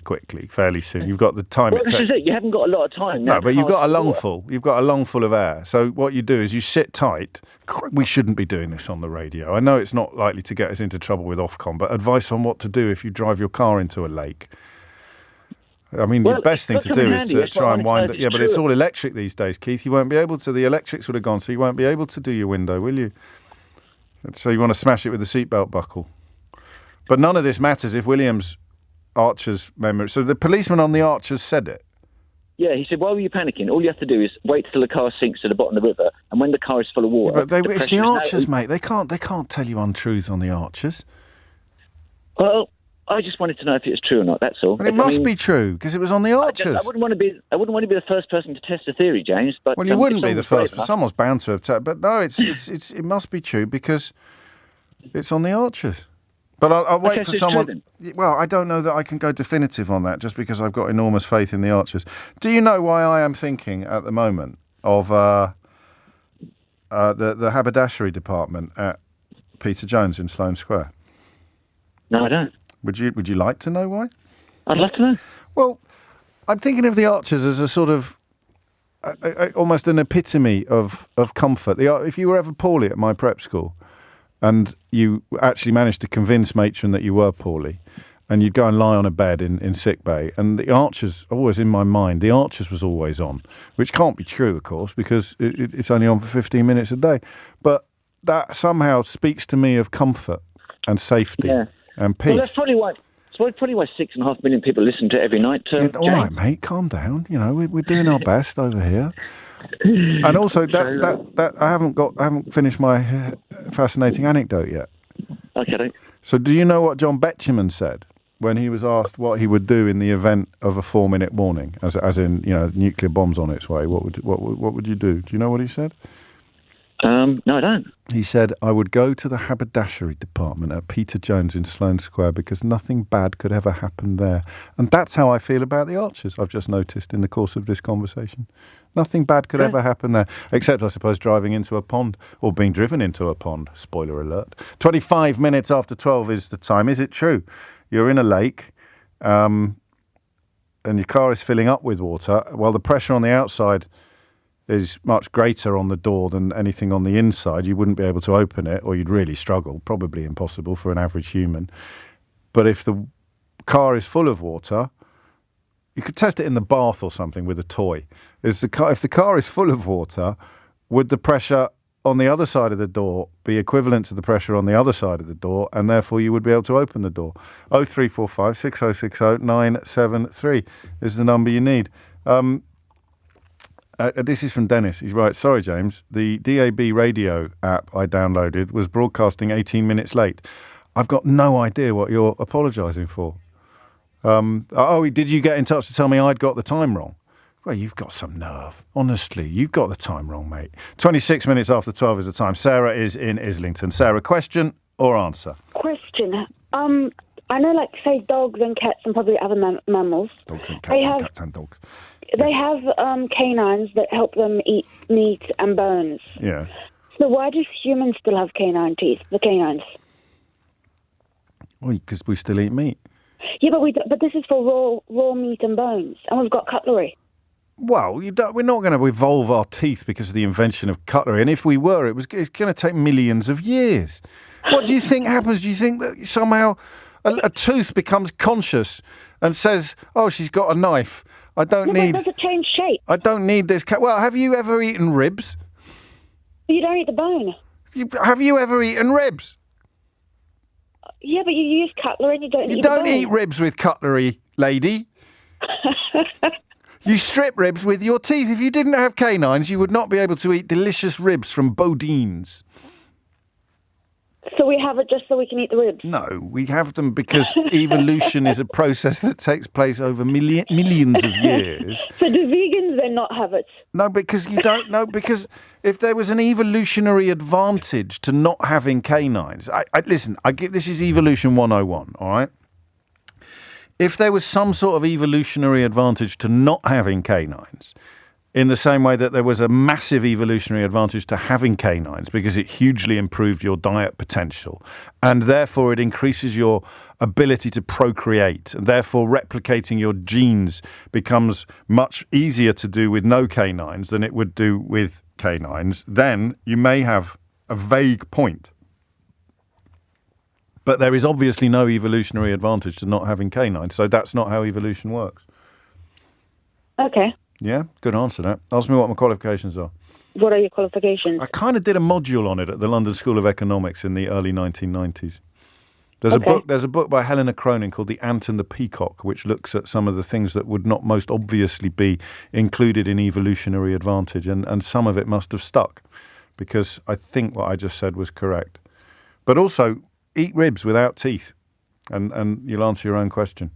soon. You've got the time. Well, this is it. You haven't got a lot of time. No, but you've got a lungful. You've got a lungful of air. So what you do is you sit tight. We shouldn't be doing this on the radio. I know it's not likely to get us into trouble with Ofcom, but advice on what to do if you drive your car into a lake. I mean, the best thing to do is to try and wind it. Yeah, but it's all electric these days, Keith. You won't be able to. The electrics would have gone, so you won't be able to do your window, will you? So you want to smash it with the seatbelt buckle. But none of this matters if William's Archer's memory. So the policeman on the Archers said it. Yeah, he said, why were you panicking? All you have to do is wait till the car sinks to the bottom of the river, and when the car is full of water... Yeah, but it's the Archers, mate. They can't tell you untruths on the Archers. Well, I just wanted to know if it was true or not, that's all. But it must be true, because it was on the Archers. I wouldn't want to be the first person to test the theory, James. But well, you wouldn't be the first, but someone's bound to have... But no, it must be true, because it's on the Archers. But I'll wait for someone... Well, I don't know that I can go definitive on that, just because I've got enormous faith in the Archers. Do you know why I am thinking at the moment of the haberdashery department at Peter Jones in Sloane Square? No, I don't. Would you like to know why? I'd like to know. Well, I'm thinking of the Archers as a sort of... almost an epitome of comfort. If you were ever poorly at my prep school... and you actually managed to convince matron that you were poorly, and you'd go and lie on a bed in sick bay, and the Archers, always in my mind, the Archers was always on, which can't be true, of course, because it's only on for 15 minutes a day. But that somehow speaks to me of comfort and safety and peace. Well, that's probably why 6.5 million people listen to it every night. All right, mate, calm down. You know, we're doing our best over here. And also, that I haven't finished my fascinating anecdote yet. Okay. So, do you know what John Betjeman said when he was asked what he would do in the event of a 4-minute warning, as in nuclear bombs on its way? What would you do? Do you know what he said? No, I don't. He said, I would go to the haberdashery department at Peter Jones in Sloane Square because nothing bad could ever happen there. And that's how I feel about the Archers, I've just noticed in the course of this conversation. Nothing bad could ever happen there, except, I suppose, driving into a pond or being driven into a pond. Spoiler alert. 25 minutes after 12 is the time. Is it true? You're in a lake and your car is filling up with water while the pressure on the outside is much greater on the door than anything on the inside. You wouldn't be able to open it, or you'd really struggle, probably impossible for an average human. But if the car is full of water, you could test it in the bath or something with a toy. If the car is full of water, would the pressure on the other side of the door be equivalent to the pressure on the other side of the door, and therefore you would be able to open the door? 0345 6060 973 is the number you need. This is from Dennis. He's right. Sorry, James. The DAB radio app I downloaded was broadcasting 18 minutes late. I've got no idea what you're apologising for. Did you get in touch to tell me I'd got the time wrong? Well, you've got some nerve. Honestly, you've got the time wrong, mate. 26 minutes after 12 is the time. Sarah is in Islington. Sarah, question or answer? Question. I know, like, say, dogs and cats and probably other mammals. Dogs and cats and cats and dogs. They have canines that help them eat meat and bones. Yeah. So why do humans still have canine teeth, the canines? Well, because we still eat meat. Yeah, but this is for raw meat and bones, and we've got cutlery. Well, we're not going to evolve our teeth because of the invention of cutlery, and if we were, it's going to take millions of years. What do you think happens? Do you think that somehow a tooth becomes conscious and says, "Oh, she's got a knife. I don't need." But does it change shape? I don't need this. Well, have you ever eaten ribs? You don't eat the bone. Have you ever eaten ribs? Yeah, but you use cutlery and you don't eat the bone. You don't eat ribs with cutlery. lady. You strip ribs with your teeth. If you didn't have canines, you would not be able to eat delicious ribs from Bodine's. So we have it just so we can eat the ribs? No, we have them because evolution is a process that takes place over millions of years. So do vegans then not have it? No, because you don't know. Because if there was an evolutionary advantage to not having canines, listen, this is evolution 101, all right? If there was some sort of evolutionary advantage to not having canines, in the same way that there was a massive evolutionary advantage to having canines because it hugely improved your diet potential and therefore it increases your ability to procreate and therefore replicating your genes becomes much easier to do with no canines than it would do with canines, then you may have a vague point. But there is obviously no evolutionary advantage to not having canines, so that's not how evolution works. Okay. Yeah, good answer that. Ask me what my qualifications are. What are your qualifications? I kind of did a module on it at the London School of Economics in the early 1990s. There's a book by Helena Cronin called The Ant and the Peacock, which looks at some of the things that would not most obviously be included in evolutionary advantage, and some of it must have stuck, because I think what I just said was correct. But also, eat ribs without teeth, and you'll answer your own question.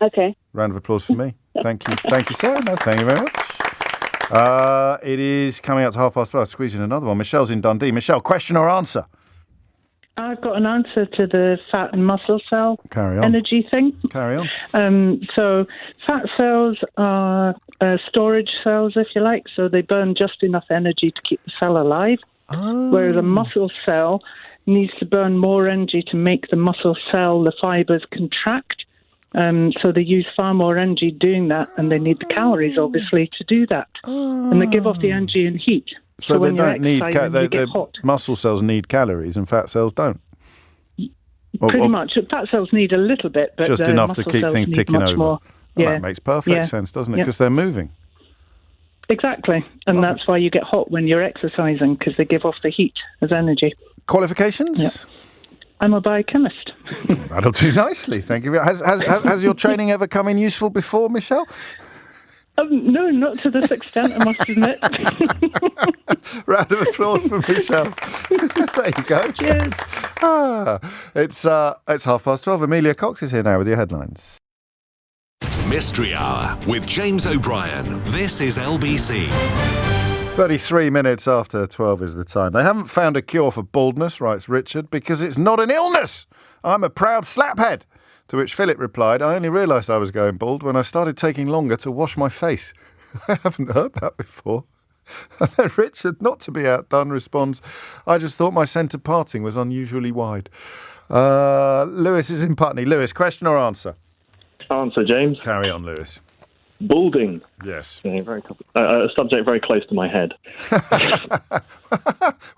Okay. Round of applause for me. Thank you. Thank you, Sarah. No, thank you very much. It is coming out to 12:30. Squeeze in another one. Michelle's in Dundee. Michelle, question or answer? I've got an answer to the fat and muscle cell energy thing. Carry on. So fat cells are storage cells, if you like, so they burn just enough energy to keep the cell alive, whereas a muscle cell needs to burn more energy to make the muscle cell, the fibres, contract. So they use far more energy doing that, and they need the calories, obviously, to do that. And they give off the energy and heat. So when they don't need you get hot. Muscle cells need calories, and fat cells don't. Pretty much. Fat cells need a little bit, but just enough to keep things ticking over. More. Well, that makes perfect sense, doesn't it? Because they're moving. Exactly, and that's why you get hot when you're exercising, because they give off the heat as energy. Qualifications? Yep. I'm a biochemist. That'll do nicely, thank you. Has your training ever come in useful before, Michelle? No, not to this extent, I must admit. Round of applause for Michelle. There you go. Cheers. It's 12:30. Amelia Cox is here now with your headlines. Mystery Hour with James O'Brien. This is LBC. 33 minutes after 12 is the time. They haven't found a cure for baldness, writes Richard, because it's not an illness. I'm a proud slaphead. To which Philip replied, I only realised I was going bald when I started taking longer to wash my face. I haven't heard that before. And then Richard, not to be outdone, responds, I just thought my centre parting was unusually wide. Lewis is in Putney. Lewis, question or answer? Answer, James. Carry on, Lewis. Balding. Yes. Yeah, a subject very close to my head.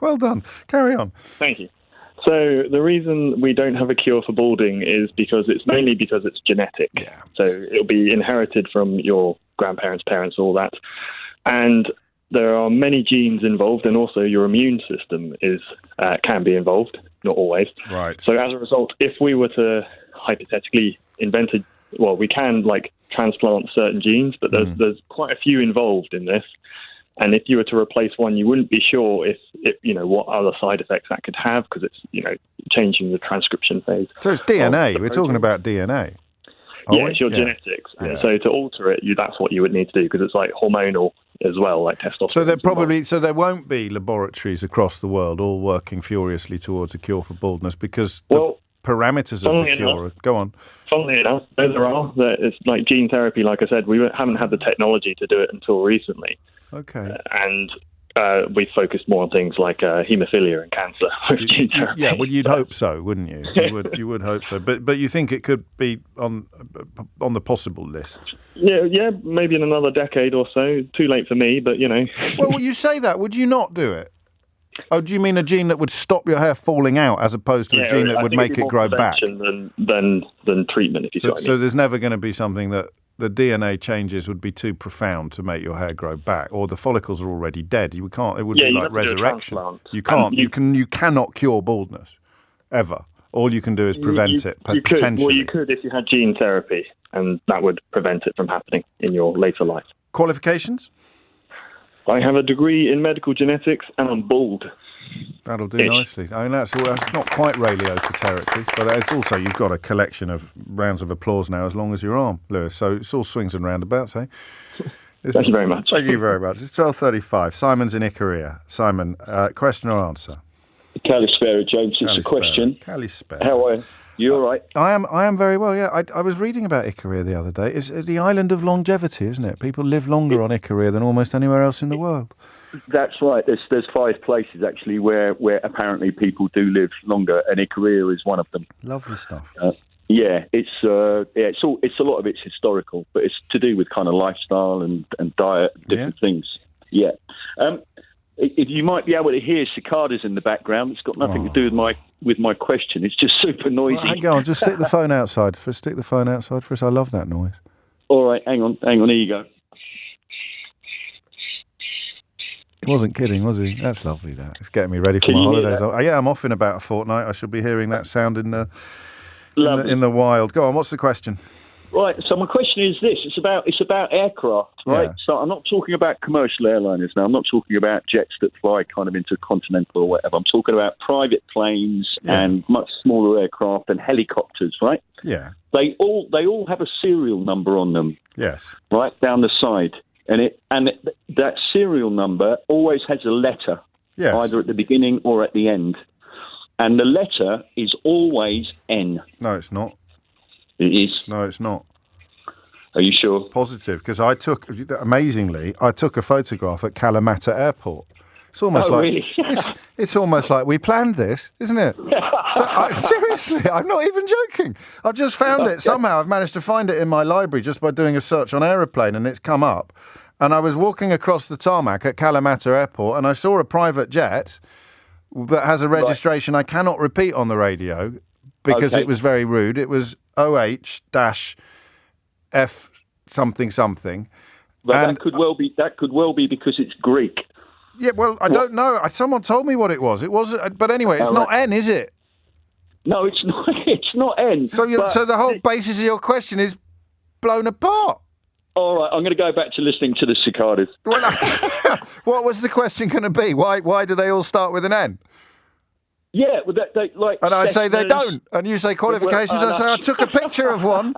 Well done. Carry on. Thank you. So the reason we don't have a cure for balding is mainly because it's genetic. Yeah. So it'll be inherited from your grandparents, parents, all that. And there are many genes involved, and also your immune system can be involved, not always. Right. So as a result, if we were to hypothetically we can transplant certain genes, but there's quite a few involved in this. And if you were to replace one, you wouldn't be sure if what other side effects that could have, because it's changing the transcription phase. So it's DNA. We're talking about DNA. It's your genetics. And so to alter it, that's what you would need to do, because it's like hormonal as well, like testosterone. So there won't be laboratories across the world all working furiously towards a cure for baldness, because the parameters of the cure. Go on. Funnily enough, there are. It's like gene therapy. Like I said, we haven't had the technology to do it until recently. Okay. And we focused more on things like haemophilia and cancer with gene therapy. Yeah, well, you'd hope so, wouldn't you? You would hope so. But you think it could be on the possible list? Yeah, maybe in another decade or so. Too late for me, but Well, you say that. Would you not do it? Oh, do you mean a gene that would stop your hair falling out, as opposed to a gene that would make it grow back? Than treatment, if you see what I mean. So there's never going to be something that the DNA changes would be too profound to make your hair grow back, or the follicles are already dead. You can't. It would be like resurrection. You can't. You cannot cure baldness ever. All you can do is prevent it, potentially. You could if you had gene therapy, and that would prevent it from happening in your later life. Qualifications? I have a degree in medical genetics, and I'm bald. That'll do nicely. I mean, that's not quite Ray Liotta territory, but it's also, you've got a collection of rounds of applause now as long as your arm, Lewis. So it's all swings and roundabouts, eh? Thank you very much. Thank you very much. It's 12:35. Simon's in Ikaria. Simon, question or answer? Kalispera, James. It's a question. Kalispera. How are you? You all right? I am very well, yeah. I was reading about Ikaria the other day. It's the island of longevity, isn't it? People live longer on Ikaria than almost anywhere else in the world. That's right. There's 5 places, actually, where apparently people do live longer, and Ikaria is one of them. Lovely stuff. It's a lot of it's historical, but it's to do with kind of lifestyle and diet, different things. Yeah. If you might be able to hear cicadas in the background, it's got nothing to do with my question. It's just super noisy. Well, hang on, just stick the phone outside. Stick the phone outside for us. I love that noise. All right, hang on. Here you go. He wasn't kidding, was he? That's lovely, that. It's getting me ready for my holidays. Yeah, I'm off in about a fortnight. I shall be hearing that sound in the wild. Go on, what's the question? Right, so my question is this. It's about aircraft, right? Yeah. So I'm not talking about commercial airliners now. I'm not talking about jets that fly kind of intercontinental or whatever. I'm talking about private planes and much smaller aircraft and helicopters, right? Yeah. They all have a serial number on them. Yes. Right down the side. That serial number always has a letter, either at the beginning or at the end. And the letter is always N. No, it's not. It is. No, it's not. Are you sure? Positive, because amazingly, I took a photograph at Kalamata Airport. It's almost really? it's almost like we planned this, isn't it? Seriously, I'm not even joking. I've just found it somehow. I've managed to find it in my library just by doing a search on aeroplane, and it's come up. And I was walking across the tarmac at Kalamata Airport, and I saw a private jet that has a registration I cannot repeat on the radio because it was very rude. It was OH-F something something. But that could well be because it's Greek. Yeah, well, I don't know. Someone told me what it was. It was, but anyway, it's not N, is it? No, it's not. It's not N. So the whole basis of your question is blown apart. All right, I'm going to go back to listening to the cicadas. What was the question going to be? Why do they all start with an N? Yeah, well, they like. And I say they don't, and you say qualifications. I say I took a picture of one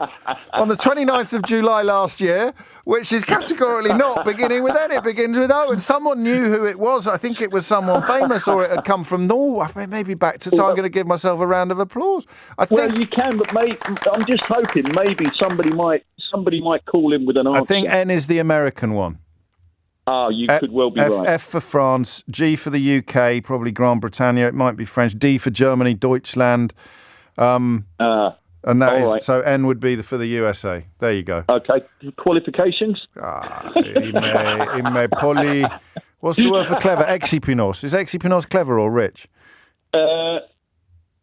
on the 29th of July last year, which is categorically not beginning with N. It begins with O, and someone knew who it was. I think it was someone famous, or it had come from Norway. Maybe back to. So I'm going to give myself a round of applause. Well, you can, but I'm just hoping maybe somebody might call in with an answer. I think N is the American one. Oh, you could well be right. F for France, G for the UK, probably Grand Britannia. It might be French. D for Germany, Deutschland. And that is right. So N would be for the USA. There you go. Okay, qualifications. What's the word for clever? Exipinos. Is exipinos clever or rich?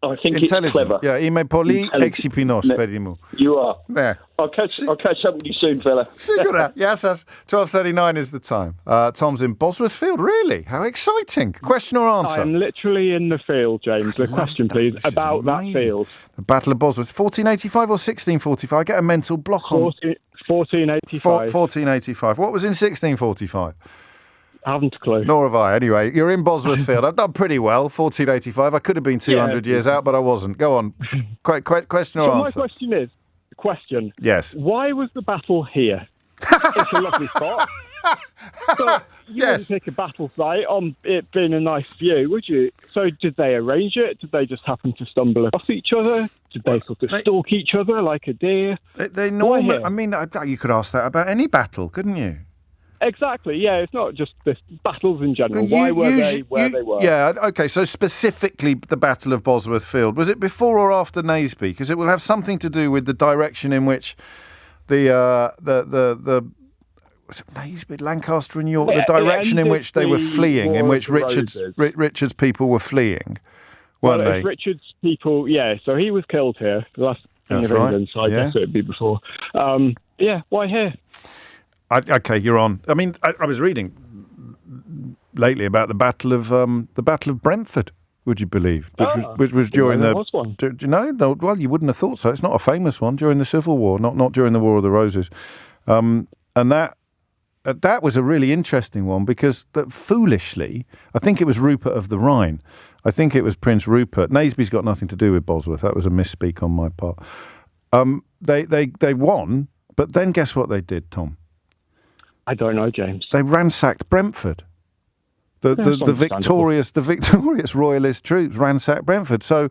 I think intelligent. It's clever. Yeah, ime poli exipinos, pedimou. You are. There. I'll catch up with you soon, fella. Sigura. Yes, 12:39 is the time. Tom's in Bosworth Field. Really? How exciting. Question or answer? I'm literally in the field, James. The question, please, about that field. The Battle of Bosworth. 1485 or 1645? I get a mental block on. 1485. 1485. What was in 1645? I haven't a clue. Nor have I. Anyway, you're in Bosworth Field. I've done pretty well, 1485. I could have been 200 years out, but I wasn't. Go on. Question or answer? My question is, yes. Why was the battle here? It's a lovely spot. But you wouldn't pick a battle site on it being a nice view, would you? So did they arrange it? Did they just happen to stumble across each other? Did they sort of stalk each other like a deer? They normally... I mean, you could ask that about any battle, couldn't you? Exactly, yeah. It's not just this battles in general. Why were they where they were? Yeah, okay. So specifically the Battle of Bosworth Field. Was it before or after Naseby? Because it will have something to do with the direction in which the was it Naseby, Lancaster and York, the direction in which they were fleeing, in which Richard's people were fleeing, weren't they? Richard's people, yeah. So he was killed here, the last king of England, so I guess it would be before. Why here? Okay, you're on. I mean, I was reading lately about the Battle of Brentford, would you believe? Which was during there was one. Do you know? No, well, you wouldn't have thought so. It's not a famous one during the Civil War, not during the War of the Roses. And that was a really interesting one because foolishly, I think it was Rupert of the Rhine. I think it was Prince Rupert. Naseby's got nothing to do with Bosworth. That was a misspeak on my part. They won, but then guess what they did, Tom? I don't know, James. They ransacked Brentford. The victorious royalist troops ransacked Brentford. So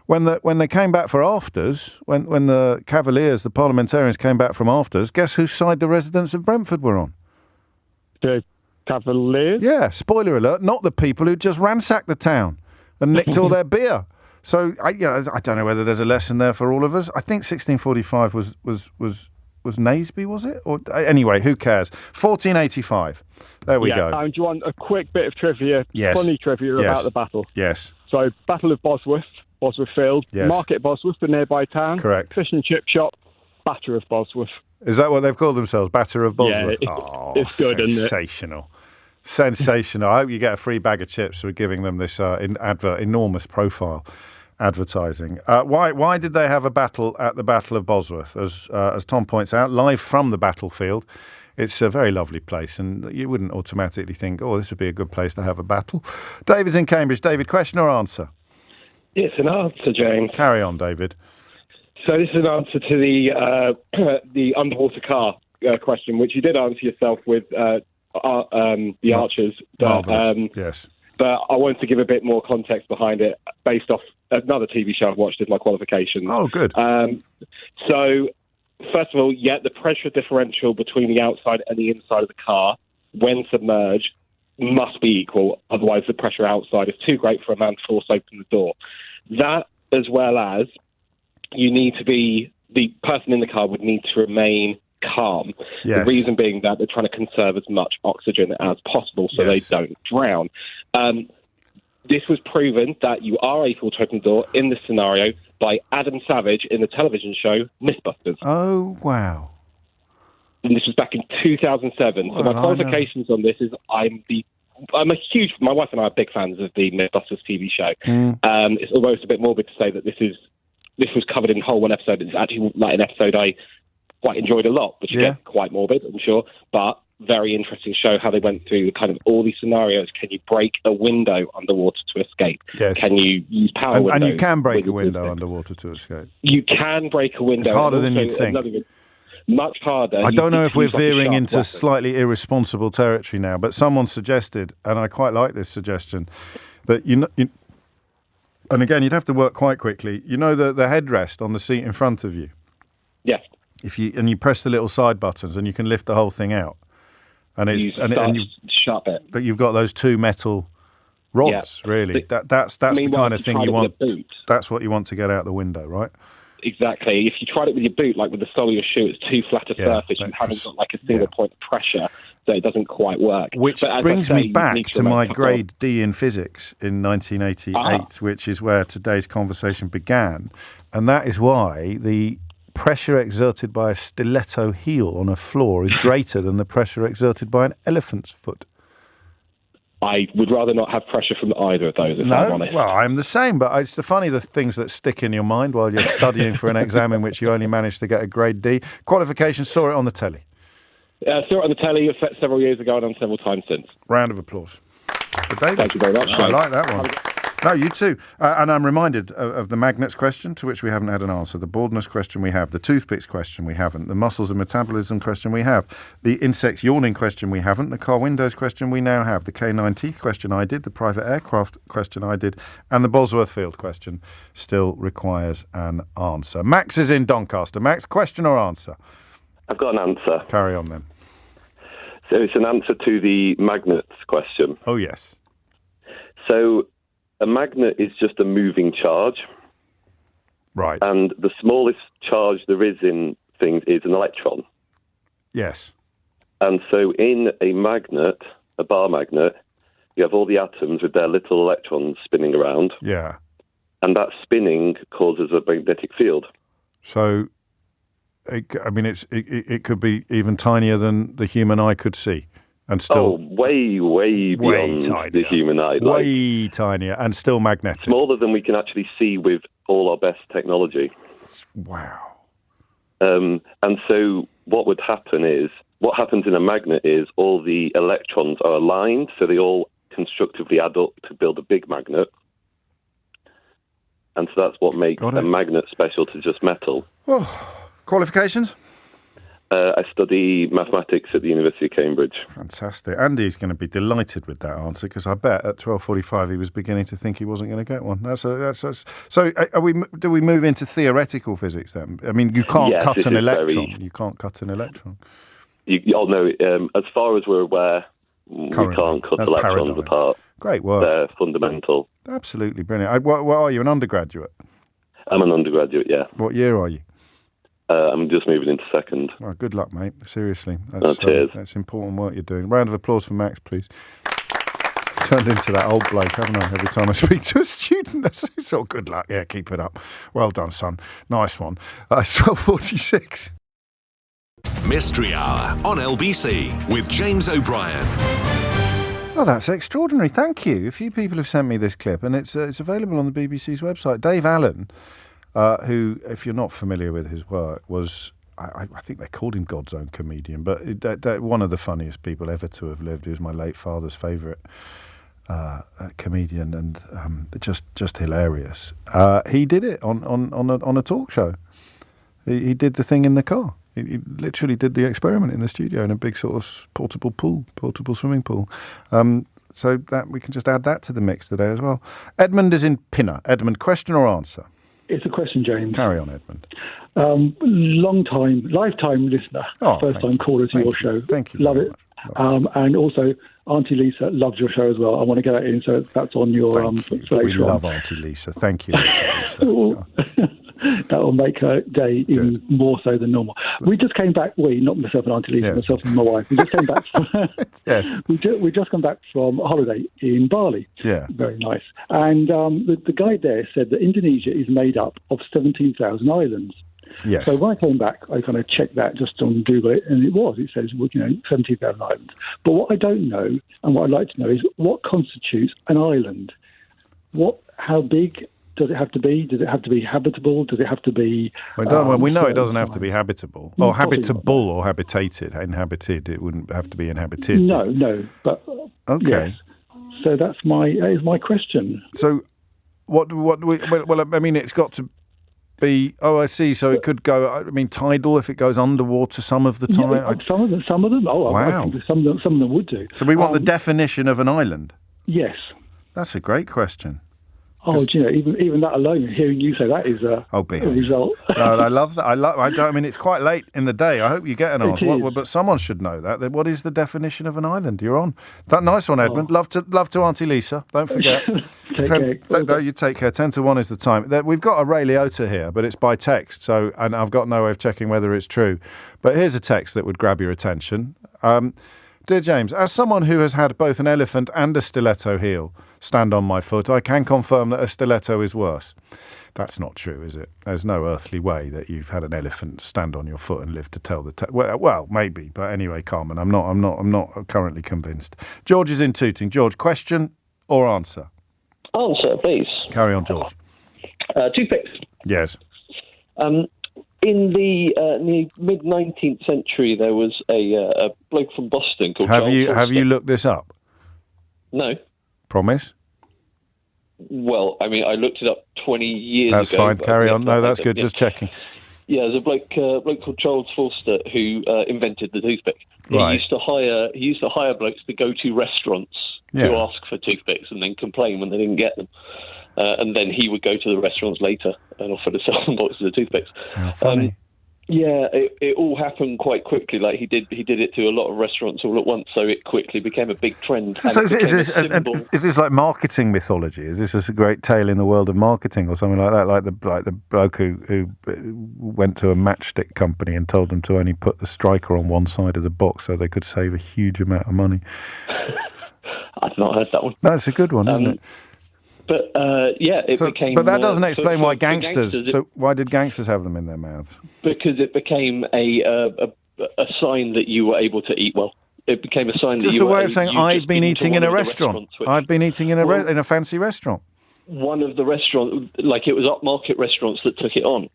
when they came back for afters, when the Cavaliers, the parliamentarians came back from afters, guess whose side the residents of Brentford were on? The Cavaliers? Yeah, spoiler alert, not the people who just ransacked the town and nicked all their beer. So I don't know whether there's a lesson there for all of us. I think 1645 was Naseby, was it? Or anyway, who cares? 1485. There we go. Do you want a quick bit of trivia? Yes. Funny trivia about the battle. Yes. So, Battle of Bosworth Field, yes. Market Bosworth, the nearby town. Correct. Fish and chip shop, Batter of Bosworth. Is that what they've called themselves? Batter of Bosworth? Yeah, it's good, isn't it? Sensational. Sensational. I hope you get a free bag of chips for giving them this enormous profile advertising. Why did they have a battle at the Battle of Bosworth? As Tom points out, live from the battlefield. It's a very lovely place, and you wouldn't automatically think, oh, this would be a good place to have a battle. David's in Cambridge. David, question or answer? It's an answer, James. Carry on, David. So this is an answer to the underwater car question, which you did answer yourself with the Archers. Yes. But I wanted to give a bit more context behind it based off another TV show I've watched as my qualifications. Oh, good. So, first of all, the pressure differential between the outside and the inside of the car when submerged must be equal. Otherwise, the pressure outside is too great for a man to force open the door. That, as well as the person in the car would need to remain calm. Yes. The reason being that they're trying to conserve as much oxygen as possible so they don't drown. This was proven that you are able to open the door in this scenario by Adam Savage in the television show Mythbusters. Oh, wow. And this was back in 2007. So my qualifications on this is my wife and I are big fans of the Mythbusters TV show. It's almost a bit morbid to say that this was covered in whole one episode. It's actually like an episode I quite enjoyed a lot, which again, quite morbid, I'm sure, but very interesting show how they went through kind of all these scenarios. Can you break a window underwater to escape? Yes. Can you use power windows? And you can break a window underwater to escape. You can break a window. It's harder than you'd think. Much harder. I don't know if we're veering into slightly irresponsible territory now, but someone suggested, and I quite like this suggestion, that and again, you'd have to work quite quickly. You know the headrest on the seat in front of you? Yes. You press the little side buttons and you can lift the whole thing out. And sharp it. But you've got those two metal rods, really. That's the kind of thing you want. That's what you want to get out the window, right? Exactly. If you tried it with your boot, like with the sole of your shoe, it's too flat a surface. You haven't got like a single point of pressure, so it doesn't quite work. Which brings me back to my grade D in physics in 1988, which is where today's conversation began. And that is why the pressure exerted by a stiletto heel on a floor is greater than the pressure exerted by an elephant's foot. I would rather not have pressure from either of those, if I'm honest. Well, I'm the same, but it's the things that stick in your mind while you're studying for an exam in which you only managed to get a grade D. Qualification, saw it on the telly. Saw it on the telly several years ago and done several times since. Round of applause for David. Thank you very much. I like that one. No, you too. And I'm reminded of the magnets question, to which we haven't had an answer. The baldness question we have. The toothpicks question we haven't. The muscles and metabolism question we have. The insects yawning question we haven't. The car windows question we now have. The K9 teeth question I did. The private aircraft question I did. And the Bosworth Field question still requires an answer. Max is in Doncaster. Max, question or answer? I've got an answer. Carry on then. So it's an answer to the magnets question. Oh, yes. So a magnet is just a moving charge. Right. And the smallest charge there is in things is an electron. Yes. And so in a magnet, a bar magnet, you have all the atoms with their little electrons spinning around. Yeah. And that spinning causes a magnetic field. So, it could be even tinier than the human eye could see. And still way beyond tinier. the human eye. Way tinier and still magnetic. Smaller than we can actually see with all our best technology. Wow. And so what happens in a magnet is all the electrons are aligned, so they all constructively add up to build a big magnet. And so that's what makes a magnet special to just metal. Oh, qualifications? I study mathematics at the University of Cambridge. Fantastic. Andy's going to be delighted with that answer, because I bet at 12:45 he was beginning to think he wasn't going to get one. So do we move into theoretical physics then? I mean, you can't cut an electron. You can't cut an electron. As far as we're aware, we can't cut electrons apart. Great work. They're fundamental. Absolutely brilliant. What are you, an undergraduate? I'm an undergraduate, yeah. What year are you? I'm just moving into second. Well, good luck, mate. Seriously. Cheers. That's important work you're doing. Round of applause for Max, please. Turned into that old bloke, haven't I, every time I speak to a student? It's all good luck. Yeah, keep it up. Well done, son. Nice one. It's 12:46. Mystery Hour on LBC with James O'Brien. Oh, that's extraordinary. Thank you. A few people have sent me this clip, and it's available on the BBC's website. Dave Allen, who, if you're not familiar with his work, was, I think they called him God's own comedian, but one of the funniest people ever to have lived. He was my late father's favourite comedian, and just hilarious. He did it on a talk show. He did the thing in the car. He literally did the experiment in the studio in a big sort of portable swimming pool. So that we can just add that to the mix today as well. Edmund is in Pinner. Edmund, question or answer? It's a question, James. Carry on, Edmund. Lifetime listener, first-time caller to your show. Thank you. Love it. And also, Auntie Lisa loves your show as well. I want to get that in, so that's on your We love Auntie Lisa. Thank you, Auntie Lisa. That will make her day even more so than normal. We just came back. Not myself and Auntie Lisa, myself and my wife. We just came back. We just come back from a holiday in Bali. Yeah, very nice. And the guide there said that Indonesia is made up of 17,000 islands. Yes. So when I came back, I kind of checked that just on Google, and it says 17,000 islands. But what I don't know, and what I'd like to know, is what constitutes an island. How big does it have to be? Does it have to be habitable? Does it have to be... we know it doesn't have to be habitable. Or habitable or habitated. Inhabited, it wouldn't have to be inhabited. No. But okay. Yes. So that is my question. So it's got to be... Oh, I see. So it could go... tidal if it goes underwater some of the time? Yeah, some of them. Oh, wow. I think some of them would do. So we want the definition of an island? Yes. That's a great question. Oh, do you know, even that alone, hearing you say that is a result. No, I love that. It's quite late in the day. I hope you get an answer. But someone should know that. What is the definition of an island? You're on. That nice one, Edmund. Love to Auntie Lisa. Don't forget. You take care. 10 to 1 is the time. We've got a Ray Liotta here, but it's by text. And I've got no way of checking whether it's true. But here's a text that would grab your attention. Dear James, as someone who has had both an elephant and a stiletto heel stand on my foot, I can confirm that a stiletto is worse. That's not true, is it? There's no earthly way that you've had an elephant stand on your foot and live to tell the tale. Well, maybe, but anyway, Carmen, I'm not currently convinced. George is in Tooting. George, question or answer? Answer, please. Carry on, George. Toothpicks. Yes. In the mid-19th century, there was a bloke from Boston called Have you looked this up? No. Promise? Well, I looked it up 20 years ago. That's fine. Carry on. No, that's good. Just checking. Yeah, there's a bloke called Charles Forster who invented the toothpick. Right. He used to hire blokes to go to restaurants to ask for toothpicks and then complain when they didn't get them. And then he would go to the restaurants later and offer to sell them boxes of toothpicks. How funny. It all happened quite quickly. Like he did it to a lot of restaurants all at once, so it quickly became a big trend. So is this like marketing mythology? Is this a great tale in the world of marketing or something like that? Like the bloke who went to a matchstick company and told them to only put the striker on one side of the box so they could save a huge amount of money. I've not heard that one. That's a good one, isn't it? But it became. But that doesn't explain why gangsters. So why did gangsters have them in their mouths? Because it became a sign that you were able to eat well. it became a sign that just you a way were, of saying you I've just been to eating one in a of the restaurant. restaurants which- I've been eating in a fancy restaurant. One of the restaurants, like it was upmarket restaurants that took it on,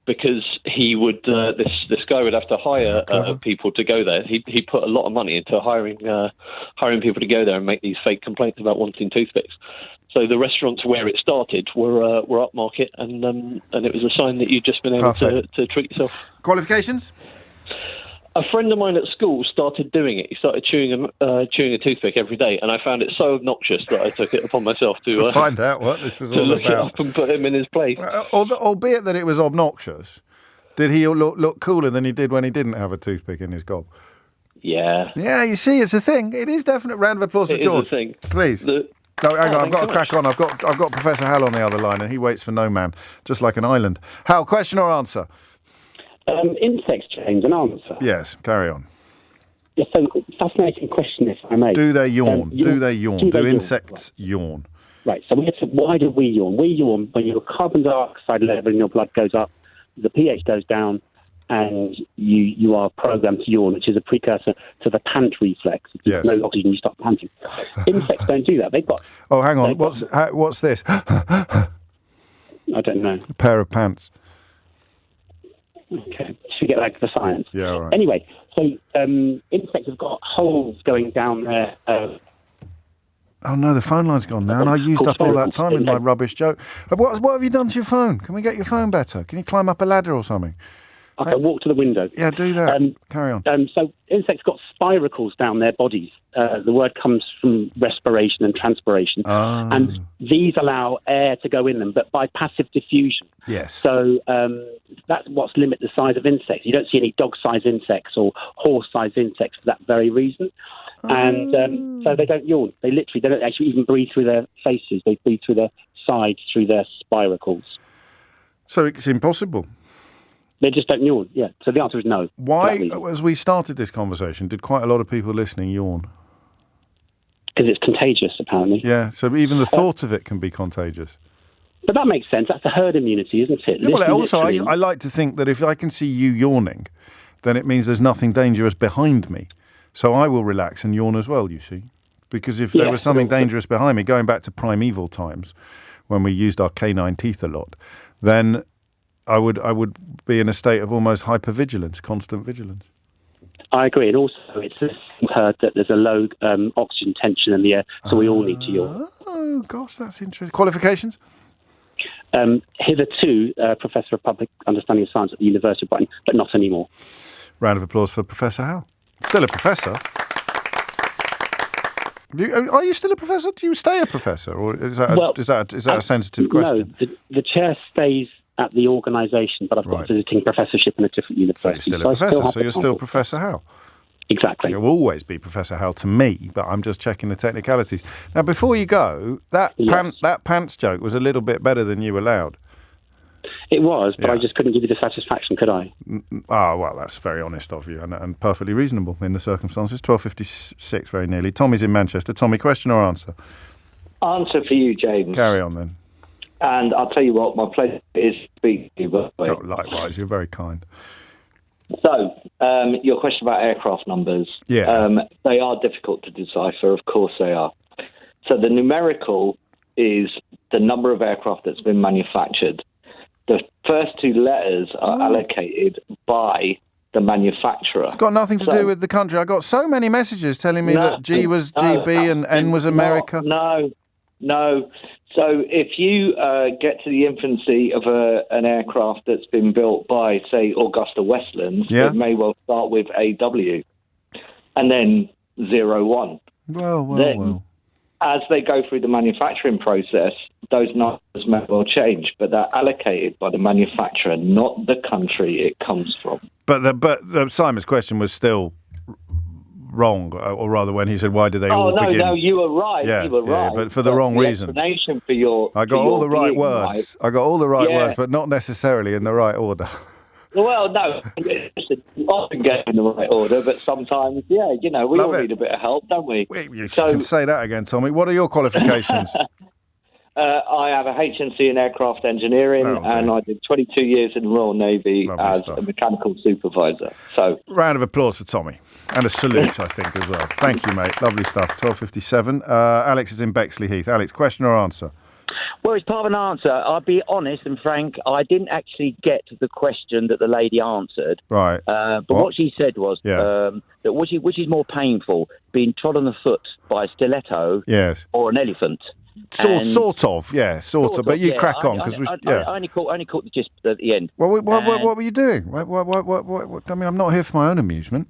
because he would this guy would have to hire people to go there. He put a lot of money into hiring people to go there and make these fake complaints about wanting toothpicks. So the restaurants where it started were upmarket, and it was a sign that you'd just been able to treat yourself. Qualifications? A friend of mine at school started doing it. He started chewing a toothpick every day, and I found it so obnoxious that I took it upon myself to find out what this was all look about. it up and put him in his place. Albeit that it was obnoxious, did he look cooler than he did when he didn't have a toothpick in his gob? Yeah. Yeah, you see, it's a thing. It is definite. Round of applause for George. It is a thing. Please. No, hang on. I've got to crack on. I've got Professor Hal on the other line, and he waits for no man, just like an island. Hal, question or answer? Insects, James, an answer. Yes, carry on. Yes, so fascinating question, if I may. Do they yawn? Do they yawn? Do insects yawn? Right, so why do we yawn? We yawn when your carbon dioxide level in your blood goes up, the pH goes down, and you are programmed to yawn, which is a precursor to the pant reflex. If you have no oxygen, you start panting. Insects don't do that. They've got... Oh, hang on. What's this? I don't know. A pair of pants. Okay, should get back to the science. Yeah, all right. Anyway, so insects have got holes going down there. Oh no, the phone line's gone now, and I used up all that time with my rubbish joke. What have you done to your phone? Can we get your phone better? Can you climb up a ladder or something? Okay, walk to the window. Yeah, do that. Carry on. So insects got spiracles down their bodies. The word comes from respiration and transpiration. And these allow air to go in them, but by passive diffusion. Yes. So that's what's limit the size of insects. You don't see any dog-sized insects or horse-sized insects for that very reason. And so they don't yawn. They don't actually even breathe through their faces. They breathe through their sides, through their spiracles. So it's impossible. They just don't yawn, yeah. So the answer is no. Why, as we started this conversation, did quite a lot of people listening yawn? Because it's contagious, apparently. Yeah, so even the thought of it can be contagious. But that makes sense. That's the herd immunity, isn't it? Yeah, well, also, I like to think that if I can see you yawning, then it means there's nothing dangerous behind me. So I will relax and yawn as well, you see. Because if there was something dangerous behind me, going back to primeval times, when we used our canine teeth a lot, then I would be in a state of almost hypervigilance, constant vigilance. I agree. And also, it's heard that there's a low oxygen tension in the air, so we all need to yawn. Oh, gosh, that's interesting. Qualifications? Hitherto, Professor of Public Understanding of Science at the University of Brighton, but not anymore. Round of applause for Professor Hal. Still a professor. Are you still a professor? Do you stay a professor? Or is that a sensitive question? No, the chair stays at the organisation, but I've got a visiting professorship in a different university. So you're still a professor, so you're still Professor Hal. Exactly. You'll always be Professor Hal to me, but I'm just checking the technicalities. Now, before you go, that pants joke was a little bit better than you allowed. It was, but I just couldn't give you the satisfaction, could I? Well, that's very honest of you and perfectly reasonable in the circumstances. 12:56, very nearly. Tommy's in Manchester. Tommy, question or answer? Answer for you, James. Carry on, then. And I'll tell you what, my pleasure is to speak to you. Likewise, you're very kind. So, your question about aircraft numbers. Yeah. They are difficult to decipher, of course they are. So the numerical is the number of aircraft that's been manufactured. The first two letters are allocated by the manufacturer. It's got nothing to do with the country. I got so many messages telling me that G was GB and N was America. No. So if you get to the infancy of an aircraft that's been built by, say, Augusta Westlands, it may well start with AW and then 01. Well. As they go through the manufacturing process, those numbers may well change, but they're allocated by the manufacturer, not the country it comes from. But Simon's question was still wrong, or rather, when he said, "Why do they all begin?" No, you were right. Yeah, you were right, but for the wrong reason. Explanation for your I got all the right words. Right. I got all the right words, but not necessarily in the right order. Well, no, you often get in the right order, but sometimes, we all need a bit of help, don't we? You can say that again, Tommy. What are your qualifications? I have a HNC in aircraft engineering, and I did 22 years in the Royal Navy as a mechanical supervisor. So, round of applause for Tommy, and a salute, I think, as well. Thank you, mate. Lovely stuff. 12:57. Alex is in Bexley Heath. Alex, question or answer? Well, it's part of an answer. I'll be honest and frank, I didn't actually get the question that the lady answered. Right. But what she said was that which is more painful, being trod on the foot by a stiletto or an elephant? Sort of. But you crack on because I only caught the gist at the end. Well, what were you doing? What? I mean, I'm not here for my own amusement.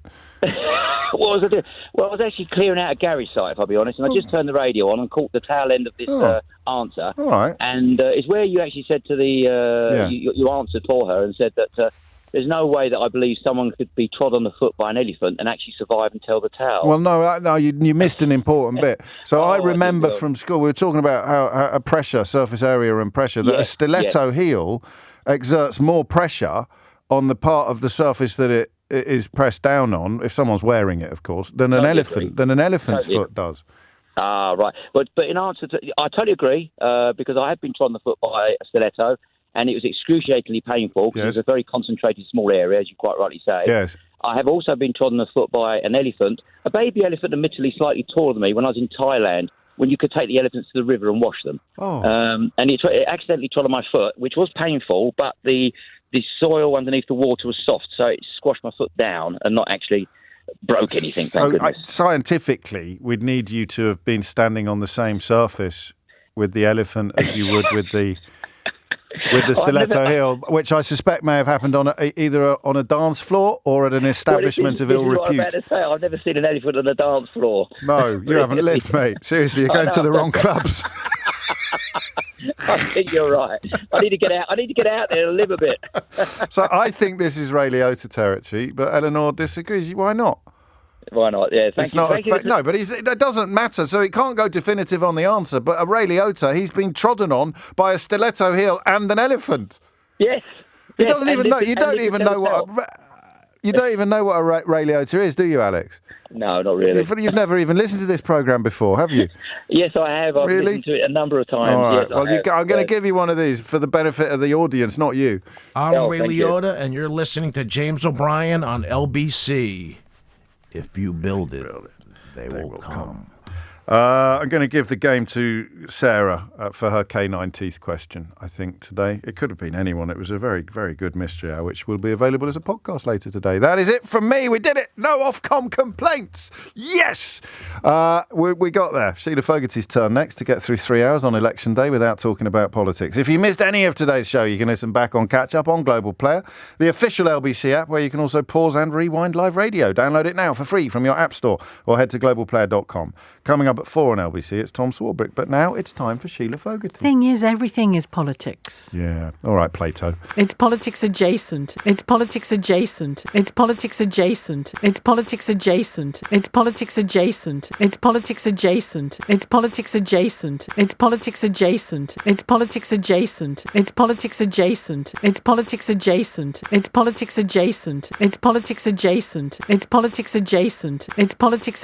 What was I doing? Well, I was actually clearing out a garage site, if I'll be honest, and I just turned the radio on and caught the tail end of this answer. All right. And it's where you actually said to the you answered for her and said that there's no way that I believe someone could be trod on the foot by an elephant and actually survive and tell the tale. Well, no, you missed an important bit. So I remember from school, we were talking about how a pressure, surface area and pressure, that a stiletto heel exerts more pressure on the part of the surface that it is pressed down on, if someone's wearing it, of course, than an elephant's foot does. Ah, right. But in answer to, I totally agree, because I have been trod on the foot by a stiletto, and it was excruciatingly painful because it was a very concentrated small area, as you quite rightly say. Yes. I have also been trod on the foot by an elephant, a baby elephant, admittedly slightly taller than me, when I was in Thailand, when you could take the elephants to the river and wash them. And it accidentally trod on my foot, which was painful, but the soil underneath the water was soft, so it squashed my foot down and not actually broke anything. So scientifically, we'd need you to have been standing on the same surface with the elephant as you would with the stiletto heel, which I suspect may have happened on either on a dance floor or at an establishment of ill repute. I've never seen an elephant on a dance floor. No, you haven't lived, mate. Seriously, you're going to the wrong clubs. I think you're right. I need to get out there and live a bit. So I think this is Ray Liotta territory, but Eleanor disagrees. Why not? Why not? Yeah, thank you. No, but it doesn't matter, so it can't go definitive on the answer. But a Ray Liotta, he's been trodden on by a stiletto heel and an elephant. Yes. He doesn't even know. You don't even know what a Ray Liotta is, do you, Alex? No, not really. You've never even listened to this programme before, have you? Yes, I have. I've listened to it a number of times. All right. Yes, I'm going to give you one of these for the benefit of the audience, not you. I'm Ray Liotta, and you're listening to James O'Brien on LBC. If you build it, they will come. I'm going to give the game to Sarah for her K9 teeth question, I think, today. It could have been anyone. It was a very, very good mystery hour, which will be available as a podcast later today. That is it from me. We did it. No Ofcom complaints. Yes! We got there. Sheila Fogarty's turn next to get through 3 hours on Election Day without talking about politics. If you missed any of today's show, you can listen back on Catch Up on Global Player, the official LBC app, where you can also pause and rewind live radio. Download it now for free from your app store or head to globalplayer.com. Coming up at 4 on LBC, it's Tom Swarbrick. But now it's time for Sheila Fogarty. Thing is, everything is politics. Yeah. All right, Plato. It's politics adjacent. It's politics adjacent. It's politics adjacent. It's politics adjacent. It's politics adjacent. It's politics adjacent. It's politics adjacent. It's politics adjacent. It's politics adjacent. It's politics adjacent. It's politics adjacent. It's politics adjacent. It's politics adjacent. It's politics adjacent. It's politics adjacent.